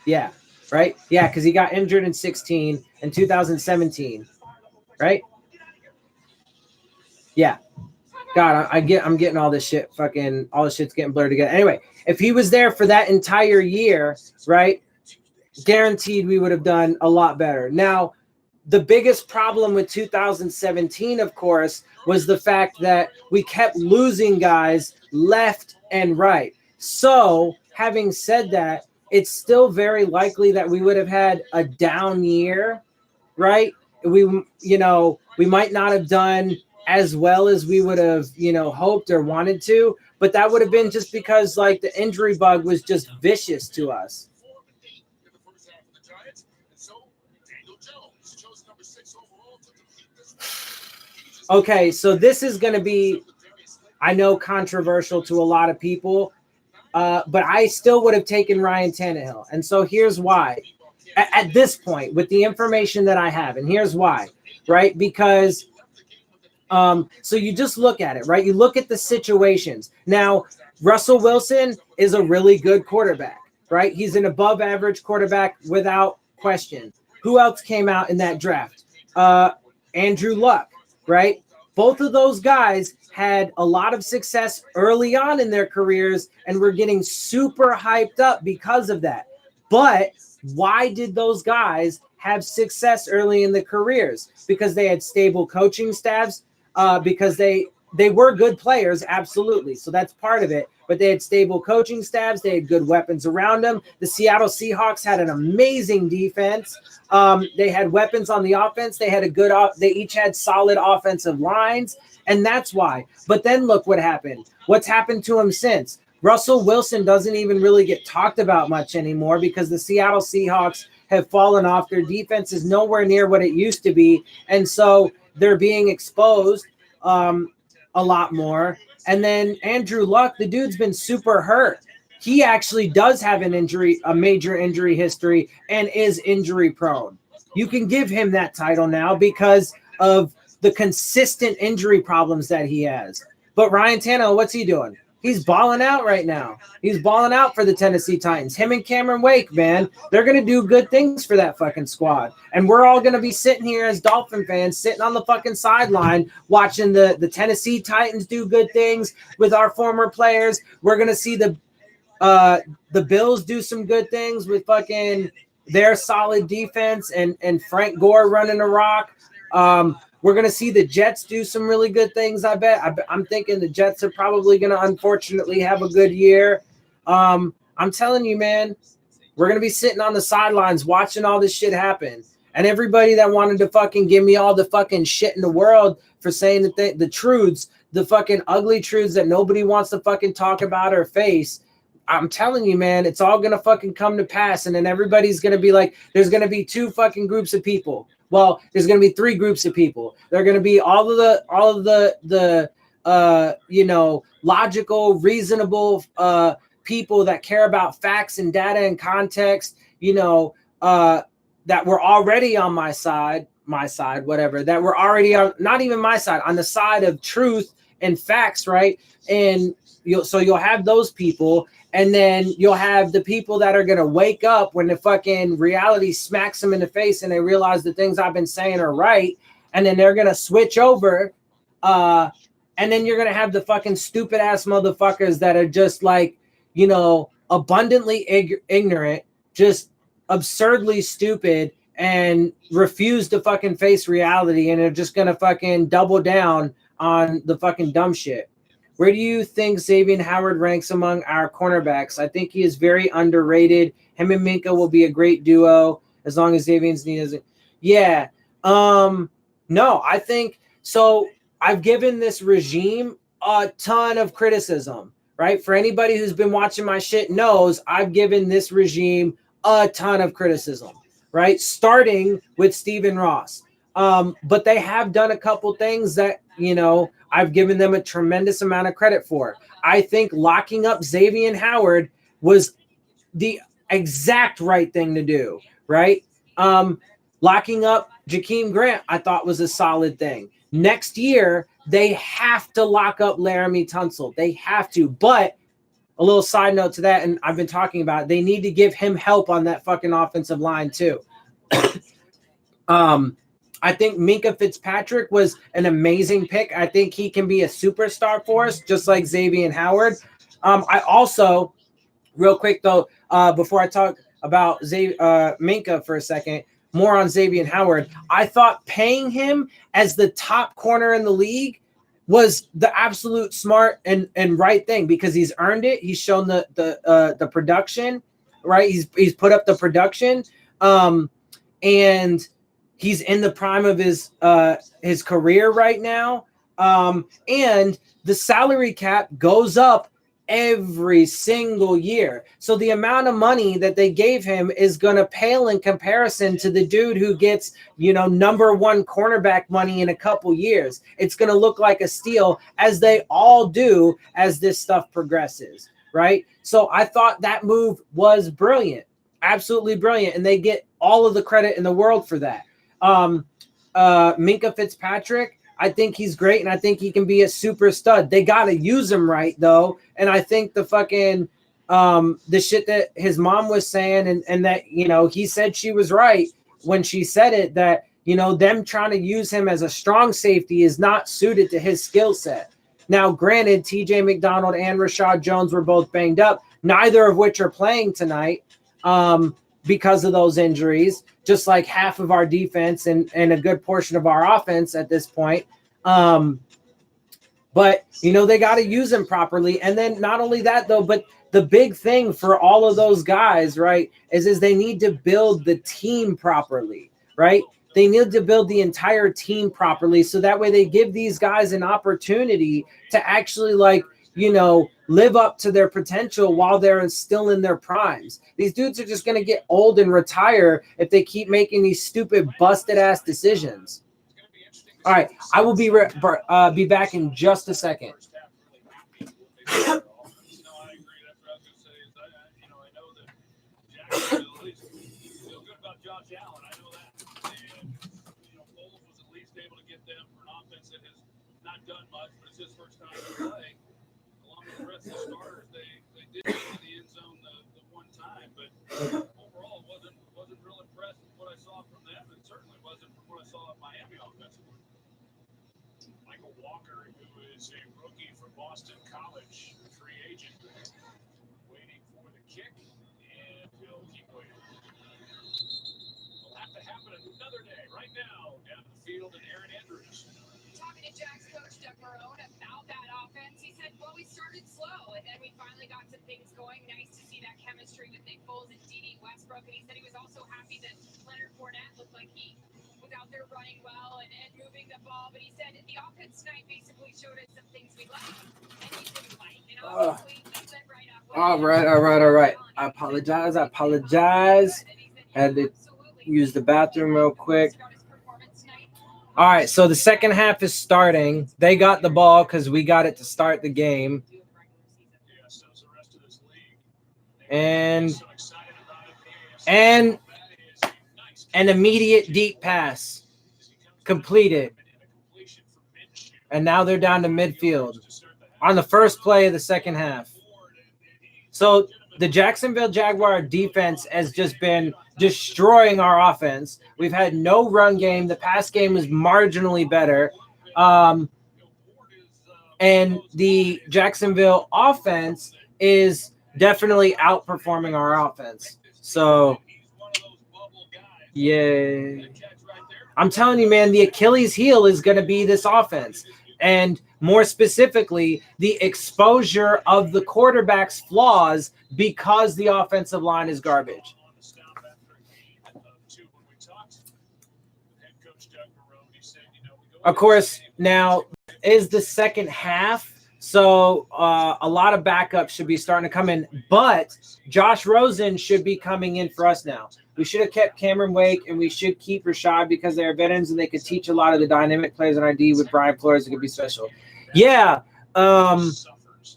yeah. Right? Yeah, because he got injured in 16 and 2017. Right? Yeah. God, I'm getting all this shit. All this shit's getting blurred together. Anyway, if he was there for that entire year, right? Guaranteed we would have done a lot better. Now, the biggest problem with 2017, of course, was the fact that we kept losing guys left and right. So, having said that, it's still very likely that we would have had a down year, right? We might not have done as well as we would have, hoped or wanted to, but that would have been just because the injury bug was just vicious to us. Okay, so this is going to be, I know, controversial to a lot of people, but I still would have taken Ryan Tannehill. And so here's why. At this point, with the information that I have, and here's why, right? Because so you just look at it, right? You look at the situations. Now, Russell Wilson is a really good quarterback, right? He's an above average quarterback without question. Who else came out in that draft? Andrew Luck, right? Both of those guys had a lot of success early on in their careers and were getting super hyped up because of that. But why did those guys have success early in the careers? Because they had stable coaching staffs, because they were good players, absolutely. So that's part of it. But they had stable coaching staffs. They had good weapons around them. The Seattle Seahawks had an amazing defense. They had weapons on the offense. They had they each had solid offensive lines. And that's why. But then look what happened. What's happened to him since? Russell Wilson doesn't even really get talked about much anymore because the Seattle Seahawks have fallen off. Their defense is nowhere near what it used to be. And so they're being exposed a lot more. And then Andrew Luck, the dude's been super hurt. He actually does have a major injury history and is injury prone. You can give him that title now because of the consistent injury problems that he has. But Ryan Tannehill, what's he doing? He's balling out right now. He's balling out for the Tennessee Titans. Him and Cameron Wake, man, they're going to do good things for that fucking squad. And we're all going to be sitting here as Dolphin fans, sitting on the fucking sideline, watching the Tennessee Titans do good things with our former players. We're going to see the Bills do some good things with fucking their solid defense and Frank Gore running a rock. We're going to see the Jets do some really good things, I bet. I'm thinking the Jets are probably going to, unfortunately, have a good year. I'm telling you, man, we're going to be sitting on the sidelines watching all this shit happen. And everybody that wanted to fucking give me all the fucking shit in the world for saying the truths, the fucking ugly truths that nobody wants to fucking talk about or face, I'm telling you, man, it's all going to fucking come to pass. And then everybody's going to be like, there's going to be 2 fucking groups of people. Well, there's going to be 3 groups of people. They're going to be all of the logical, reasonable people that care about facts and data and context, that were already on my side, whatever, that were already on, not even my side, on the side of truth and facts, right? And you'll have those people, and then you'll have the people that are going to wake up when the fucking reality smacks them in the face and they realize the things I've been saying are right, and then they're going to switch over, and then you're going to have the fucking stupid ass motherfuckers that are just like, abundantly ignorant, just absurdly stupid, and refuse to fucking face reality, and are just going to fucking double down on the fucking dumb shit. Where do you think Xavier Howard ranks among our cornerbacks? I think he is very underrated. Him and Minka will be a great duo as long as Xavier's knee doesn't. Yeah. No, I think so. I've given this regime a ton of criticism, right? For anybody who's been watching my shit knows I've given this regime a ton of criticism, right? Starting with Stephen Ross. But they have done a couple things that, I've given them a tremendous amount of credit for. I think locking up Xavier Howard was the exact right thing to do, right? Locking up Jakeem Grant, I thought was a solid thing. Next year, they have to lock up Laramie Tunsil. They have to. But a little side note to that, and I've been talking about it, they need to give him help on that fucking offensive line too. I think Minka Fitzpatrick was an amazing pick. I think he can be a superstar for us, just like Xavier Howard. I also, real quick though, before I talk about Minka for a second, more on Xavier Howard, I thought paying him as the top corner in the league was the absolute smart and right thing, because he's earned it. He's shown the production, right? He's put up the production, and he's in the prime of his career right now. And the salary cap goes up every single year. So the amount of money that they gave him is going to pale in comparison to the dude who gets, number one cornerback money in a couple years. It's going to look like a steal, as they all do as this stuff progresses, right? So I thought that move was brilliant, absolutely brilliant. And they get all of the credit in the world for that. Minka Fitzpatrick, I think he's great, and I think he can be a super stud. They got to use him right, though. And I think the fucking the shit that his mom was saying, and that, he said she was right when she said it, that, them trying to use him as a strong safety is not suited to his skill set. Now, granted, TJ McDonald and Rashad Jones were both banged up, neither of which are playing tonight because of those injuries, just like half of our defense and a good portion of our offense at this point. But, they got to use them properly. And then not only that, though, but the big thing for all of those guys, right, is they need to build the team properly, right? They need to build the entire team properly, so that way they give these guys an opportunity to actually, live up to their potential while they're still in their primes. These dudes are just going to get old and retire if they keep making these stupid, busted-ass decisions. All right, I will be back in just a second. His first time to play, along with the rest of the starters, they did get in the end zone the one time, but overall wasn't real impressed with what I saw from them, and certainly wasn't from what I saw at Miami offensively. Michael Walker, who is a rookie from Boston College, free agent, waiting for the kick, and he'll keep waiting. It'll have to happen another day. Right now, down the field, and Aaron Andrews. Talking to Jack's coach, Doug Marone, about that offense, he said, well, we started slow, and then we finally got some things going. Nice to see that chemistry with Nick Foles and D.D. Westbrook. And he said he was also happy that Leonard Fournette looked like he was out there running well and moving the ball. But he said the offense tonight basically showed us some things we liked and we didn't like. And obviously, we went right up with All right. I apologize. Had to use the bathroom real quick. All right, so the second half is starting. They got the ball because we got it to start the game. And an immediate deep pass completed. and now they're down to midfield on the first play of the second half. So the Jacksonville Jaguar defense has just been destroying our offense. We've had no run game. The pass game was marginally better. And the Jacksonville offense is definitely outperforming our offense. So, yeah. I'm telling you, man, the Achilles heel is going to be this offense. And more specifically, the exposure of the quarterback's flaws because the offensive line is garbage. Of course, now is the second half, so a lot of backups should be starting to come in. But Josh Rosen should be coming in for us now. We should have kept Cameron Wake, and we should keep Rashad because they're veterans and they could teach a lot of the dynamic plays on ID with Brian Flores. It could be special. Yeah.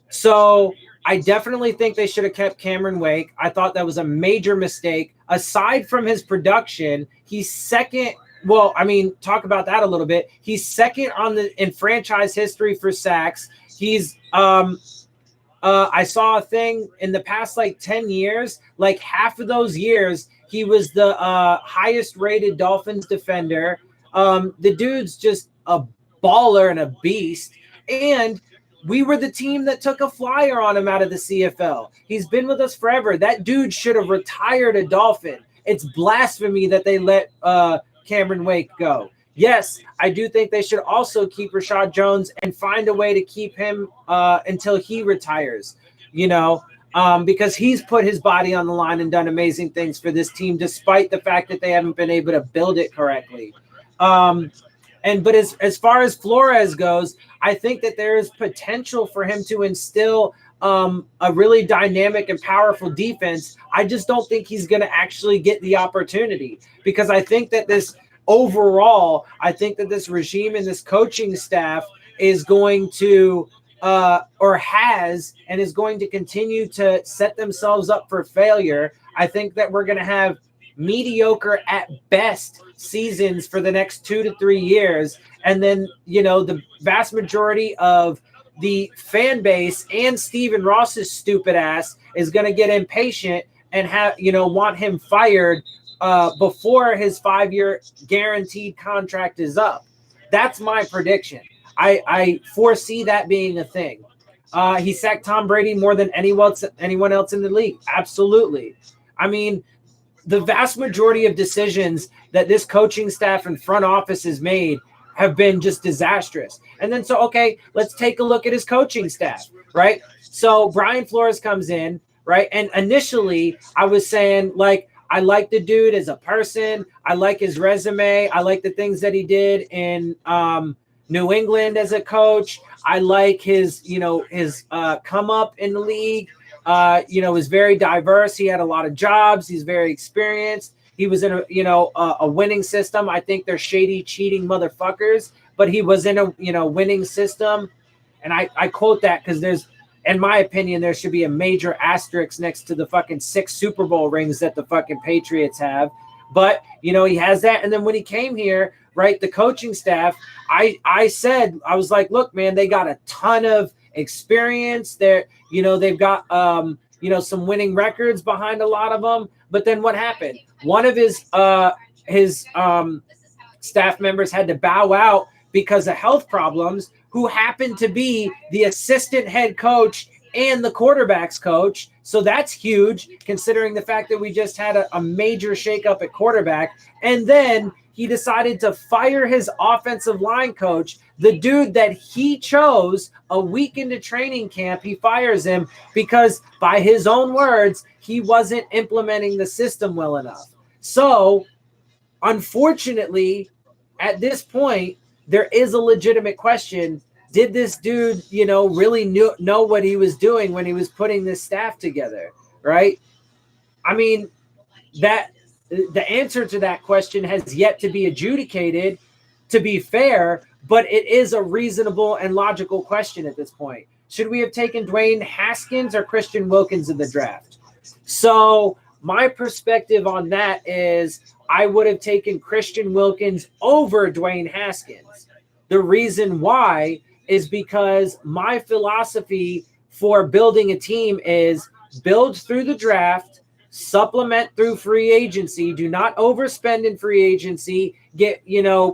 So I definitely think they should have kept Cameron Wake. I thought that was a major mistake. Aside from his production, he's second. Well, I mean, talk about that a little bit. He's second in franchise history for sacks. He's I saw a thing in the past like 10 years, like half of those years, he was the highest rated Dolphins defender. The dude's just a baller and a beast. And we were the team that took a flyer on him out of the CFL. He's been with us forever. That dude should have retired a Dolphin. It's blasphemy that they let Cameron Wake go. Yes, I do think they should also keep Rashad Jones and find a way to keep him until he retires, because he's put his body on the line and done amazing things for this team, despite the fact that they haven't been able to build it correctly. But as far as Flores goes, I think that there is potential for him to instill a really dynamic and powerful defense. I just don't think he's going to actually get the opportunity because I think that this regime and this coaching staff is going to is going to continue to set themselves up for failure. I think that we're going to have mediocre at best seasons for the next 2 to 3 years. And then, the vast majority of the fan base and Stephen Ross's stupid ass is going to get impatient and want him fired before his 5-year guaranteed contract is up. That's my prediction. I foresee that being a thing. He sacked Tom Brady more than anyone else in the league. Absolutely. I mean, the vast majority of decisions that this coaching staff and front office has made have been just disastrous. And then, let's take a look at his coaching staff, right? So Brian Flores comes in, right? And initially I was saying, I like the dude as a person. I like his resume. I like the things that he did in New England as a coach. I like his come up in the league. Was very diverse. He had a lot of jobs. He's very experienced. He was in a winning system. I think they're shady, cheating motherfuckers, but he was in a winning system. And I quote that because in my opinion, there should be a major asterisk next to the fucking 6 Super Bowl rings that the fucking Patriots have. But, he has that. And then when he came here, right, the coaching staff, I was like, look, man, they got a ton of experience. They've got, some winning records behind a lot of them. But then what happened? One of his staff members had to bow out because of health problems, who happened to be the assistant head coach and the quarterback's coach. So that's huge considering the fact that we just had a major shakeup at quarterback. And then he decided to fire his offensive line coach, the dude that he chose a week into training camp. He fires him because, by his own words, he wasn't implementing the system well enough. So, unfortunately, at this point, there is a legitimate question. Did this dude, really know what he was doing when he was putting this staff together, right? I mean, the answer to that question has yet to be adjudicated, to be fair, but it is a reasonable and logical question at this point. Should we have taken Dwayne Haskins or Christian Wilkins in the draft? So my perspective on that is I would have taken Christian Wilkins over Dwayne Haskins. The reason why is because my philosophy for building a team is build through the draft, supplement through free agency. Do not overspend in free agency. Get,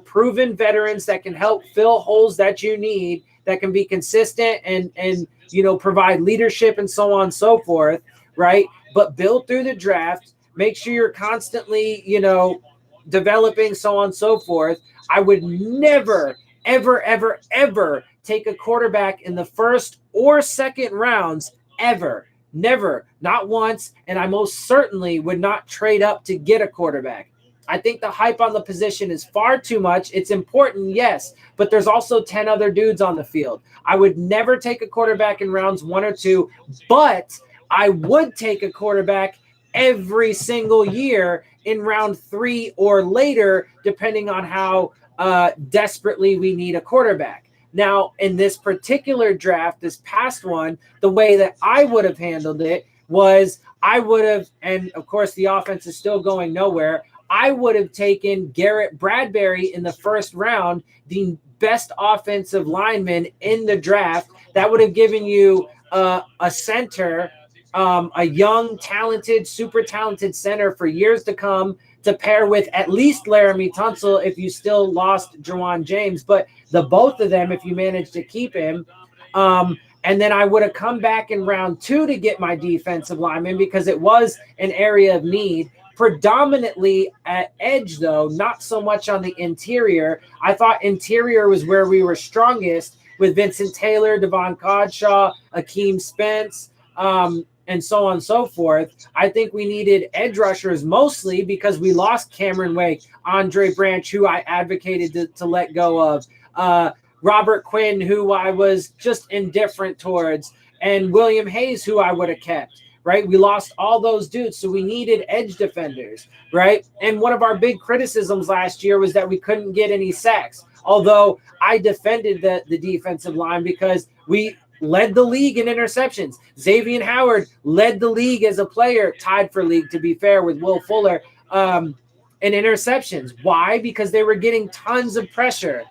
proven veterans that can help fill holes that you need, that can be consistent and provide leadership and so on and so forth, right? But build through the draft. Make sure you're constantly, developing, so on and so forth. I would never, ever, ever, ever take a quarterback in the first or second rounds, ever. Never, not once, and I most certainly would not trade up to get a quarterback. I think the hype on the position is far too much. It's important, yes, but there's also 10 other dudes on the field. I would never take a quarterback in rounds 1 or 2, but I would take a quarterback every single year in round 3 or later, depending on how desperately we need a quarterback. Now, in this particular draft, this past one, the way that I would have handled it was I would have, and of course the offense is still going nowhere, I would have taken Garrett Bradbury in the first round, the best offensive lineman in the draft. That would have given you a center, a young, talented, super talented center for years to come, to pair with at least Laramie Tunsil if you still lost Jawan James, but the both of them if you manage to keep him. And then I would have come back in round 2 to get my defensive lineman because it was an area of need, predominantly at edge, though, not so much on the interior. I thought interior was where we were strongest with Vincent Taylor, Devon Codshaw, Akeem Spence, and so on and so forth. I think we needed edge rushers mostly because we lost Cameron Wake, Andre Branch, who I advocated to let go of, Robert Quinn, who I was just indifferent towards, and William Hayes, who I would have kept, right? We lost all those dudes, so we needed edge defenders, right? And one of our big criticisms last year was that we couldn't get any sacks, although I defended the defensive line because we led the league in interceptions. Xavier Howard led the league as a player, tied for league, to be fair, with Will Fuller, in interceptions. Why? Because they were getting tons of pressure.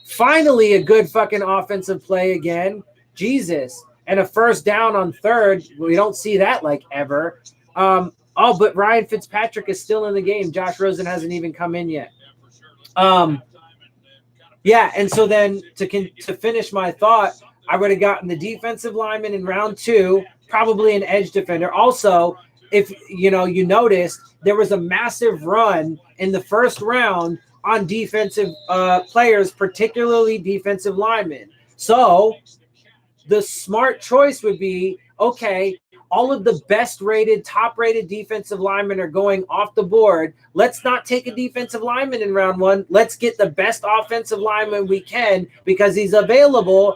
Finally, a good fucking offensive play again. Jesus. And a first down on third. We don't see that like ever. But Ryan Fitzpatrick is still in the game. Josh Rosen hasn't even come in yet. Yeah, and so then to finish my thought, I would have gotten the defensive lineman in round 2, probably an edge defender. Also, if you noticed, there was a massive run in the first round on defensive players, particularly defensive linemen. So the smart choice would be, okay, all of the best rated, top rated defensive linemen are going off the board. Let's not take a defensive lineman in round 1. Let's get the best offensive lineman we can because he's available.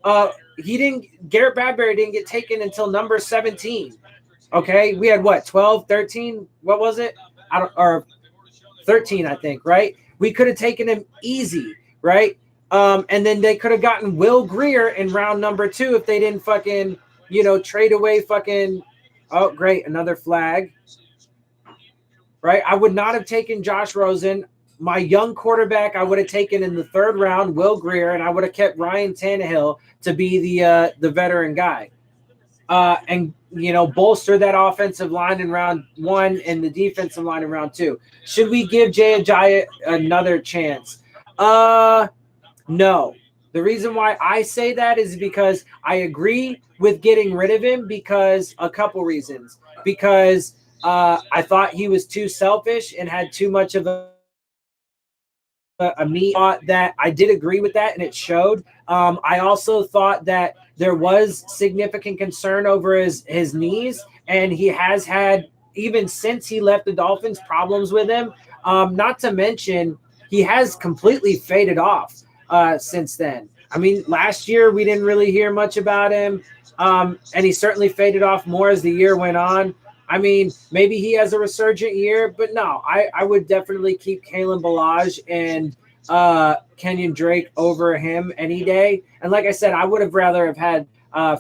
Garrett Bradbury didn't get taken until number 17. Okay. We had 12, 13. What was it? Or 13, I think, right? We could have taken him easy, right? And then they could have gotten Will Greer in round number 2 if they didn't fucking, trade away fucking. Oh, great. Another flag, right? I would not have taken Josh Rosen. My young quarterback, I would have taken in the 3rd round, Will Greer, and I would have kept Ryan Tannehill to be the veteran guy, and bolster that offensive line in round 1 and the defensive line in round 2. Should we give Jay Ajayi another chance? No. The reason why I say that is because I agree with getting rid of him because a couple reasons. Because I thought he was too selfish and had too much of a me thought that I did agree with that, and it showed. I also thought that there was significant concern over his knees, and he has had, even since he left the Dolphins, problems with him. Not to mention, he has completely faded off since then. I mean, last year we didn't really hear much about him, and he certainly faded off more as the year went on. I mean, maybe he has a resurgent year, but no, I would definitely keep Kalen Ballage and Kenyon Drake over him any day. And like I said, I would have rather have had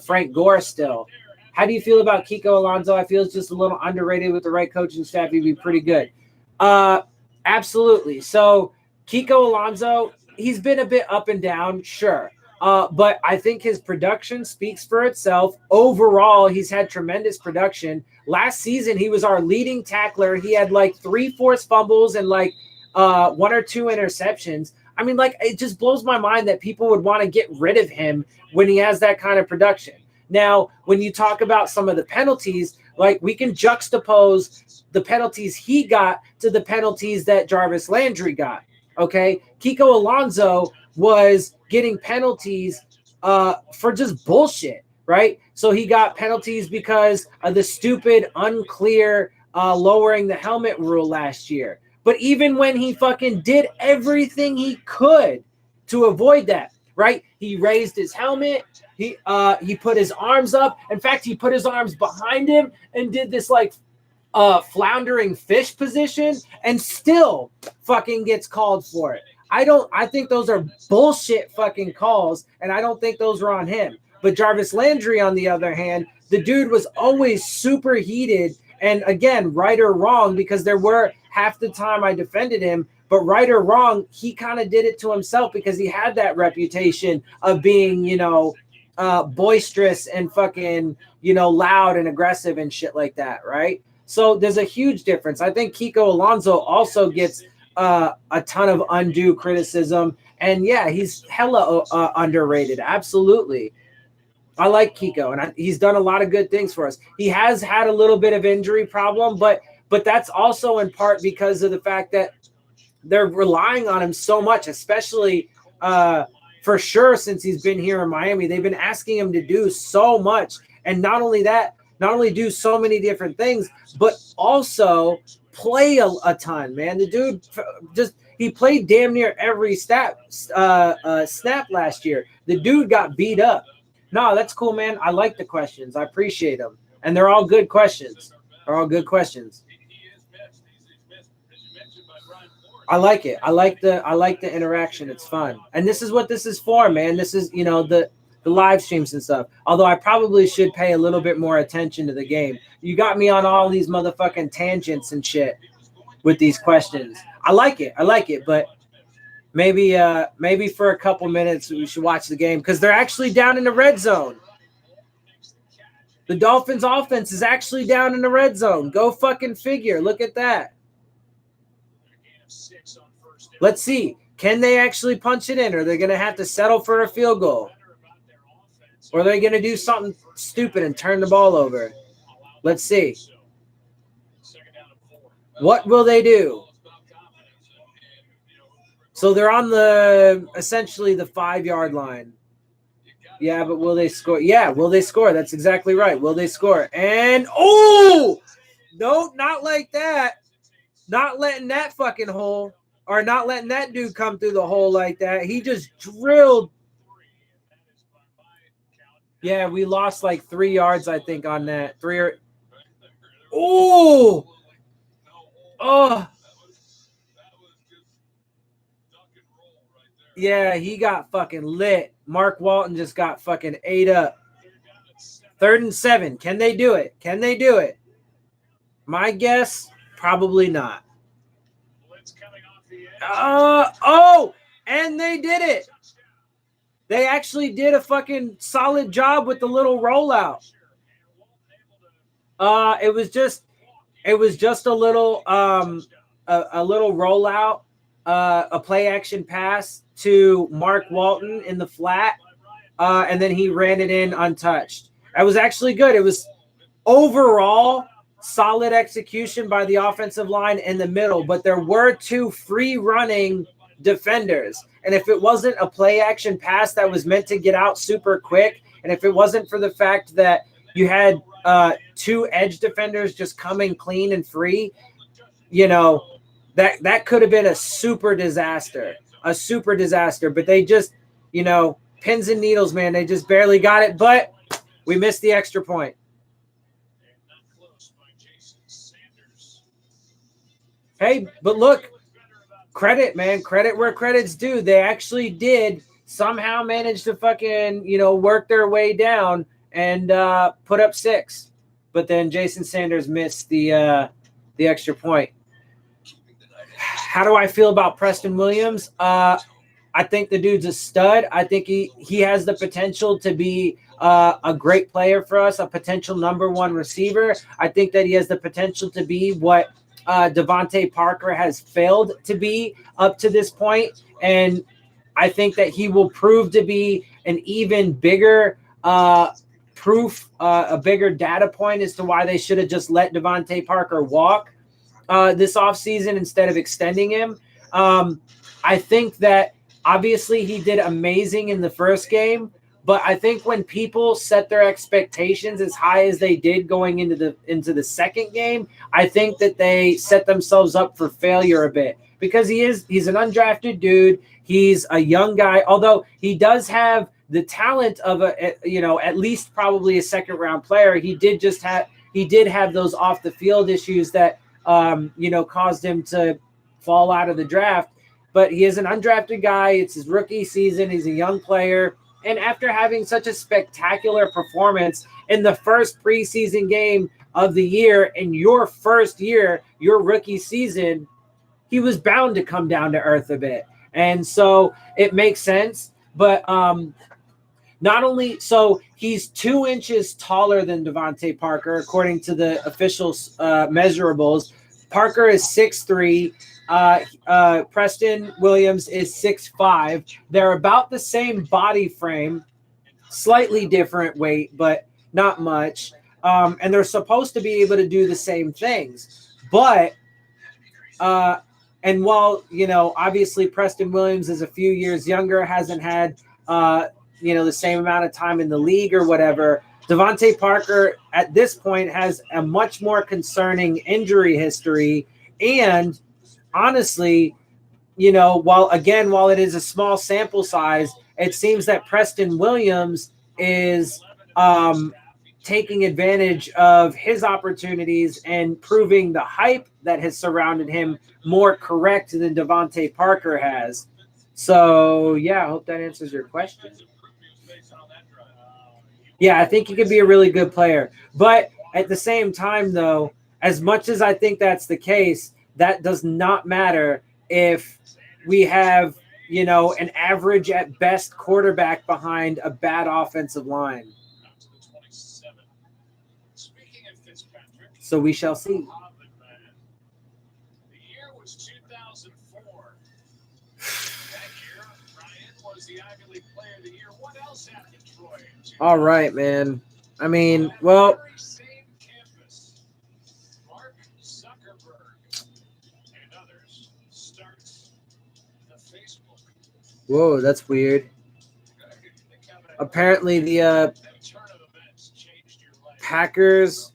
Frank Gore still. How do you feel about Kiko Alonso? I feel it's just a little underrated. With the right coaching staff, he'd be pretty good. Absolutely. So Kiko Alonso, he's been a bit up and down, sure. But I think his production speaks for itself. Overall, he's had tremendous production. Last season, he was our leading tackler. He had like 3 forced fumbles and like 1 or 2 interceptions. I mean, like, it just blows my mind that people would want to get rid of him when he has that kind of production. Now, when you talk about some of the penalties, like, we can juxtapose the penalties he got to the penalties that Jarvis Landry got. Okay, Kiko Alonso was getting penalties for just bullshit, right? So he got penalties because of the stupid, unclear lowering the helmet rule last year. But even when he fucking did everything he could to avoid that, right? He raised his helmet. He put his arms up. In fact, he put his arms behind him and did this like floundering fish position, and still fucking gets called for it. I think those are bullshit fucking calls, and I don't think those were on him. But Jarvis Landry, on the other hand, the dude was always super heated. And again, right or wrong, because there were half the time I defended him, but right or wrong, he kind of did it to himself because he had that reputation of being, boisterous and fucking, loud and aggressive and shit like that, right? So there's a huge difference. I think Kiko Alonso also gets a ton of undue criticism. And yeah, he's hella underrated. Absolutely. I like Kiko, and he's done a lot of good things for us. He has had a little bit of injury problem, but that's also in part because of the fact that they're relying on him so much, especially for sure since he's been here in Miami. They've been asking him to do so much, and not only that, not only do so many different things, but also play a ton, man. The dude he played damn near every snap last year. The dude got beat up. No, that's cool, man. I like the questions. I appreciate them. And they're all good questions. They're all good questions. I like it. I like the interaction. It's fun. And this is what this is for, man. This is, the live streams and stuff. Although I probably should pay a little bit more attention to the game. You got me on all these motherfucking tangents and shit with these questions. I like it, but maybe for a couple minutes we should watch the game because they're actually down in the red zone. The Dolphins offense is actually down in the red zone. Go fucking figure. Look at that. Let's see. Can they actually punch it in, or are they going to have to settle for a field goal? Or are they going to do something stupid and turn the ball over? Let's see. What will they do? So they're on essentially the 5-yard line. Yeah, but will they score? Yeah, will they score? That's exactly right. Will they score? And, no, not like that. Not letting that fucking hole, or not letting that dude come through the hole like that. He just drilled. Yeah, we lost like 3 yards, I think, on that. 3 or. Oh. Yeah, he got fucking lit. Mark Walton just got fucking ate up. 3rd and 7. Can they do it? Can they do it? My guess, probably not. And they did it. They actually did a fucking solid job with the little rollout. It was just a little rollout, a play action pass to Mark Walton in the flat, and then he ran it in untouched. It was actually good. It was overall solid execution by the offensive line in the middle, but there were 2 free running defenders. And if it wasn't a play action pass that was meant to get out super quick, and if it wasn't for the fact that you had 2 edge defenders just coming clean and free, that could have been a super disaster. But they just, pins and needles, man. They just barely got it, but we missed the extra point. Hey, but look, credit, man. Credit where credit's due. They actually did somehow manage to fucking, work their way down and put up 6. But then Jason Sanders missed the extra point. How do I feel about Preston Williams? I I think the dude's a stud. I think he has the potential to be a great player for us, a potential number one receiver. I think that he has the potential to be what Devontae Parker has failed to be up to this point. And I think that he will prove to be an even bigger proof, a bigger data point as to why they should have just let Devontae Parker walk this offseason instead of extending him. I think that obviously he did amazing in the first game, but I think when people set their expectations as high as they did going into the second game, I think that they set themselves up for failure a bit because he's an undrafted dude. He's a young guy, although he does have the talent of at least probably a second round player. He did have those off the field issues that caused him to fall out of the draft. But he is an undrafted guy. It's his rookie season. He's a young player. And after having such a spectacular performance in the first preseason game of the year, in your first year, your rookie season, he was bound to come down to earth a bit. And so it makes sense. But not only so he's 2 inches taller than Devontae Parker, according to the official measurables. Parker is 6'3". Preston Williams is 6'5". They're about the same body frame, slightly different weight, but not much. And they're supposed to be able to do the same things. But and while, obviously Preston Williams is a few years younger, hasn't had the same amount of time in the league or whatever, Devontae Parker at this point has a much more concerning injury history. And honestly, while it is a small sample size, it seems that Preston Williams is taking advantage of his opportunities and proving the hype that has surrounded him more correct than Devontae Parker has. So, yeah, I hope that answers your question. Yeah, I think he could be a really good player. But at the same time, though, as much as I think that's the case, that does not matter if we have, an average at best quarterback behind a bad offensive line. So we shall see. The year was 2004. That year, Ryan was the Ivy League Player of the Year. What else happened in Troy? All right, man. I mean, well, Mark Zuckerberg and others starts the Facebook. Whoa, that's weird. Apparently the Packers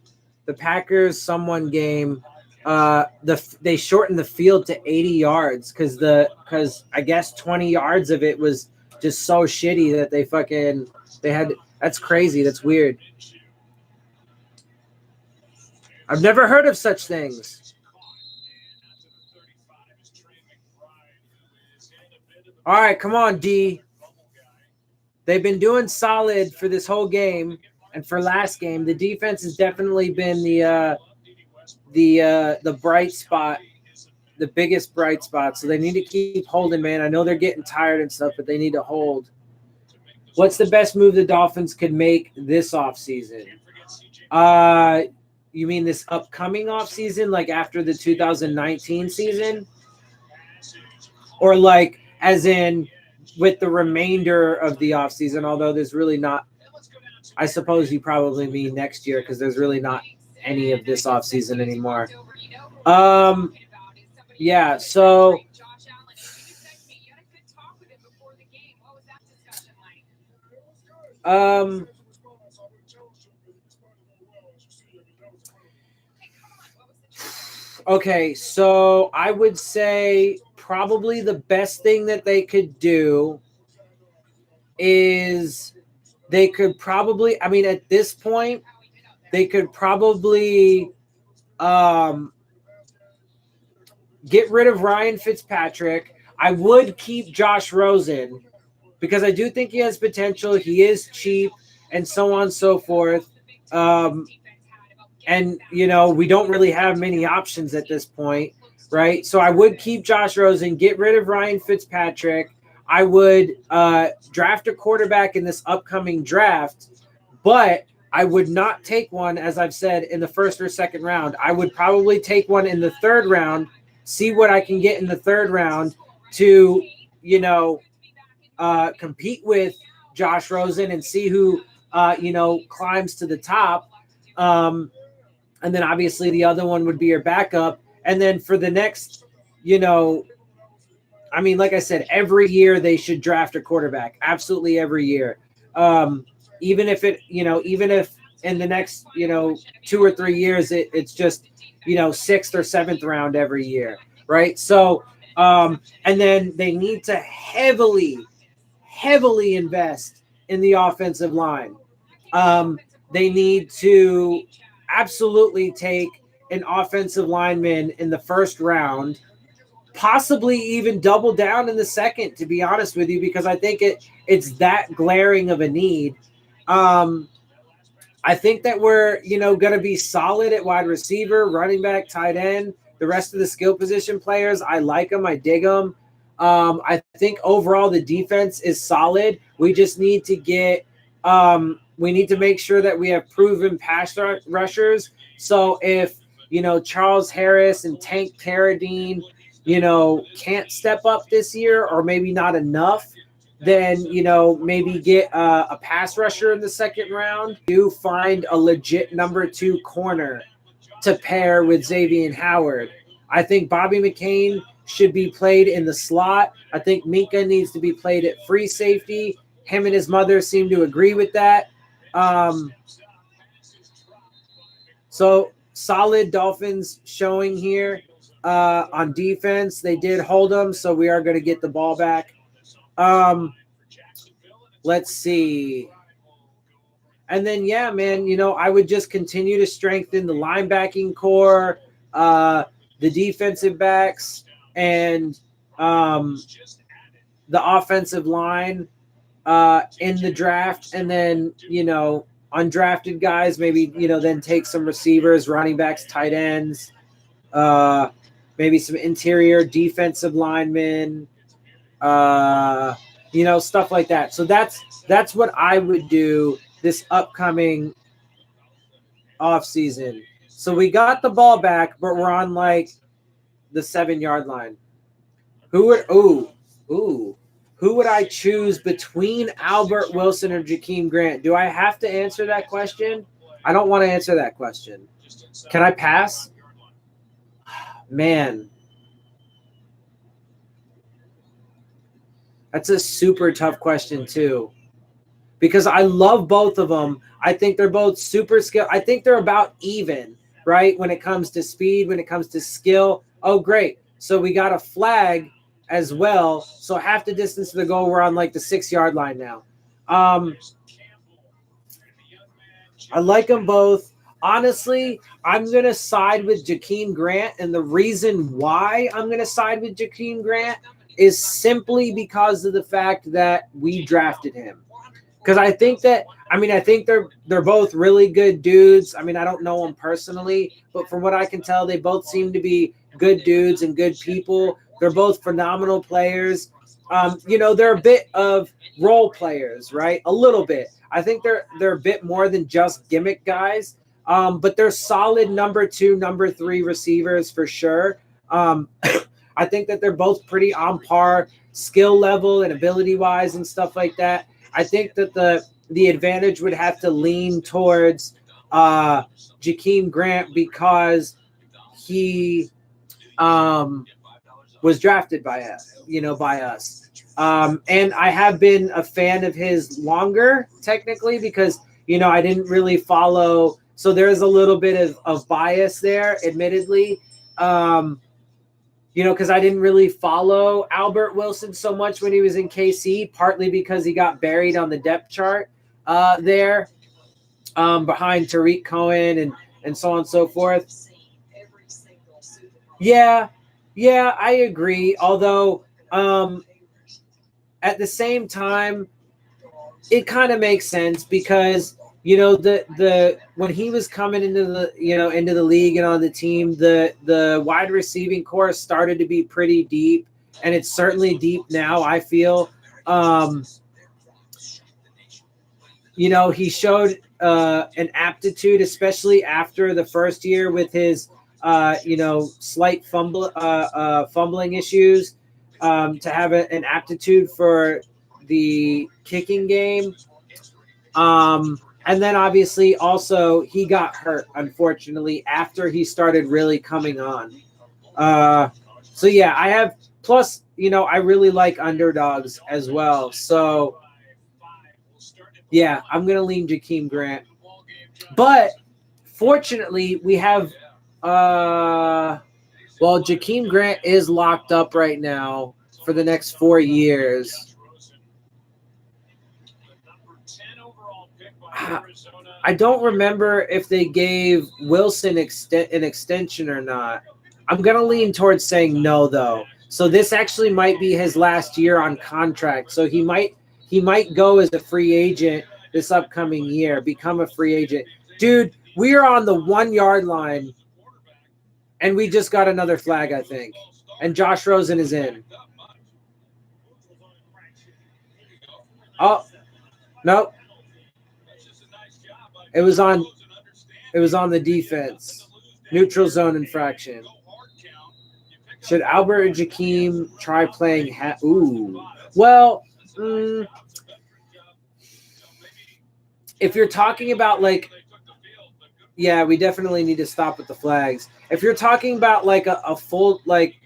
someone game, they shortened the field to 80 yards because I guess 20 yards of it was just so shitty that they had. That's crazy. That's weird. I've never heard of such things. All right, come on, D. They've been doing solid for this whole game and for last game. The defense has definitely been the bright spot, the biggest bright spot. So they need to keep holding, man. I know they're getting tired and stuff, but they need to hold. What's the best move the Dolphins could make this offseason? You mean this upcoming offseason, like after the 2019 season? Or like as in with the remainder of the offseason, although there's really not – I suppose you probably mean next year because there's really not any of this offseason anymore. Yeah, so – okay, so I would say probably the best thing that they could do is they could probably, I mean, at this point, they could probably get rid of Ryan Fitzpatrick. I would keep Josh Rosen because I do think he has potential. He is cheap and so on and so forth. And, you know, we don't really have many options at this point, right? So I would keep Josh Rosen, get rid of Ryan Fitzpatrick. I would draft a quarterback in this upcoming draft, but I would not take one, as I've said, in the first or second round. I would probably take one in the third round, see what I can get in the third round to, compete with Josh Rosen and see who, climbs to the top. And then obviously the other one would be your backup. And then for the next, like I said, every year they should draft a quarterback. Absolutely every year. Even if in the next, 2 or 3 years, it's just, 6th or 7th round every year. Right. So, and then they need to heavily invest in the offensive line. They need to absolutely take an offensive lineman in the first round, possibly even double down in the second, to be honest with you, because I think it's that glaring of a need. I think that we're, going to be solid at wide receiver, running back, tight end. The rest of the skill position players, I like them. I dig them. I think overall the defense is solid. We just need to get we need to make sure that we have proven pass rushers. So if, Charles Harris and Tank Carradine, can't step up this year, or maybe not enough, then, maybe get a pass rusher in the second round. You find a legit number 2 corner to pair with Xavier Howard. I think Bobby McCain should be played in the slot. I think Minka needs to be played at free safety. Him and his mother seem to agree with that. So solid Dolphins showing here on defense. They did hold them, so we are going to get the ball back. Let's see. And then, yeah, man, I would just continue to strengthen the linebacking core, the defensive backs, and the offensive line in the draft. And then, undrafted guys, maybe, then take some receivers, running backs, tight ends, maybe some interior defensive linemen, stuff like that. So that's what I would do this upcoming offseason. So we got the ball back, but we're on like the 7-yard line. Who would I choose between Albert Wilson or Jakeem Grant? Do I have to answer that question? I don't want to answer that question. Can I pass? Man. That's a super tough question too, because I love both of them. I think they're both super skilled. I think they're about even, right? When it comes to speed, when it comes to skill. Oh, great. So we got a flag as well. So half the distance to the goal, we're on like the 6-yard line now. I like them both. Honestly, I'm going to side with Jakeem Grant. And the reason why I'm going to side with Jakeem Grant is simply because of the fact that we drafted him. Because I think they're both really good dudes. I mean, I don't know them personally, but from what I can tell, they both seem to be good dudes and good people. They're both phenomenal players. They're a bit of role players, right? A little bit. I think they're a bit more than just gimmick guys. But they're solid number 2, number 3 receivers for sure. I think that they're both pretty on par skill level and ability wise and stuff like that. I think that the advantage would have to lean towards Jakeem Grant because he was drafted by us. And I have been a fan of his longer, technically, because, I didn't really follow. So there's a little bit of bias there, admittedly. Because I didn't really follow Albert Wilson so much when he was in KC, partly because he got buried on the depth chart there behind Tariq Cohen and so on and so forth. Yeah, I agree. Although at the same time, it kind of makes sense because the when he was coming into the league and on the team, the wide receiving core started to be pretty deep, and it's certainly deep now, I feel. You know, he showed an aptitude, especially after the first year with his, you know, slight fumbling issues, to have an aptitude for the kicking game. And then obviously also he got hurt, unfortunately, after he started really coming on. So yeah, I have, plus, you know, I really like underdogs as well. So yeah, I'm going to lean Jakeem Grant. But fortunately, we have, well, Jakeem Grant is locked up right now for the next 4 years. I don't remember if they gave Wilson an extension or not. I'm going to lean towards saying no, though. So this actually might be his last year on contract. So he might go as a free agent this upcoming year, become a free agent. Dude, we are on the 1 yard line, and we just got another flag, I think. And Josh Rosen is in. Oh, nope. It was on the defense. Neutral zone infraction. Should Albert and Jakeem try playing ooh. Well, if you're talking about like, yeah, we definitely need to stop with the flags. If you're talking about like a full like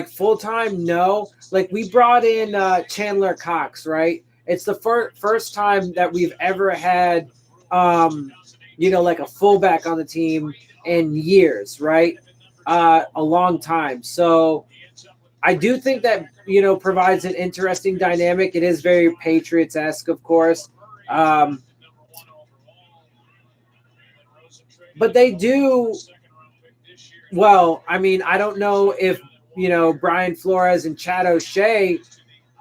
full-time, no. Like we brought in Chandler Cox, right? It's the first time that we've ever had you know, like a fullback on the team in years, right? A long time. So I do think that, you know, provides an interesting dynamic. It is very Patriots-esque, of course. But they do, well, I mean, I don't know if, you know, Brian Flores and Chad O'Shea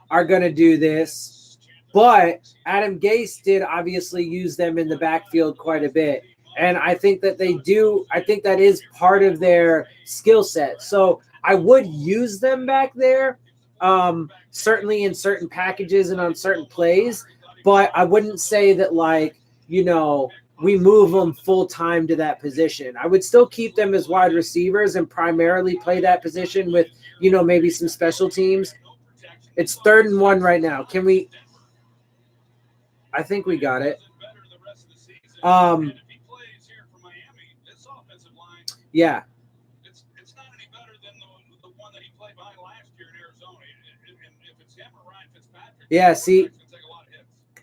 are going to do this, but Adam Gase did obviously use them in the backfield quite a bit. And I think that they do. I think that is part of their skill set. So I would use them back there, certainly in certain packages and on certain plays. But I wouldn't say that, like, you know, we move them full time to that position. I would still keep them as wide receivers and primarily play that position with, you know, maybe some special teams. It's 3rd and 1 right now. Can we? I think we got it. Yeah. It's not any better than the one that he played behind last year in Arizona. If it's him or Ryan Fitzpatrick,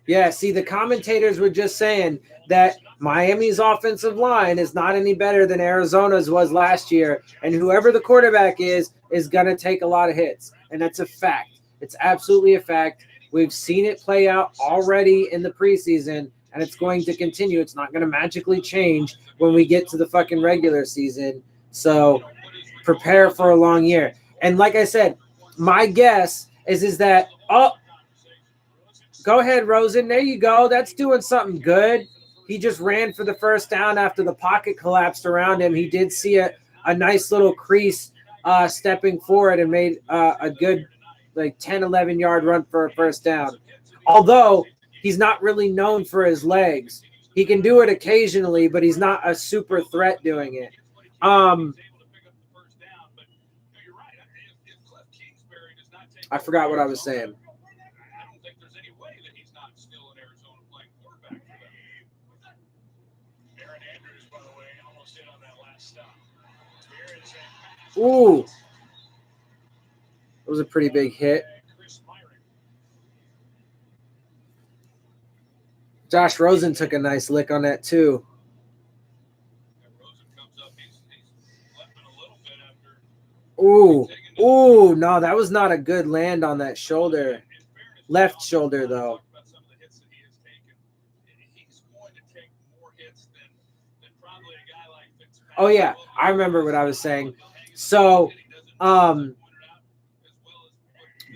yeah, see, the commentators were just saying that Miami's offensive line is not any better than Arizona's was last year, and whoever the quarterback is going to take a lot of hits, and that's a fact. It's absolutely a fact. We've seen it play out already in the preseason, and it's going to continue. It's not going to magically change when we get to the fucking regular season. So prepare for a long year. And like I said, my guess is that, oh, go ahead, Rosen. There you go. That's doing something good. He just ran for the first down after the pocket collapsed around him. He did see a nice little crease stepping forward and made a good, like, 10, 11-yard run for a first down. Although he's not really known for his legs. He can do it occasionally, but he's not a super threat doing it. I forgot what I was saying. I don't think there's any way that he's not still in Arizona playing quarterback for them. Aaron Andrews, by the way, almost hit on that last stop. Ooh. It was a pretty big hit. Josh Rosen took a nice lick on that too. Ooh, no, that was not a good land on that shoulder. Left shoulder, though. Oh, yeah, I remember what I was saying. So,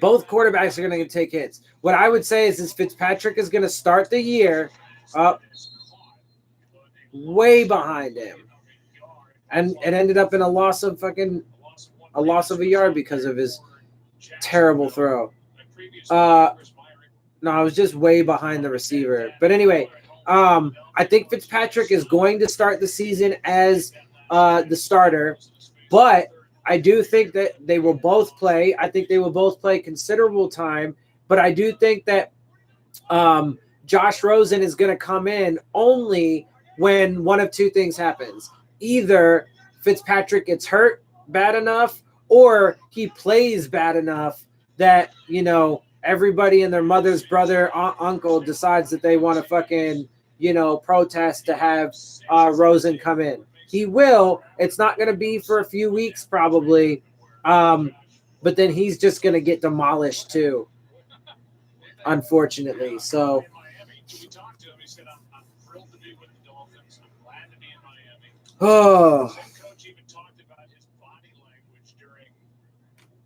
both quarterbacks are going to take hits. What I would say is Fitzpatrick is going to start the year up way behind him. And it ended up in a loss of a yard because of his Terrible throw. No, I was just way behind the receiver. But anyway, I think Fitzpatrick is going to start the season as the starter, but I do think that they will both play. I think they will both play considerable time, but I do think that Josh Rosen is going to come in only when one of two things happens. Either Fitzpatrick gets hurt bad enough, or he plays bad enough that, everybody and their mother's brother, uncle decides that they want to fucking, protest to have Rosen come in. He will. It's not going to be for a few weeks probably, but then he's just going to get demolished too, unfortunately. So, We talked to him. He said, I'm thrilled to be with the Dolphins. I'm glad to be in Miami. oh, The coach even talked about his body language during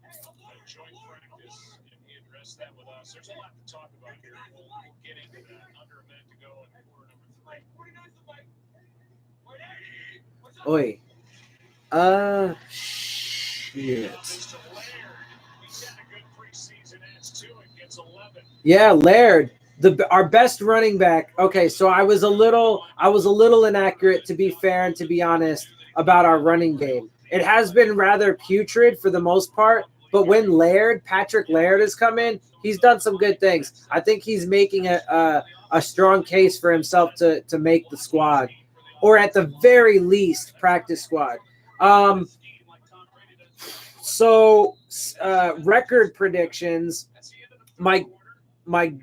a joint practice, and he addressed that with us. There's a lot to talk about here. We'll get into that. Under a minute to go in quarter number 3. oi. Shit. Mr. Laird, he's had a good preseason. Adds 2 and gets 11. Yeah, Laird, our best running back. Okay, so I was a little inaccurate, to be fair and to be honest, about our running game. It has been rather putrid for the most part, but when Patrick Laird has come in, he's done some good things. I think he's making a strong case for himself to make the squad, or at the very least practice squad. So record predictions, my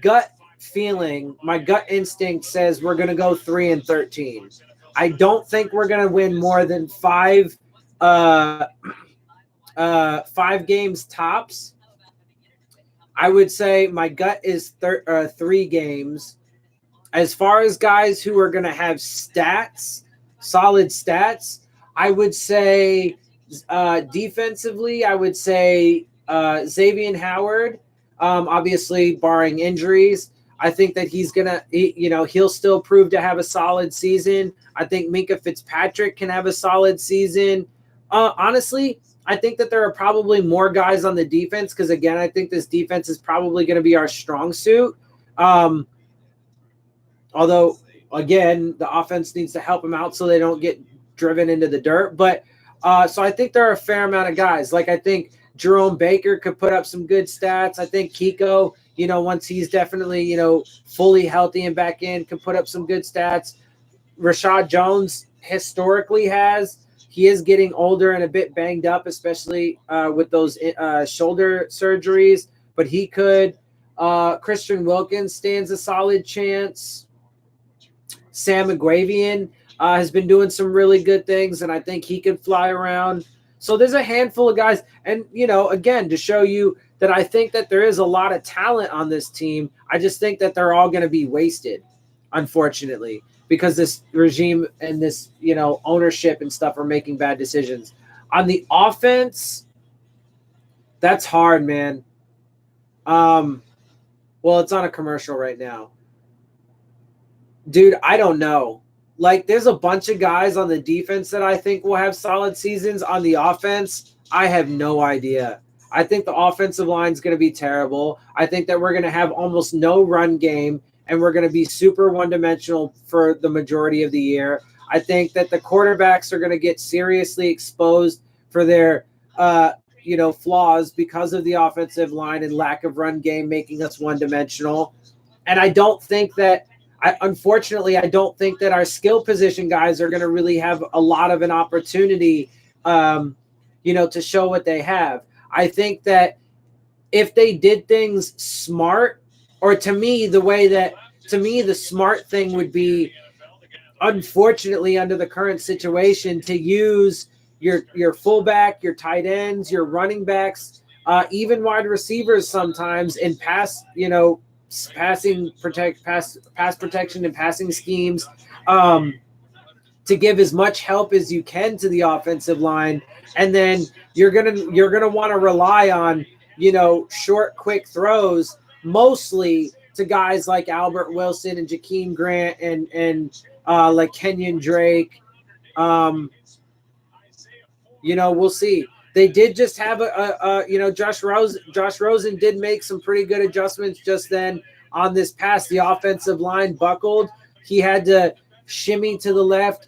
gut feeling, my gut instinct says we're going to go 3-13. I don't think we're going to win more than 5 games tops. I would say my gut is 3 games. As far as guys who are going to have solid stats, I would say defensively, I would say Xavier Howard, obviously barring injuries. I think that he'll still prove to have a solid season. I think Minkah Fitzpatrick can have a solid season. Honestly, I think that there are probably more guys on the defense because, again, I think this defense is probably going to be our strong suit. Although, again, the offense needs to help them out so they don't get driven into the dirt. But so I think there are a fair amount of guys. Like, I think Jerome Baker could put up some good stats. I think Kiko, once he's definitely, fully healthy and back in, can put up some good stats. Rashad Jones historically he is getting older and a bit banged up, especially with those shoulder surgeries, but he could. Christian Wilkins stands a solid chance. Sam McGravian has been doing some really good things, and I think he could fly around. So there's a handful of guys. And, again, to show you that I think that there is a lot of talent on this team, I just think that they're all going to be wasted, unfortunately, because this regime and this, ownership and stuff are making bad decisions. On the offense, that's hard, man. Well, it's on a commercial right now. Dude, I don't know. Like, there's a bunch of guys on the defense that I think will have solid seasons. On the offense, I have no idea. I think the offensive line is going to be terrible. I think that we're going to have almost no run game, and we're going to be super one-dimensional for the majority of the year. I think that the quarterbacks are going to get seriously exposed for their, flaws because of the offensive line and lack of run game, making us one-dimensional. And I don't think that unfortunately, I don't think that our skill position guys are going to really have a lot of an opportunity, to show what they have. I think that if they did things smart, or to me, the smart thing would be, unfortunately, under the current situation, to use your fullback, your tight ends, your running backs, even wide receivers sometimes in pass protection and passing schemes, to give as much help as you can to the offensive line, and then you're gonna want to rely on short, quick throws, mostly to guys like Albert Wilson and Jakeem Grant and like Kenyon Drake. We'll see. They did just have Josh Rosen did make some pretty good adjustments just then on this pass. The offensive line buckled. He had to shimmy to the left,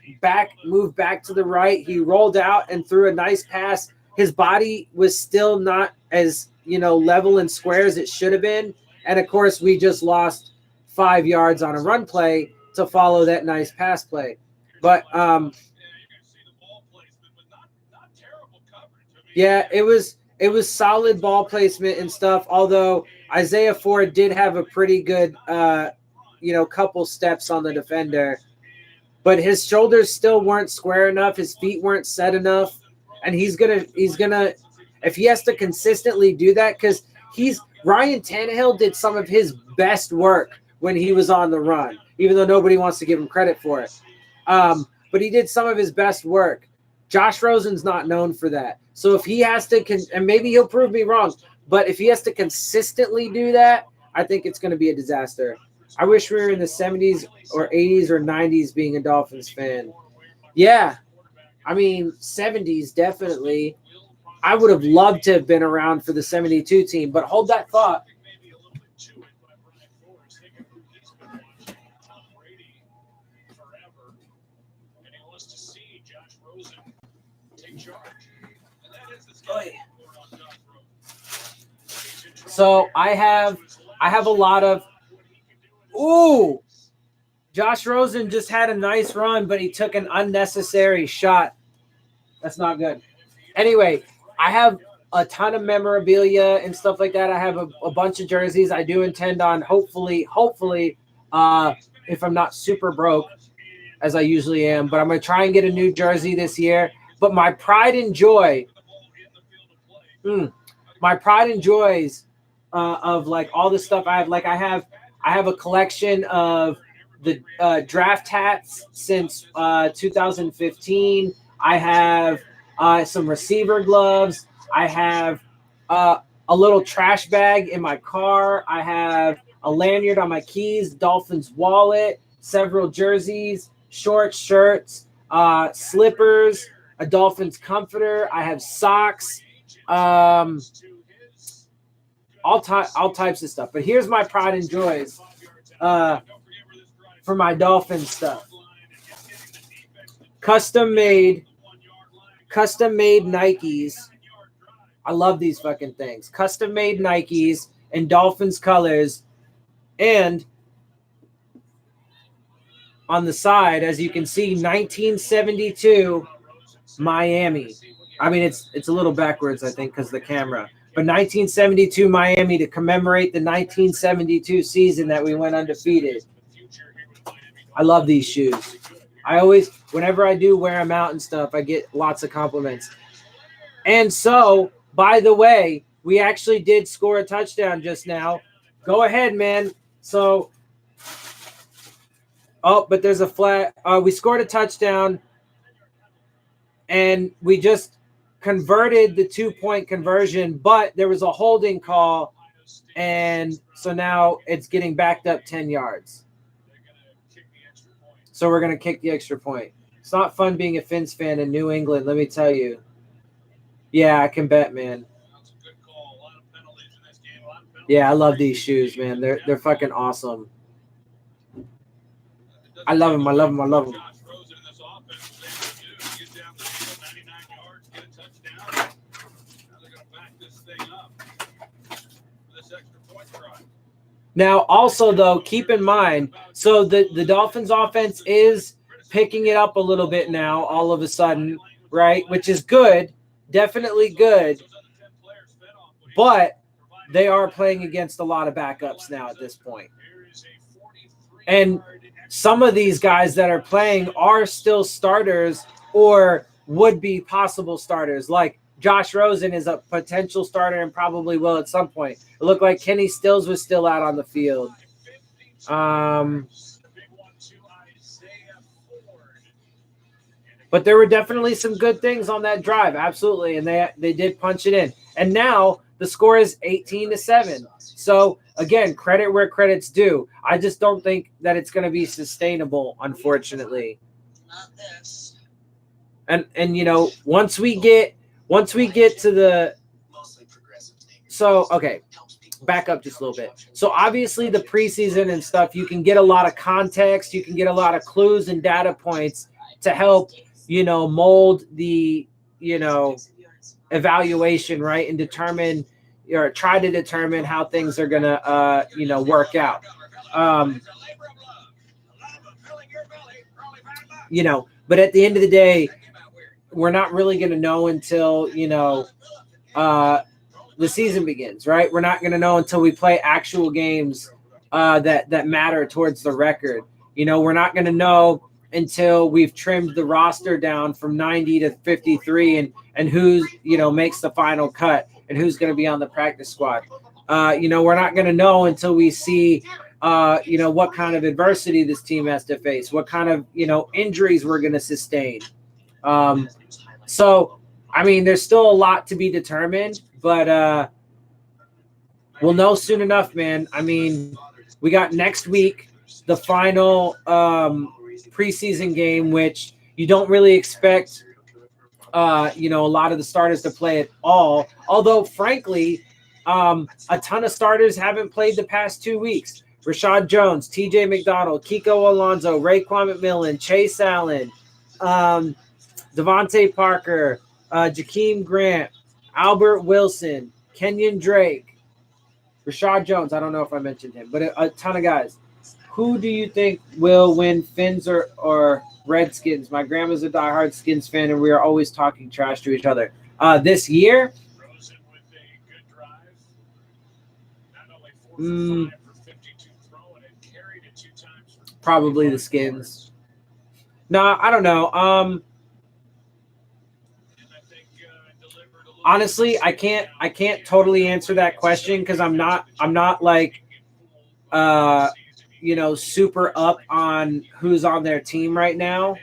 move back to the right. He rolled out and threw a nice pass. His body was still not as, level and square as it should have been. And of course, we just lost 5 yards on a run play to follow that nice pass play. But yeah, it was solid ball placement and stuff. Although Isaiah Ford did have a pretty good, couple steps on the defender, but his shoulders still weren't square enough. His feet weren't set enough, and he's gonna if he has to consistently do that, because Ryan Tannehill did some of his best work when he was on the run, even though nobody wants to give him credit for it. But he did some of his best work. Josh Rosen's not known for that. So if he has to, and maybe he'll prove me wrong, but if he has to consistently do that, I think it's going to be a disaster. I wish we were in the 70s or 80s or 90s being a Dolphins fan. Yeah, 70s definitely. I would have loved to have been around for the 72 team, but hold that thought. So I have a lot of Josh Rosen just had a nice run, but he took an unnecessary shot. That's not good. Anyway, I have a ton of memorabilia and stuff like that. I have a bunch of jerseys. I do intend on hopefully, if I'm not super broke, as I usually am, but I'm going to try and get a new jersey this year. But my pride and joys of like all the stuff I have, like I have a collection of the draft hats since 2015. I have some receiver gloves. I have a little trash bag in my car. I have a lanyard on my keys, Dolphins wallet, several jerseys, shorts, shirts, slippers, a Dolphins comforter. I have socks, all types of stuff. But here's my pride and joys for my Dolphins stuff. Custom made Nikes. I love these fucking things. Custom made Nikes in Dolphins colors, and on the side, as you can see, 1972 Miami. It's a little backwards, I think, because of the camera. But 1972 Miami to commemorate the 1972 season that we went undefeated. I love these shoes. I always, whenever I do wear them out and stuff, I get lots of compliments. And so, by the way, we actually did score a touchdown just now. Go ahead, man. So, but there's a flag. We scored a touchdown, and we just converted the 2-point conversion, but there was a holding call, and so now it's getting backed up 10 yards. So we're going to kick the extra point. It's not fun being a Fins fan in New England, let me tell you. Yeah, I can bet, man. Yeah, I love these shoes, man. They're fucking awesome. I love them. I love them. I love them. Now, also, though, keep in mind, so the Dolphins offense is picking it up a little bit now, all of a sudden, right? Which is good, definitely good. But they are playing against a lot of backups now at this point. And some of these guys that are playing are still starters or would be possible starters. Like Josh Rosen is a potential starter and probably will at some point. It looked like Kenny Stills was still out on the field. But there were definitely some good things on that drive. Absolutely. And they did punch it in. And now the score is 18-7. So again, credit where credit's due. I just don't think that it's going to be sustainable, unfortunately. Not this. And once we get once we get to the – so, okay, back up just a little bit. So, obviously, the preseason and stuff, you can get a lot of context. You can get a lot of clues and data points to help, mold the, evaluation, right, and determine or try to determine how things are going to, work out. But at the end of the day, we're not really going to know until, the season begins, right? We're not going to know until we play actual games that matter towards the record. We're not going to know until we've trimmed the roster down from 90 to 53 and who's, makes the final cut and who's going to be on the practice squad. We're not going to know until we see, what kind of adversity this team has to face, what kind of, injuries we're going to sustain. So, I mean, there's still a lot to be determined, but we'll know soon enough, man. I mean, we got next week, the final preseason game, which you don't really expect, a lot of the starters to play at all. Although, frankly, a ton of starters haven't played the past 2 weeks. Rashad Jones, T.J. McDonald, Kiko Alonso, Raekwon McMillan, Chase Allen, Devontae Parker, Jakeem Grant, Albert Wilson, Kenyon Drake, Rashad Jones. I don't know if I mentioned him, but a ton of guys. Who do you think will win, Fins or Redskins? My grandma's a diehard Skins fan, and we are always talking trash to each other. This year, Rosen with a good drive. Not only 4 for 5 for 52 throwing it, carried it 2 times. Probably the Skins. No, I don't know. Honestly, I can't totally answer that question because I'm not like super up on who's on their team right now.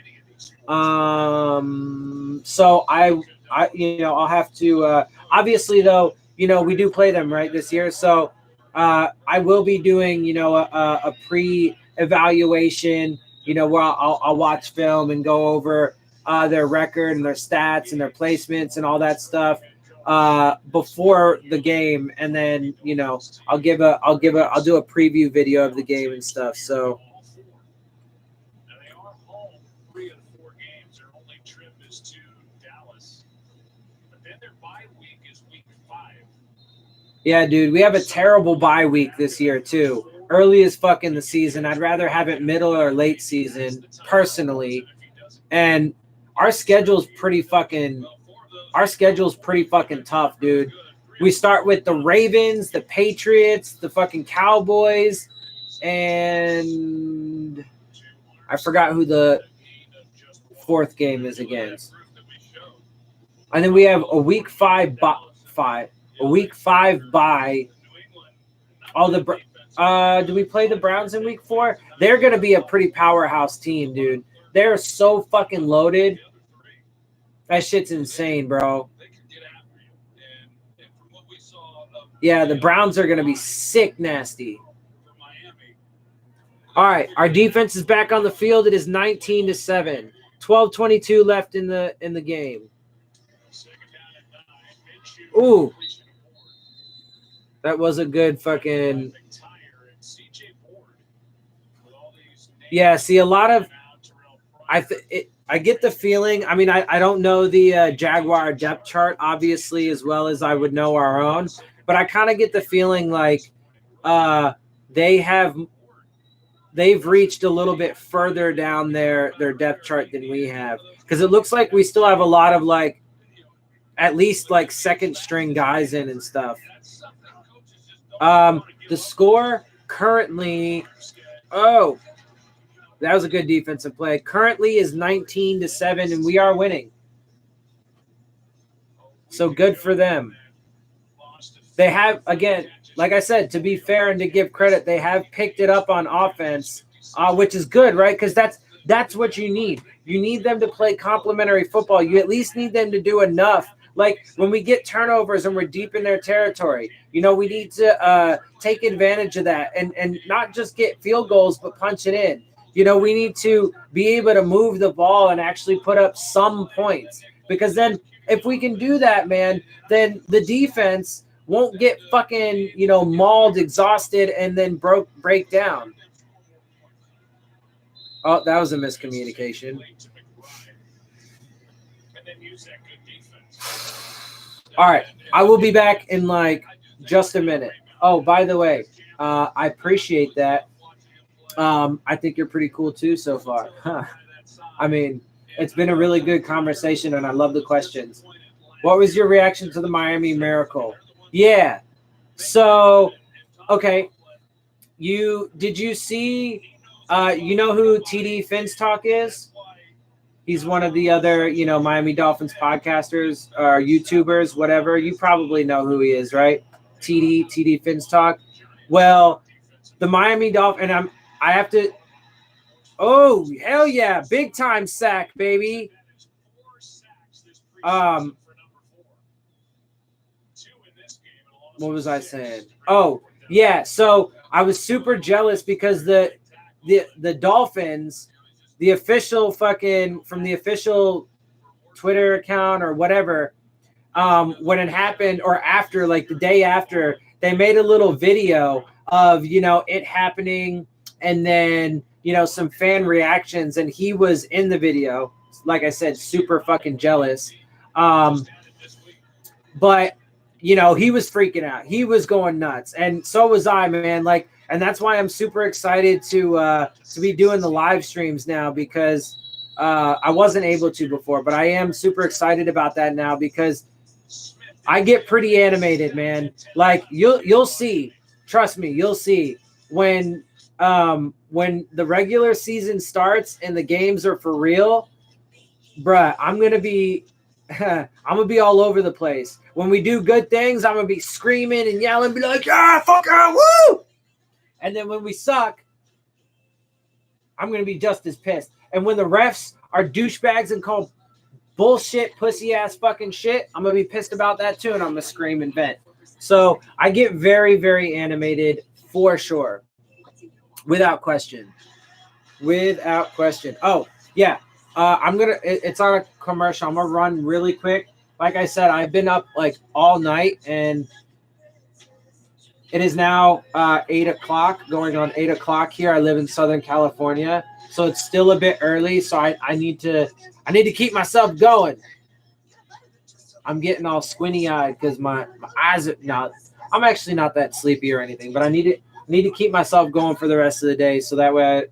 So I'll have to obviously though, we do play them right this year. So I will be doing, a pre-evaluation, where I'll watch film and go over their record and their stats and their placements and all that stuff before the game, and then I'll do a preview video of the game and stuff. So now they are home 3 of the 4 games. Their only trip is to Dallas, but then their bye week is week 5. yeah, dude, we have a terrible bye week this year too. Early as fuck in the season. I'd rather have it middle or late season personally, and our schedule's pretty fucking tough, dude. We start with the Ravens, the Patriots, the fucking Cowboys, and I forgot who the 4th game is against. And then we have a week 5 bye. All the do we play the Browns in week 4? They're gonna be a pretty powerhouse team, dude. They're so fucking loaded. That shit's insane, bro. Yeah, the Browns are going to be sick nasty. All right, our defense is back on the field. It is 19-7. 12:22 left in the game. Ooh. That was a good fucking yeah, see a lot of I get the feeling, I mean, I don't know the Jaguar depth chart, obviously, as well as I would know our own, but I kind of get the feeling like they've reached a little bit further down their depth chart than we have, because it looks like we still have a lot of, like, at least, like, second-string guys in and stuff. The score currently – oh – that was a good defensive play. Currently is 19-7, and we are winning. So good for them. They have, again, like I said, to be fair and to give credit, they have picked it up on offense, which is good, right? Because that's what you need. You need them to play complementary football. You at least need them to do enough. Like when we get turnovers and we're deep in their territory, we need to take advantage of that and not just get field goals, but punch it in. We need to be able to move the ball and actually put up some points, because then if we can do that, man, then the defense won't get fucking, mauled, exhausted, and then break down. Oh, that was a miscommunication. All right, I will be back in like just a minute. Oh, by the way, I appreciate that. I think you're pretty cool too so far. I mean, it's been a really good conversation, and I love the questions. What was your reaction to the Miami Miracle? Yeah. So, okay. Did you see? You know who TD Finstock is? He's one of the other, Miami Dolphins podcasters or YouTubers, whatever. You probably know who he is, right? TD Finstock. Well, the Miami Dolphins, and I have to. Oh, hell yeah. Big time sack, baby. What was I saying? Oh, yeah. So I was super jealous because the Dolphins, the official from the official Twitter account or whatever, when it happened or after, like the day after, they made a little video of, it happening and then, some fan reactions, and he was in the video. Like I said, super fucking jealous. But he was freaking out. He was going nuts. And so was I, man. Like, and that's why I'm super excited to be doing the live streams now, because I wasn't able to before, but I am super excited about that now because I get pretty animated, man. Like you'll see, trust me, you'll see when the regular season starts and the games are for real, bruh, I'm going to be all over the place. When we do good things, I'm going to be screaming and yelling, be like, yeah, fuck yeah, woo! And then when we suck, I'm going to be just as pissed. And when the refs are douchebags and call bullshit, pussy-ass fucking shit, I'm going to be pissed about that too, and I'm going to scream and vent. So I get very, very animated for sure. Without question. Oh, yeah. It's on a commercial. I'm going to run really quick. Like I said, I've been up like all night, and it is now 8 o'clock, going on 8 o'clock here. I live in Southern California, so it's still a bit early. So I need to keep myself going. I'm getting all squinty eyed because my eyes are not. I'm actually not that sleepy or anything, but I need to keep myself going for the rest of the day, so that way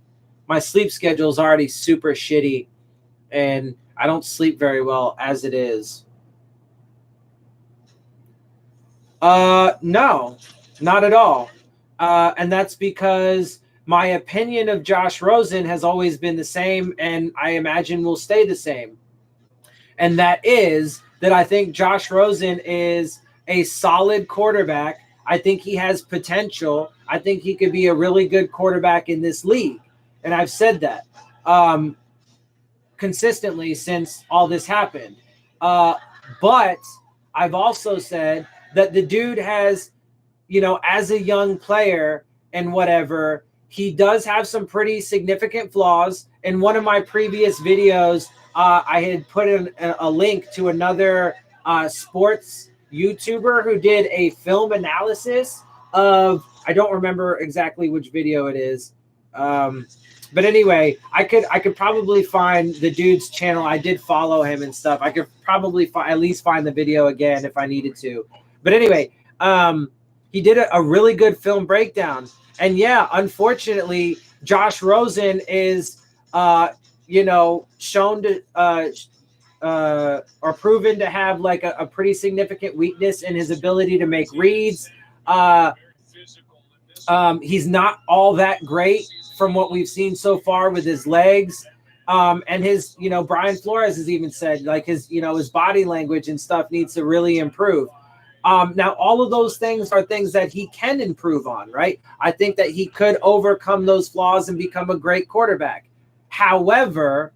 my sleep schedule is already super shitty, and I don't sleep very well as it is. No, not at all. And that's because my opinion of Josh Rosen has always been the same, and I imagine will stay the same. And that is that I think Josh Rosen is a solid quarterback. I think he has potential. I think he could be a really good quarterback in this league. And I've said that consistently since all this happened. But I've also said that the dude has, as a young player and whatever, he does have some pretty significant flaws. In one of my previous videos, I had put in a link to another sports YouTuber who did a film analysis of, I don't remember exactly which video it is. But anyway, I could probably find the dude's channel. I did follow him and stuff. I could probably at least find the video again if I needed to. But anyway, he did a really good film breakdown. And yeah, unfortunately, Josh Rosen is, shown to or proven to have like a pretty significant weakness in his ability to make reads. He's not all that great from what we've seen so far with his legs. And his, Brian Flores has even said like his body language and stuff needs to really improve. Now, all of those things are things that he can improve on, right? I think that he could overcome those flaws and become a great quarterback. However,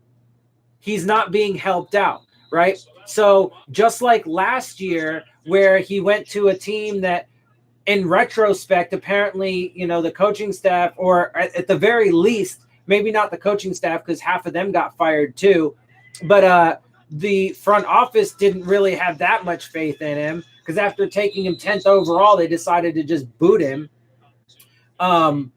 he's not being helped out, right? So just like last year where he went to a team that in retrospect, apparently, the coaching staff, or at the very least, maybe not the coaching staff because half of them got fired too, but the front office didn't really have that much faith in him because after taking him 10th overall, they decided to just boot him. What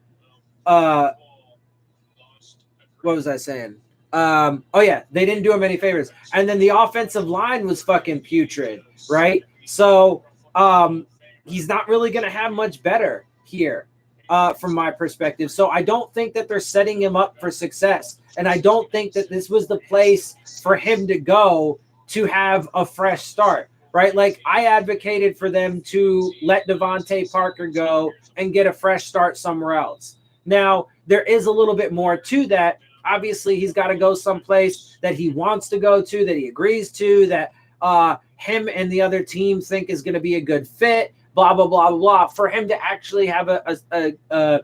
was I saying? Oh yeah, they didn't do him any favors. And then the offensive line was fucking putrid, right? So he's not really going to have much better here from my perspective. So I don't think that they're setting him up for success. And I don't think that this was the place for him to go to have a fresh start, right? Like I advocated for them to let Devontae Parker go and get a fresh start somewhere else. Now, there is a little bit more to that. Obviously, he's got to go someplace that he wants to go to, that he agrees to, that him and the other team think is going to be a good fit, blah, blah, blah, blah, blah, for him to actually have a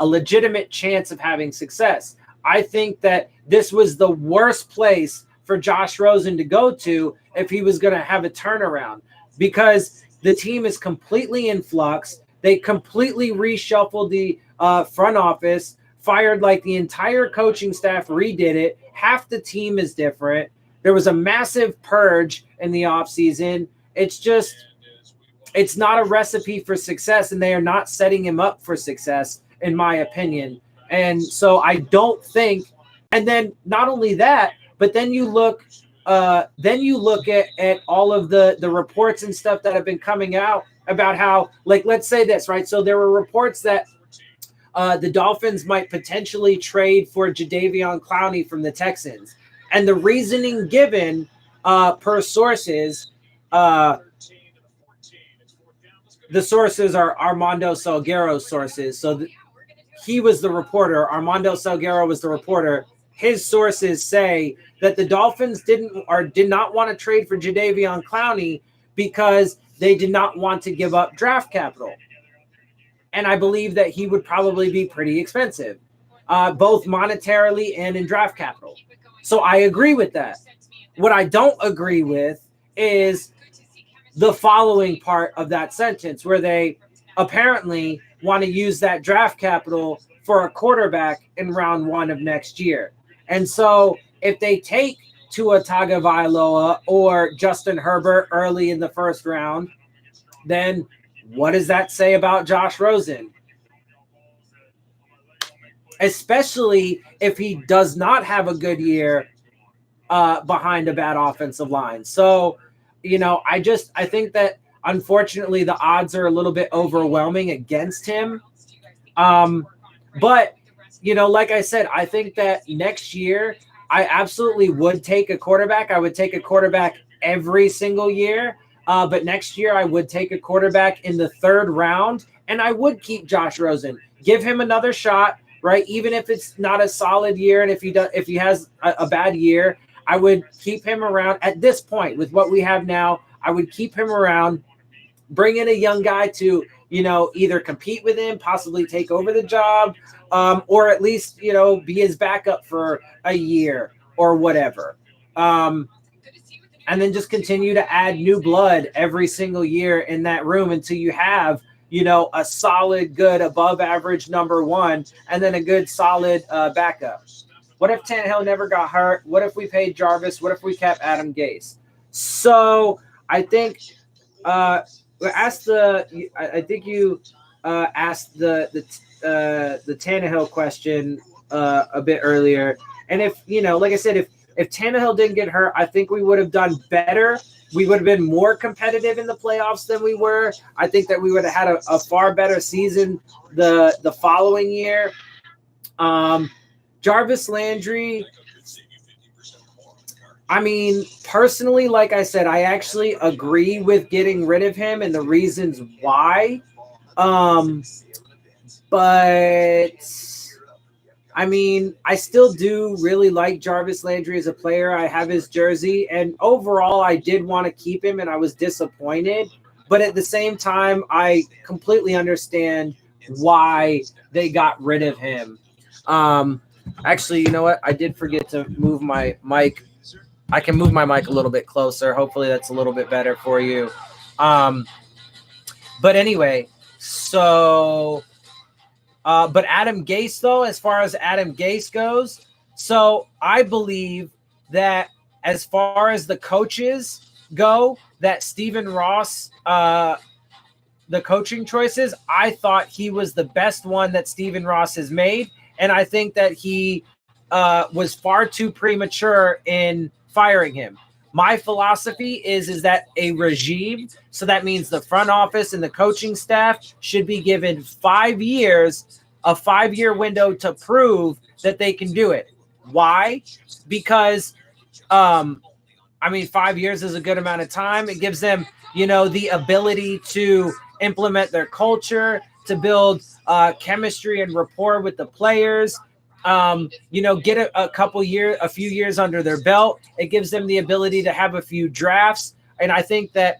legitimate chance of having success. I think that this was the worst place for Josh Rosen to go to if he was going to have a turnaround because the team is completely in flux. They completely reshuffled the front office, fired like the entire coaching staff, redid it. Half the team is different. There was a massive purge in the offseason. It's not a recipe for success, and they are not setting him up for success, in my opinion. And so I don't think, and then not only that, but then you look at all of the reports and stuff that have been coming out about how, like, let's say this, right? So there were reports that the Dolphins might potentially trade for Jadeveon Clowney from the Texans. And the reasoning given per sources, the sources are Armando Salguero's sources. So he was the reporter. Armando Salguero was the reporter. His sources say that the Dolphins did not want to trade for Jadeveon Clowney because they did not want to give up draft capital. And I believe that he would probably be pretty expensive, both monetarily and in draft capital. So I agree with that. What I don't agree with is the following part of that sentence where they apparently want to use that draft capital for a quarterback in round 1 of next year. And so if they take Tua Tagovailoa or Justin Herbert early in the first round, then what does that say about Josh Rosen? Especially if he does not have a good year behind a bad offensive line. So, I think that unfortunately the odds are a little bit overwhelming against him. But, like I said, I think that next year I absolutely would take a quarterback. I would take a quarterback every single year. But next year I would take a quarterback in the 3rd round, and I would keep Josh Rosen. Give him another shot, right? Even if it's not a solid year, and if he has a bad year, I would keep him around. At this point, with what we have now, I would keep him around, bring in a young guy to, either compete with him, possibly take over the job, or at least, be his backup for a year or whatever. And then just continue to add new blood every single year in that room until you have, a solid, good, above average number 1, and then a good, solid backup. What if Tannehill never got hurt? What if we paid Jarvis? What if we kept Adam Gase? So I think I think you asked the Tannehill question a bit earlier. And if, like I said, if Tannehill didn't get hurt, I think we would have done better. We would have been more competitive in the playoffs than we were. I think that we would have had a far better season the following year. Jarvis Landry, I mean, personally, like I said, I actually agree with getting rid of him and the reasons why. But I mean, I still do really like Jarvis Landry as a player. I have his jersey, and overall, I did want to keep him, and I was disappointed. But at the same time, I completely understand why they got rid of him. Actually, you know what? I did forget to move my mic. I can move my mic a little bit closer. Hopefully, that's a little bit better for you. But anyway, so... but Adam Gase, though, as far as Adam Gase goes, so I believe that as far as the coaches go, that Stephen Ross, the coaching choices, I thought he was the best one that Stephen Ross has made. And I think that he was far too premature in firing him. My philosophy is that a regime, so that means the front office and the coaching staff, should be given 5 years, a 5-year window to prove that they can do it. Why? Because, 5 years is a good amount of time. It gives them, the ability to implement their culture, to build chemistry and rapport with the players, get a few years under their belt. It gives them the ability to have a few drafts. And I think that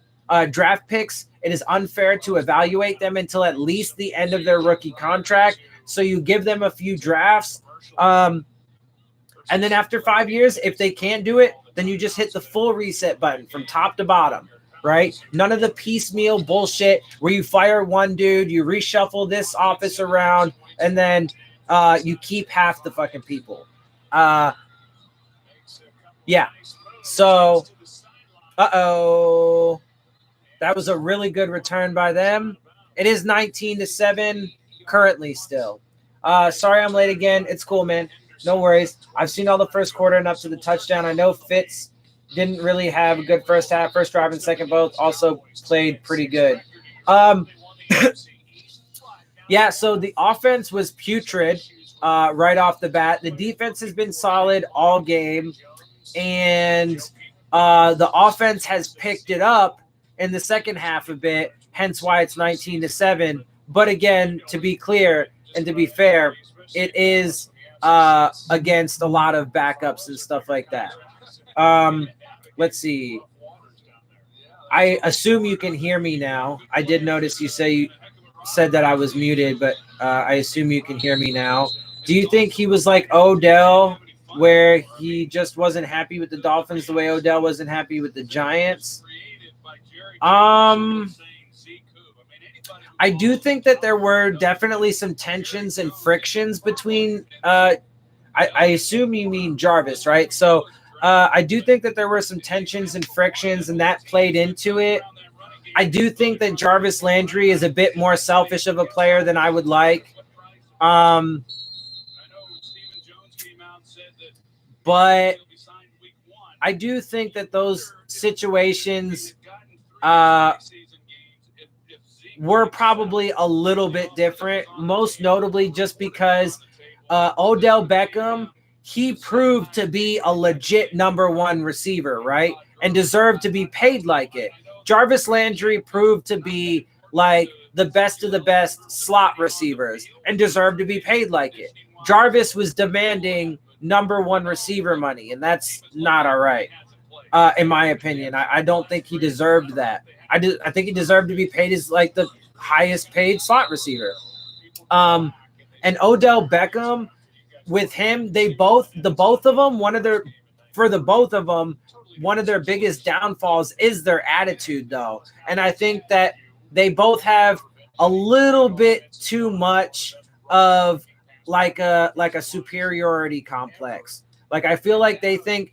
draft picks, it is unfair to evaluate them until at least the end of their rookie contract. So you give them a few drafts. And then after 5 years, if they can't do it, then you just hit the full reset button from top to bottom, right? None of the piecemeal bullshit where you fire one dude, you reshuffle this office around, and then you keep half the fucking people. Yeah. So, that was a really good return by them. It is 19-7 currently still. Sorry I'm late again. It's cool, man. No worries. I've seen all the first quarter and up to the touchdown. I know Fitz didn't really have a good first half. First drive and second both also played pretty good. Yeah, so the offense was putrid right off the bat. The defense has been solid all game, and the offense has picked it up in the second half a bit, hence why it's 19-7. But again, to be clear and to be fair, it is against a lot of backups and stuff like that. Let's see. I assume you can hear me now. I did notice you said that I was muted, but I assume you can hear me now. Do you think he was like Odell, where he just wasn't happy with the Dolphins the way Odell wasn't happy with the Giants? I do think that there were definitely some tensions and frictions between I assume you mean Jarvis, right? So I do think that there were some tensions and frictions, and that played into it. I do think that Jarvis Landry is a bit more selfish of a player than I would like. But I do think that those situations were probably a little bit different, most notably just because Odell Beckham, he proved to be a legit number one receiver, right? And deserved to be paid like it. Jarvis Landry proved to be like the best of the best slot receivers and deserved to be paid like it. Jarvis was demanding number one receiver money, and that's not all right, in my opinion. I don't think he deserved that. I think he deserved to be paid as like the highest paid slot receiver. And Odell Beckham, with him, the both of them, one of their biggest downfalls is their attitude, though. And I think that they both have a little bit too much of like a superiority complex. Like, I feel like they think,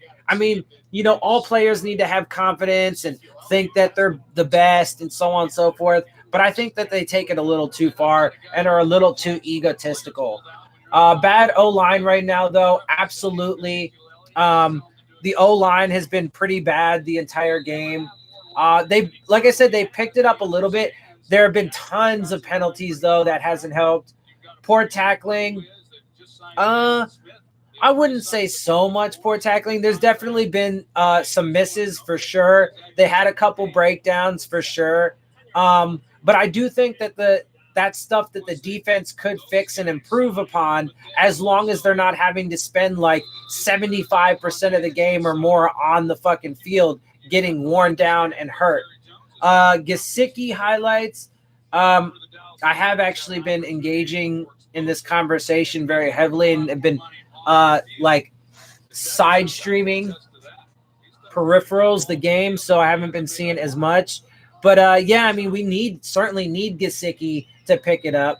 all players need to have confidence and think that they're the best and so on and so forth. But I think that they take it a little too far and are a little too egotistical. Bad O-line right now, though, absolutely. The O-line has been pretty bad the entire game. Like I said, they picked it up a little bit. There have been tons of penalties, though, that hasn't helped. Poor tackling. I wouldn't say so much poor tackling. There's definitely been some misses for sure. They had a couple breakdowns for sure. But I do think that that's stuff that the defense could fix and improve upon, as long as they're not having to spend like 75% of the game or more on the fucking field getting worn down and hurt. Gesicki highlights. I have actually been engaging in this conversation very heavily and have been side streaming peripherals the game, so I haven't been seeing as much. But we certainly need Gesicki to pick it up.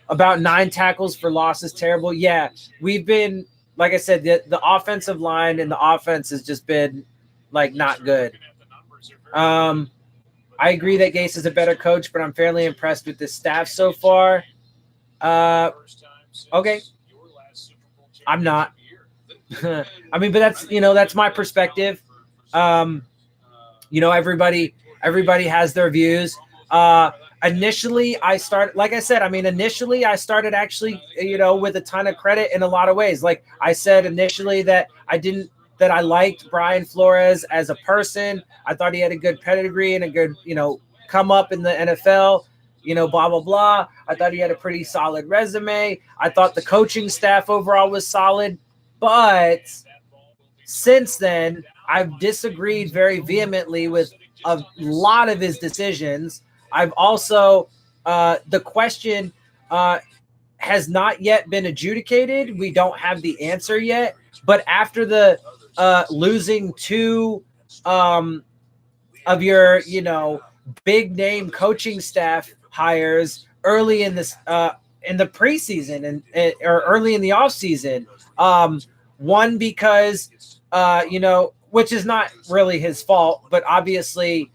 About 9 tackles for loss is terrible. Yeah, we've been like I said, the offensive line and the offense has just been like not good. I agree that Gase is a better coach, but I'm fairly impressed with the staff so far. Okay. I'm not. I mean, but that's my perspective. Everybody has their views. Initially I started actually, with a ton of credit in a lot of ways. Like I said initially that I liked Brian Flores as a person. I thought he had a good pedigree and a good, come up in the NFL, blah, blah, blah. I thought he had a pretty solid resume. I thought the coaching staff overall was solid. But since then, I've disagreed very vehemently with a lot of his decisions. I've also, the question has not yet been adjudicated. We don't have the answer yet. But after the losing two of your, big name coaching staff hires early in this in the preseason or early in the offseason, one because which is not really his fault, but obviously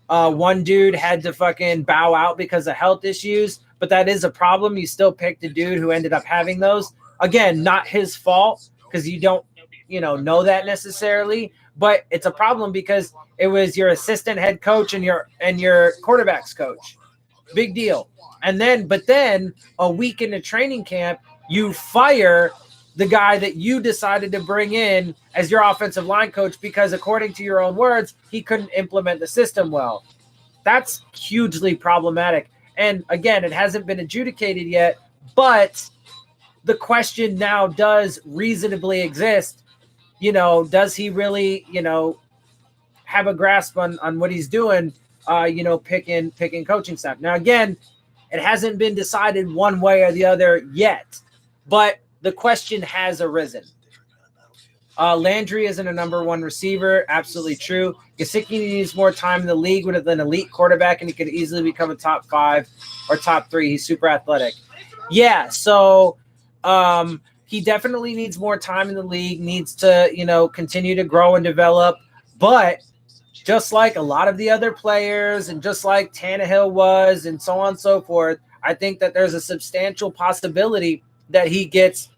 one dude had to fucking bow out because of health issues, but that is a problem. You still picked a dude who ended up having those. Again, not his fault because you don't know that necessarily, but it's a problem because it was your assistant head coach and your quarterback's coach. Big deal. But then a week into training camp, you fire the guy that you decided to bring in as your offensive line coach because, according to your own words, he couldn't implement the system well. That's hugely problematic. And again, it hasn't been adjudicated yet, but the question now does reasonably exist. Does he really, have a grasp on what he's doing, picking coaching staff? Now, again, it hasn't been decided one way or the other yet, but the question has arisen. Landry isn't a number one receiver. Absolutely true. Gesicki needs more time in the league with an elite quarterback, and he could easily become a top 5 or top 3. He's super athletic. Yeah, so he definitely needs more time in the league, needs to, continue to grow and develop. But just like a lot of the other players and just like Tannehill was and so on and so forth, I think that there's a substantial possibility that he gets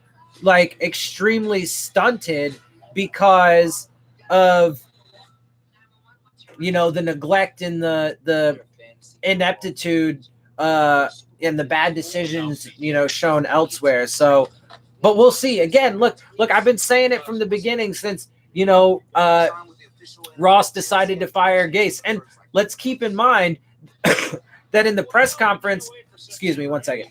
like extremely stunted because of, the neglect and the ineptitude and the bad decisions, shown elsewhere. So, but we'll see. Again, look, I've been saying it from the beginning since, Ross decided to fire Gase. And let's keep in mind that in the press conference, excuse me, one second.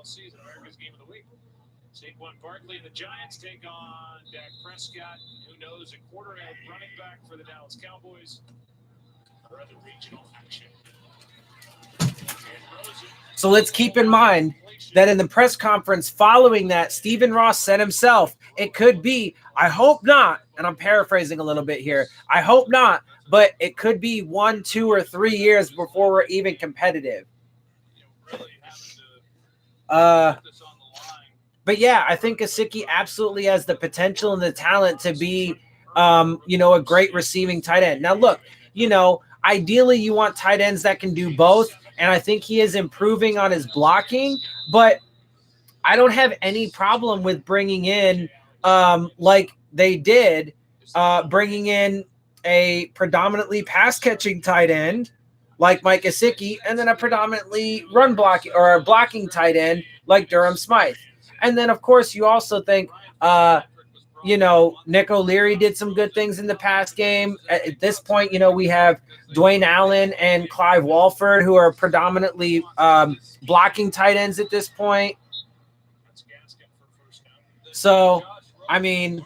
Season, America's game of the week. Saquon Barkley and the Giants take on Dak Prescott. Who knows, a quarterback running back for the Dallas Cowboys. Or other regional action. So let's keep in mind that in the press conference following that, Stephen Ross said himself, it could be, I hope not, and I'm paraphrasing a little bit here, I hope not, but it could be 1, 2, or 3 years before we're even competitive. But yeah, I think Gesicki absolutely has the potential and the talent to be, a great receiving tight end. Now, look, ideally you want tight ends that can do both, and I think he is improving on his blocking, but I don't have any problem with bringing in, like they did, bringing in a predominantly pass-catching tight end like Mike Gesicki, and then a predominantly run blocking or a blocking tight end like Durham Smythe. And then, of course, you also think, Nick O'Leary did some good things in the past game. At this point, we have Dwayne Allen and Clive Walford, who are predominantly blocking tight ends at this point. So, I mean,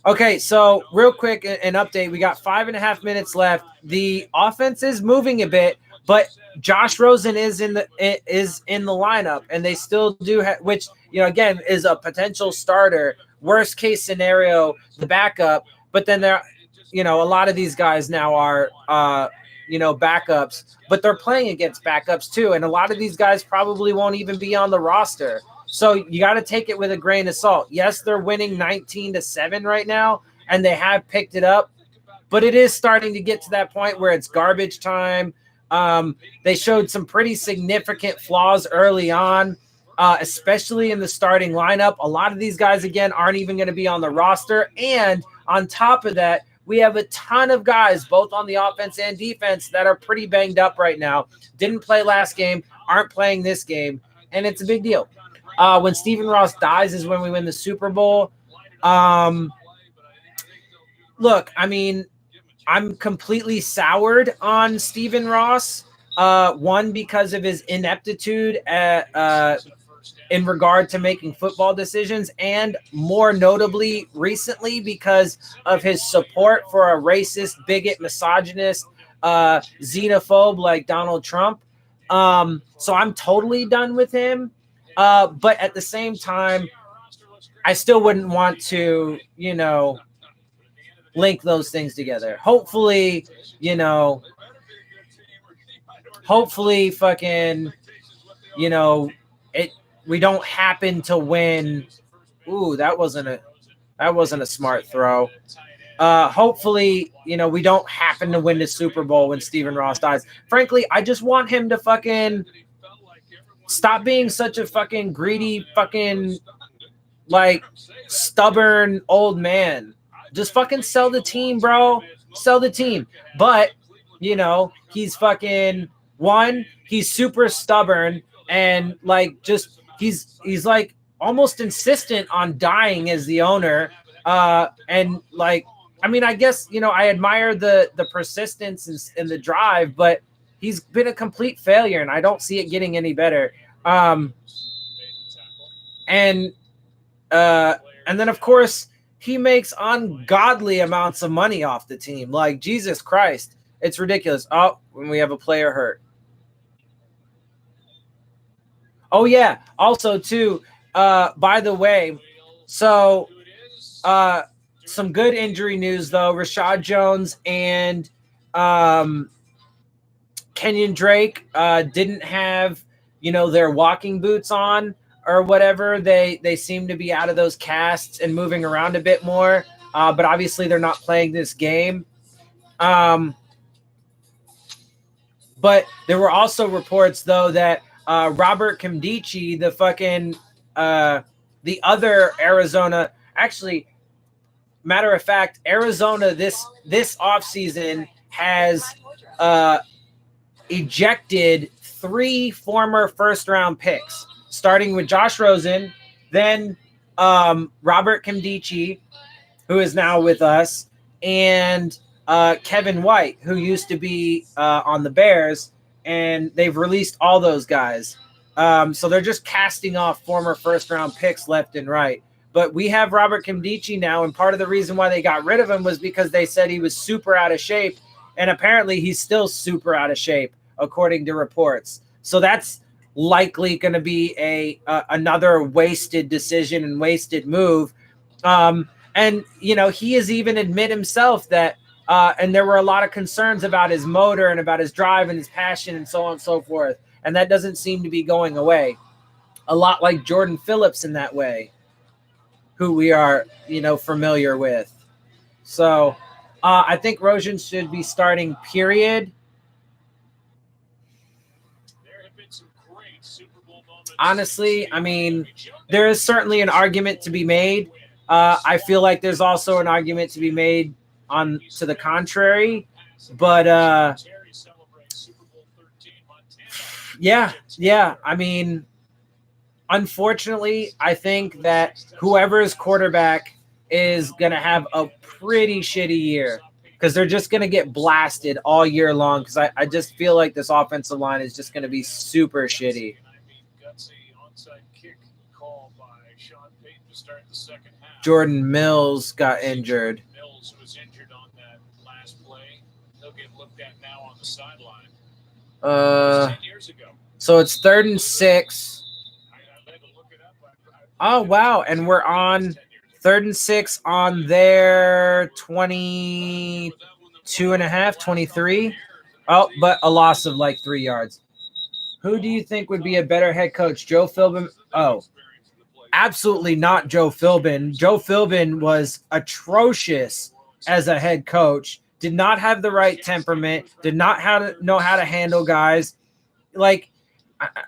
okay, so real quick, an update. We got 5.5 minutes left. The offense is moving a bit, but Josh Rosen is in the lineup, and they still do which again is a potential starter. Worst case scenario, the backup. But then you know, a lot of these guys now are, you know, backups, but they're playing against backups too. And a lot of these guys probably won't even be on the roster. So you got to take it with a grain of salt. Yes, they're winning 19-7 right now, and they have picked it up, but it is starting to get to that point where it's garbage time. They showed some pretty significant flaws early on, especially in the starting lineup. A lot of these guys, again, aren't even going to be on the roster. And on top of that, we have a ton of guys, both on the offense and defense, that are pretty banged up right now. Didn't play last game, aren't playing this game, and it's a big deal. When Stephen Ross dies is when we win the Super Bowl. Look, I mean, I'm completely soured on Stephen Ross. One, because of his ineptitude in regard to making football decisions, and more notably recently because of his support for a racist, bigot, misogynist, xenophobe like Donald Trump. So I'm totally done with him. But at the same time, I still wouldn't want to, you know, link those things together. Hopefully, you know, fucking, you know, we don't happen to win. Ooh, that wasn't a smart throw. Hopefully, you know, we don't happen to win the Super Bowl when Stephen Ross dies. Frankly, I just want him to fucking stop being such a fucking greedy, fucking like stubborn old man. Just fucking sell the team, bro. Sell the team. But, you know, he's fucking he's super stubborn, and like just he's like almost insistent on dying as the owner. And like, I mean, I guess, you know, I admire the persistence and the drive, but he's been a complete failure, and I don't see it getting any better. And then of course he makes ungodly amounts of money off the team. Like, Jesus Christ, it's ridiculous. Oh, when we have a player hurt. Oh yeah. Also too, by the way, so some good injury news though. Rashad Jones and Kenyon Drake didn't have, you know, their walking boots on or whatever. They seem to be out of those casts and moving around a bit more. But obviously they're not playing this game. But there were also reports though that Robert Nkemdiche, the fucking the other Arizona, actually, matter of fact, Arizona this offseason has ejected 3 former first-round picks, starting with Josh Rosen, then Robert Nkemdiche, who is now with us, and Kevin White, who used to be on the Bears, and they've released all those guys. So they're just casting off former first-round picks left and right. But we have Robert Nkemdiche now, and part of the reason why they got rid of him was because they said he was super out of shape, and apparently he's still super out of shape, according to reports. So that's likely going to be another wasted decision and wasted move. And, you know, he has even admitted himself that and there were a lot of concerns about his motor and about his drive and his passion and so on and so forth. And that doesn't seem to be going away. A lot like Jordan Phillips in that way, who we are, you know, familiar with. So I think Rosen should be starting, period. Honestly, I mean, there is certainly an argument to be made. I feel like there's also an argument to be made to the contrary, but yeah. I mean, unfortunately, I think that whoever's quarterback is going to have a pretty shitty year, because they're just going to get blasted all year long, because I just feel like this offensive line is just going to be super shitty. Jordan Mills got injured. Mills was injured on that last play. He'll get looked at now on the sideline. 10 years ago. So it's 3rd and 6. Oh wow, and we're on 3rd and 6 on their 22.5, 23. Oh, but a loss of like 3 yards. Who do you think would be a better head coach, Joe Philbin? Oh, absolutely not Joe Philbin. Joe Philbin was atrocious as a head coach. Did not have the right temperament. Did not know how to handle guys. Like,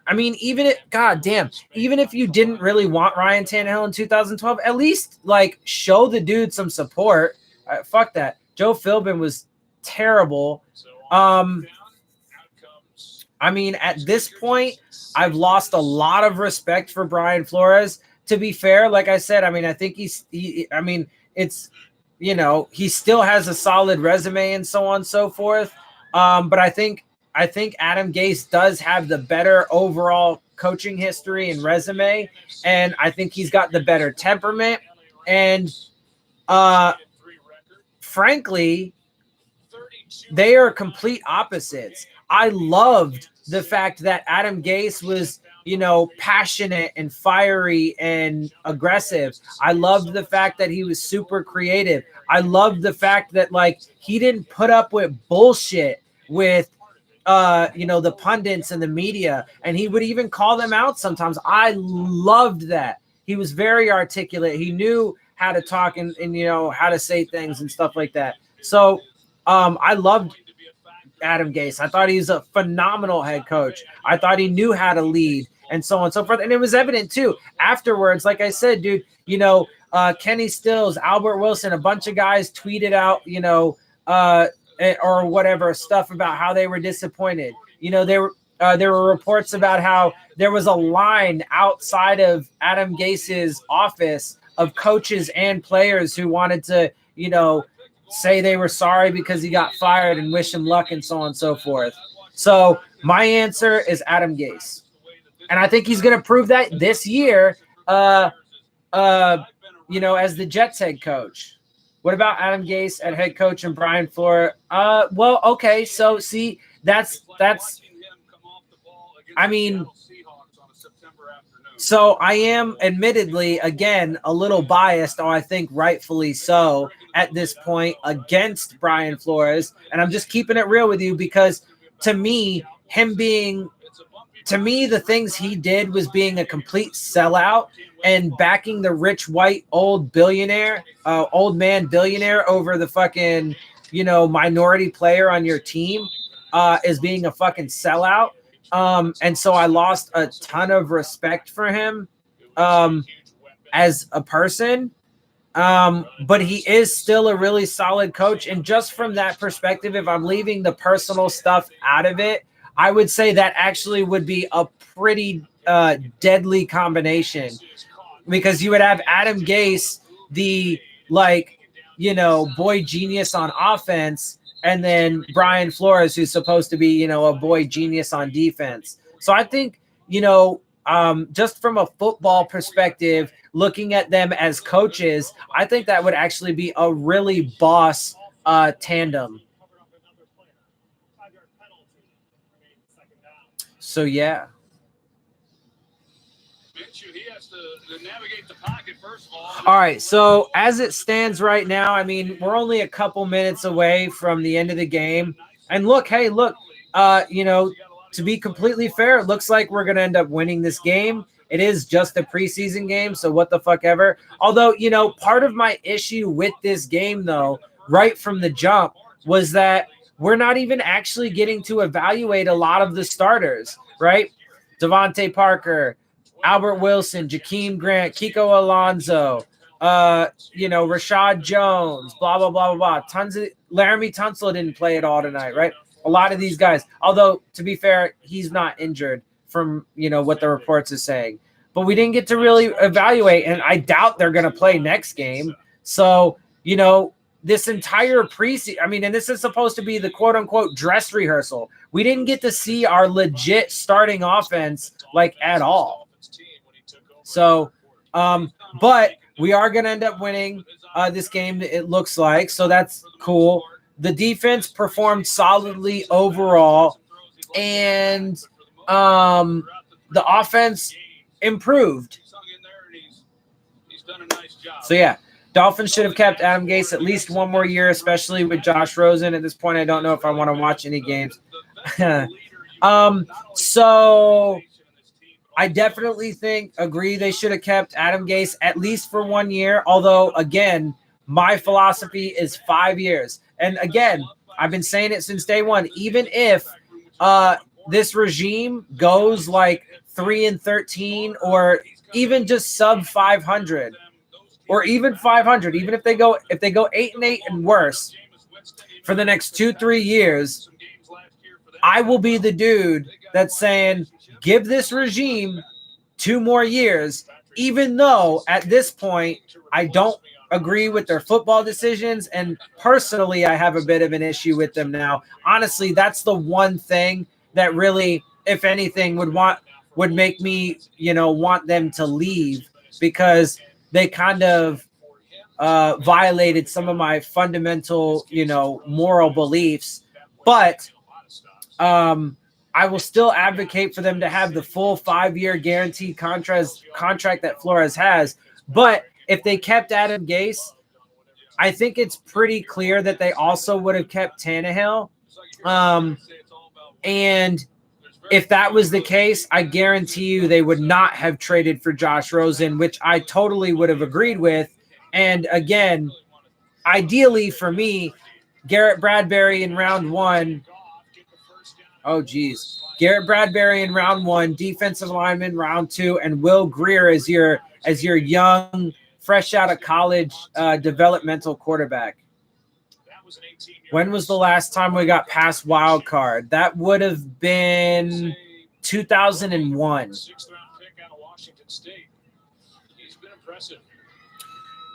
I mean, even if you didn't really want Ryan Tannehill in 2012, at least like show the dude some support. Fuck that. Joe Philbin was terrible. I mean, at this point, I've lost a lot of respect for Brian Flores. To be fair, like I said, I mean, I think he still has a solid resume and so on and so forth. But I think Adam Gase does have the better overall coaching history and resume, and I think he's got the better temperament. And frankly, they are complete opposites. I loved the fact that Adam Gase was, passionate and fiery and aggressive. I loved the fact that he was super creative. I loved the fact that he didn't put up with bullshit with the pundits and the media, and he would even call them out sometimes. I loved that. He was very articulate. He knew how to talk and how to say things and stuff like that. So I loved Adam Gase. I thought he was a phenomenal head coach. I thought he knew how to lead and so on and so forth. And it was evident too afterwards. Like I said, dude, Kenny Stills, Albert Wilson, a bunch of guys tweeted out, or whatever stuff about how they were disappointed. There were reports about how there was a line outside of Adam Gase's office of coaches and players who wanted to, say they were sorry because he got fired and wish him luck and so on and so forth. So my answer is Adam Gase. And I think he's going to prove that this year, as the Jets head coach. What about Adam Gase at head coach and Brian Flores? Well, okay. So see, so I am admittedly, again, a little biased, or I think rightfully so at this point, against Brian Flores. And I'm just keeping it real with you because to me, the things he did was being a complete sellout and backing the rich white old man billionaire over the fucking, minority player on your team is being a fucking sellout. And so I lost a ton of respect for him as a person. But he is still a really solid coach. And just from that perspective, if I'm leaving the personal stuff out of it, I would say that actually would be a pretty deadly combination, because you would have Adam Gase, the boy genius on offense, and then Brian Flores, who's supposed to be, a boy genius on defense. So I think, just from a football perspective, looking at them as coaches, I think that would actually be a really boss tandem. So, yeah. All right. So as it stands right now, I mean, we're only a couple minutes away from the end of the game. And look, to be completely fair, it looks like we're going to end up winning this game. It is just a preseason game, so what the fuck ever. Although, part of my issue with this game, though, right from the jump, was that we're not even actually getting to evaluate a lot of the starters, right? Devontae Parker, Albert Wilson, Jakeem Grant, Kiko Alonso, Rashad Jones, blah, blah, blah, blah, blah. Tons of Laramie Tunsil didn't play at all tonight, right? A lot of these guys, although to be fair, he's not injured from, what the reports are saying, but we didn't get to really evaluate. And I doubt they're going to play next game. So, this entire preseason, and this is supposed to be the quote unquote dress rehearsal. We didn't get to see our legit starting offense at all. So, but we are going to end up winning this game, it looks like. So that's cool. The defense performed solidly overall, and the offense improved. So, yeah. Dolphins should have kept Adam Gase at least one more year, especially with Josh Rosen. At this point, I don't know if I want to watch any games. So I definitely agree they should have kept Adam Gase at least for 1 year. Although, again, my philosophy is 5 years. And again, I've been saying it since day one. Even if this regime goes like 3-13 or even just sub 500 or even 500, even if they go 8-8 and worse for the next 2-3 years, I will be the dude that's saying, give this regime 2 more years, even though at this point I don't agree with their football decisions. And personally, I have a bit of an issue with them now. Honestly, that's the one thing that really, if anything, would make me, want them to leave, because they kind of violated some of my fundamental, moral beliefs. But I will still advocate for them to have the full 5-year guaranteed contract that Flores has. But if they kept Adam Gase, I think it's pretty clear that they also would have kept Tannehill. And if that was the case, I guarantee you they would not have traded for Josh Rosen, which I totally would have agreed with. And again, ideally for me, Garrett Bradbury in round 1. Oh, geez. Garrett Bradbury in round 1, defensive lineman round 2, and Will Grier as your young, fresh out of college developmental quarterback. When was the last time we got past wild card? That would have been 2001.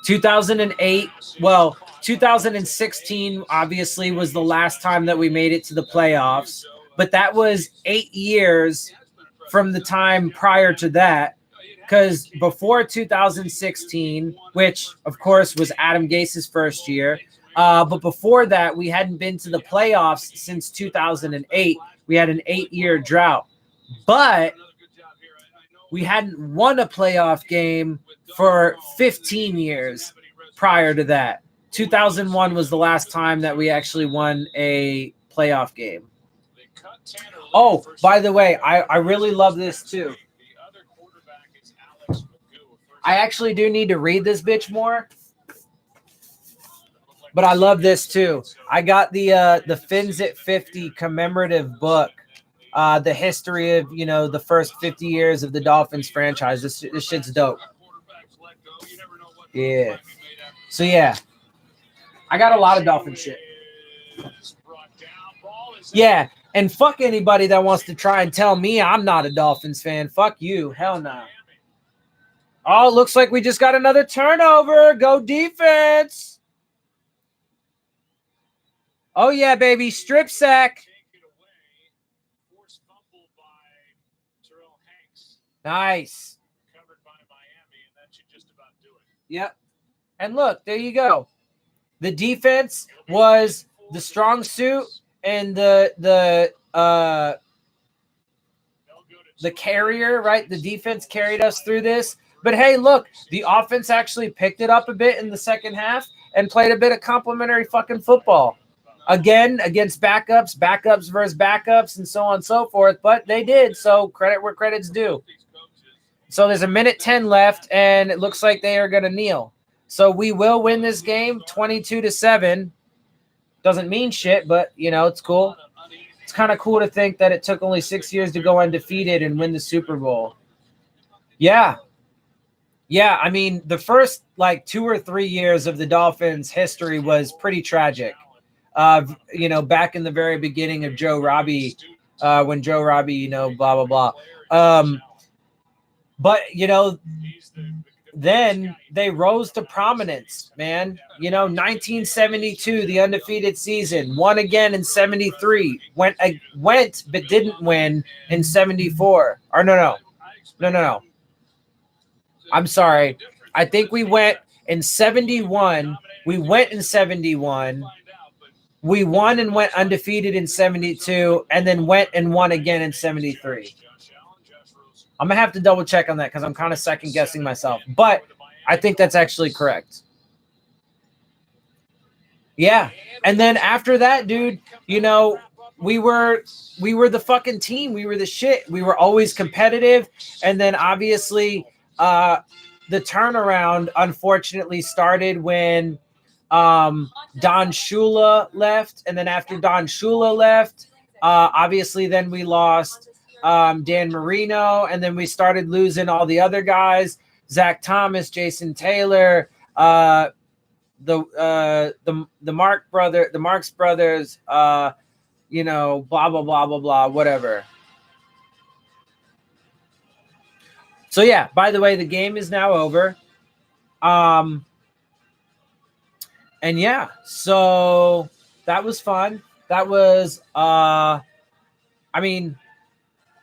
2008. Well, 2016 obviously was the last time that we made it to the playoffs, but that was 8 years from the time prior to that. Because before 2016, which of course was Adam Gase's first year, but before that, we hadn't been to the playoffs since 2008. We had an 8-year drought, but we hadn't won a playoff game for 15 years prior to that. 2001 was the last time that we actually won a playoff game. Oh, by the way, I really love this too. I actually do need to read this bitch more, but I love this too. I got the Fins at 50 commemorative book, the history of the first 50 years of the Dolphins franchise. This shit's dope. Yeah. So yeah, I got a lot of Dolphin shit. Yeah, and fuck anybody that wants to try and tell me I'm not a Dolphins fan. Fuck you. Hell no. Oh, it looks like we just got another turnover. Go defense. Oh, yeah, baby. Strip sack. Nice. Yep. And look, there you go. The defense was the strong suit and the carrier, right? The defense carried us through this. But hey, look, the offense actually picked it up a bit in the second half and played a bit of complimentary fucking football. Again, against backups versus backups, and so on and so forth. But they did, so credit where credit's due. So there's a minute 10 left, and it looks like they are going to kneel. So we will win this game 22-7. Doesn't mean shit, but, it's cool. It's kind of cool to think that it took only 6 years to go undefeated and win the Super Bowl. Yeah. Yeah, I mean, the first, 2 or 3 years of the Dolphins' history was pretty tragic. Back in the very beginning of Joe Robbie, when Joe Robbie, blah, blah, blah. But, then they rose to prominence, man. 1972, the undefeated season, won again in 73, went but didn't win in 74. Or no. I'm sorry. I think we went in 71. We went in 71. We won and went undefeated in 72, and then went and won again in 73. I'm going to have to double check on that because I'm kind of second guessing myself. But I think that's actually correct. Yeah. And then after that, dude, you know, we were the fucking team. We were the shit. We were always competitive. And then obviously the turnaround unfortunately started when Don Shula left. And then after Don Shula left, obviously then we lost Dan Marino, and then we started losing all the other guys, Zach Thomas, Jason Taylor, the Marks brothers, you know, blah blah blah blah blah, whatever. So yeah, by the way, the game is now over. And yeah, so that was fun. That was I mean,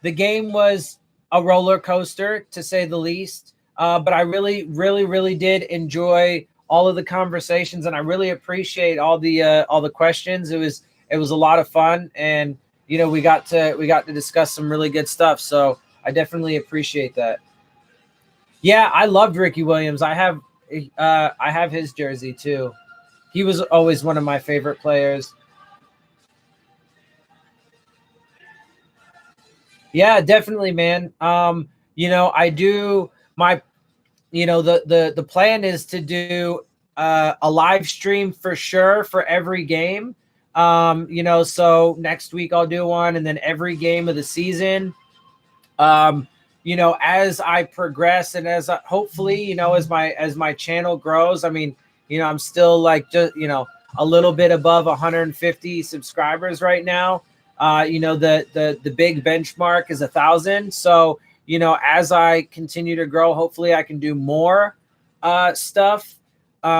the game was a roller coaster to say the least. But I really, really, really did enjoy all of the conversations, and I really appreciate all the questions. It was a lot of fun, and you know, we got to discuss some really good stuff. So I definitely appreciate that. Yeah, I loved Ricky Williams. I have his jersey too. He was always one of my favorite players. Yeah, definitely, man. You know, I do my, you know, the plan is to do a live stream for sure for every game. You know, so next week I'll do one, and then every game of the season. You know, as I progress and as hopefully, you know, as my channel grows, I mean, you know, I'm still like just, you know, a little bit above 150 subscribers right now. You know, the big benchmark is 1,000. So, you know, as I continue to grow, hopefully I can do more stuff. You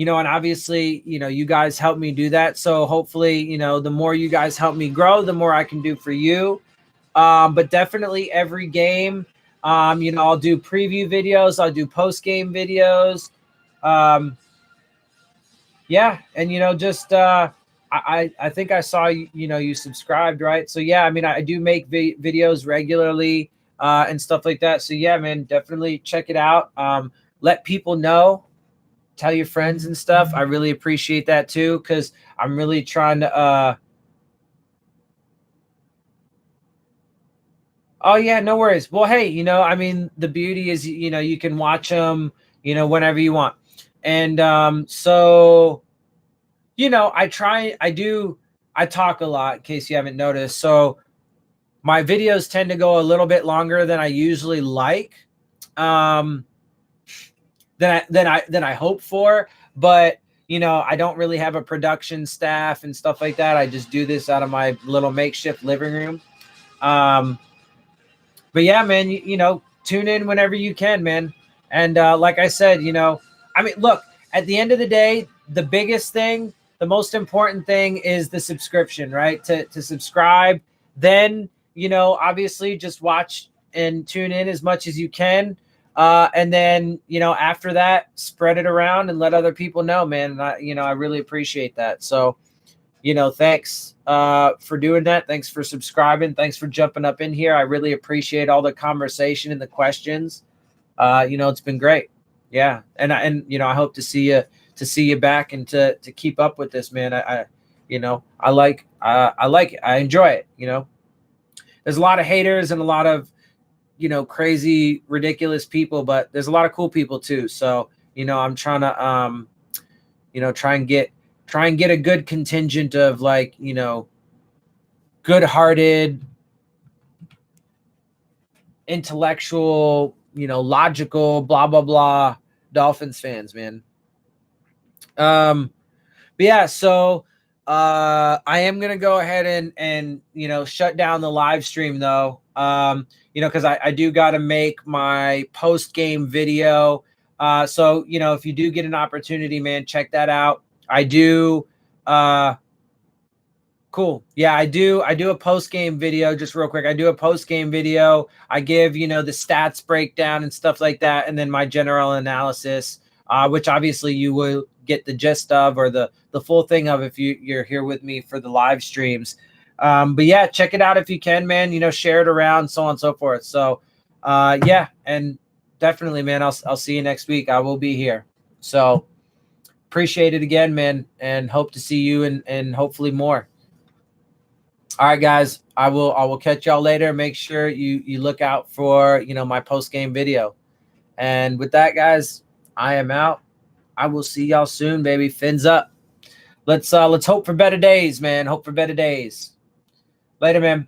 know, and obviously, you know, you guys help me do that. So hopefully, you know, the more you guys help me grow, the more I can do for you. But definitely every game, you know, I'll do preview videos, I'll do post game videos. Yeah, and you know, just I think I saw you know, you subscribed, right? So yeah, I mean, I do make videos regularly and stuff like that. So yeah, man, definitely check it out. Let people know, tell your friends and stuff. I really appreciate that too, because I'm really trying to oh yeah, no worries. Well, hey, you know, I mean, the beauty is, you know, you can watch them, you know, whenever you want. And so, you know, I talk a lot in case you haven't noticed. So my videos tend to go a little bit longer than I usually like. Than I hope for, but you know, I don't really have a production staff and stuff like that. I just do this out of my little makeshift living room. But yeah, man, you know, tune in whenever you can, man. And like I said, you know, I mean, look, at the end of the day, the biggest thing, the most important thing is the subscription, right? To subscribe. Then, you know, obviously just watch and tune in as much as you can. And then, you know, after that, spread it around and let other people know, man. And you know, I really appreciate that. So, you know, thanks for doing that. Thanks for subscribing. Thanks for jumping up in here. I really appreciate all the conversation and the questions. You know, it's been great. Yeah. And you know, I hope to see you back and to keep up with this, man. I you know, I like it. I enjoy it. You know, there's a lot of haters and a lot of, you know, crazy, ridiculous people, but there's a lot of cool people too. So, you know, I'm trying to, you know, try and get a good contingent of, like, you know, good-hearted, intellectual, you know, logical, blah, blah, blah, Dolphins fans, man. But yeah, so I am going to go ahead and, you know, shut down the live stream though. You know, cause I do got to make my post-game video. So, you know, if you do get an opportunity, man, check that out. I do, cool. Yeah, I do a post-game video, just real quick. I do a post-game video. I give, you know, the stats breakdown and stuff like that, and then my general analysis, which obviously you will get the gist of, or the full thing of, if you're here with me for the live streams. But yeah, check it out if you can, man. You know, share it around, so on and so forth. So yeah, and definitely, man, I'll see you next week. I will be here. So appreciate it again, man, and hope to see you and hopefully more. All right, guys, I will catch y'all later. Make sure you look out for, my post-game video. And with that, guys, I am out. I will see y'all soon, baby. Fins up. Let's hope for better days, man. Hope for better days. Later, man.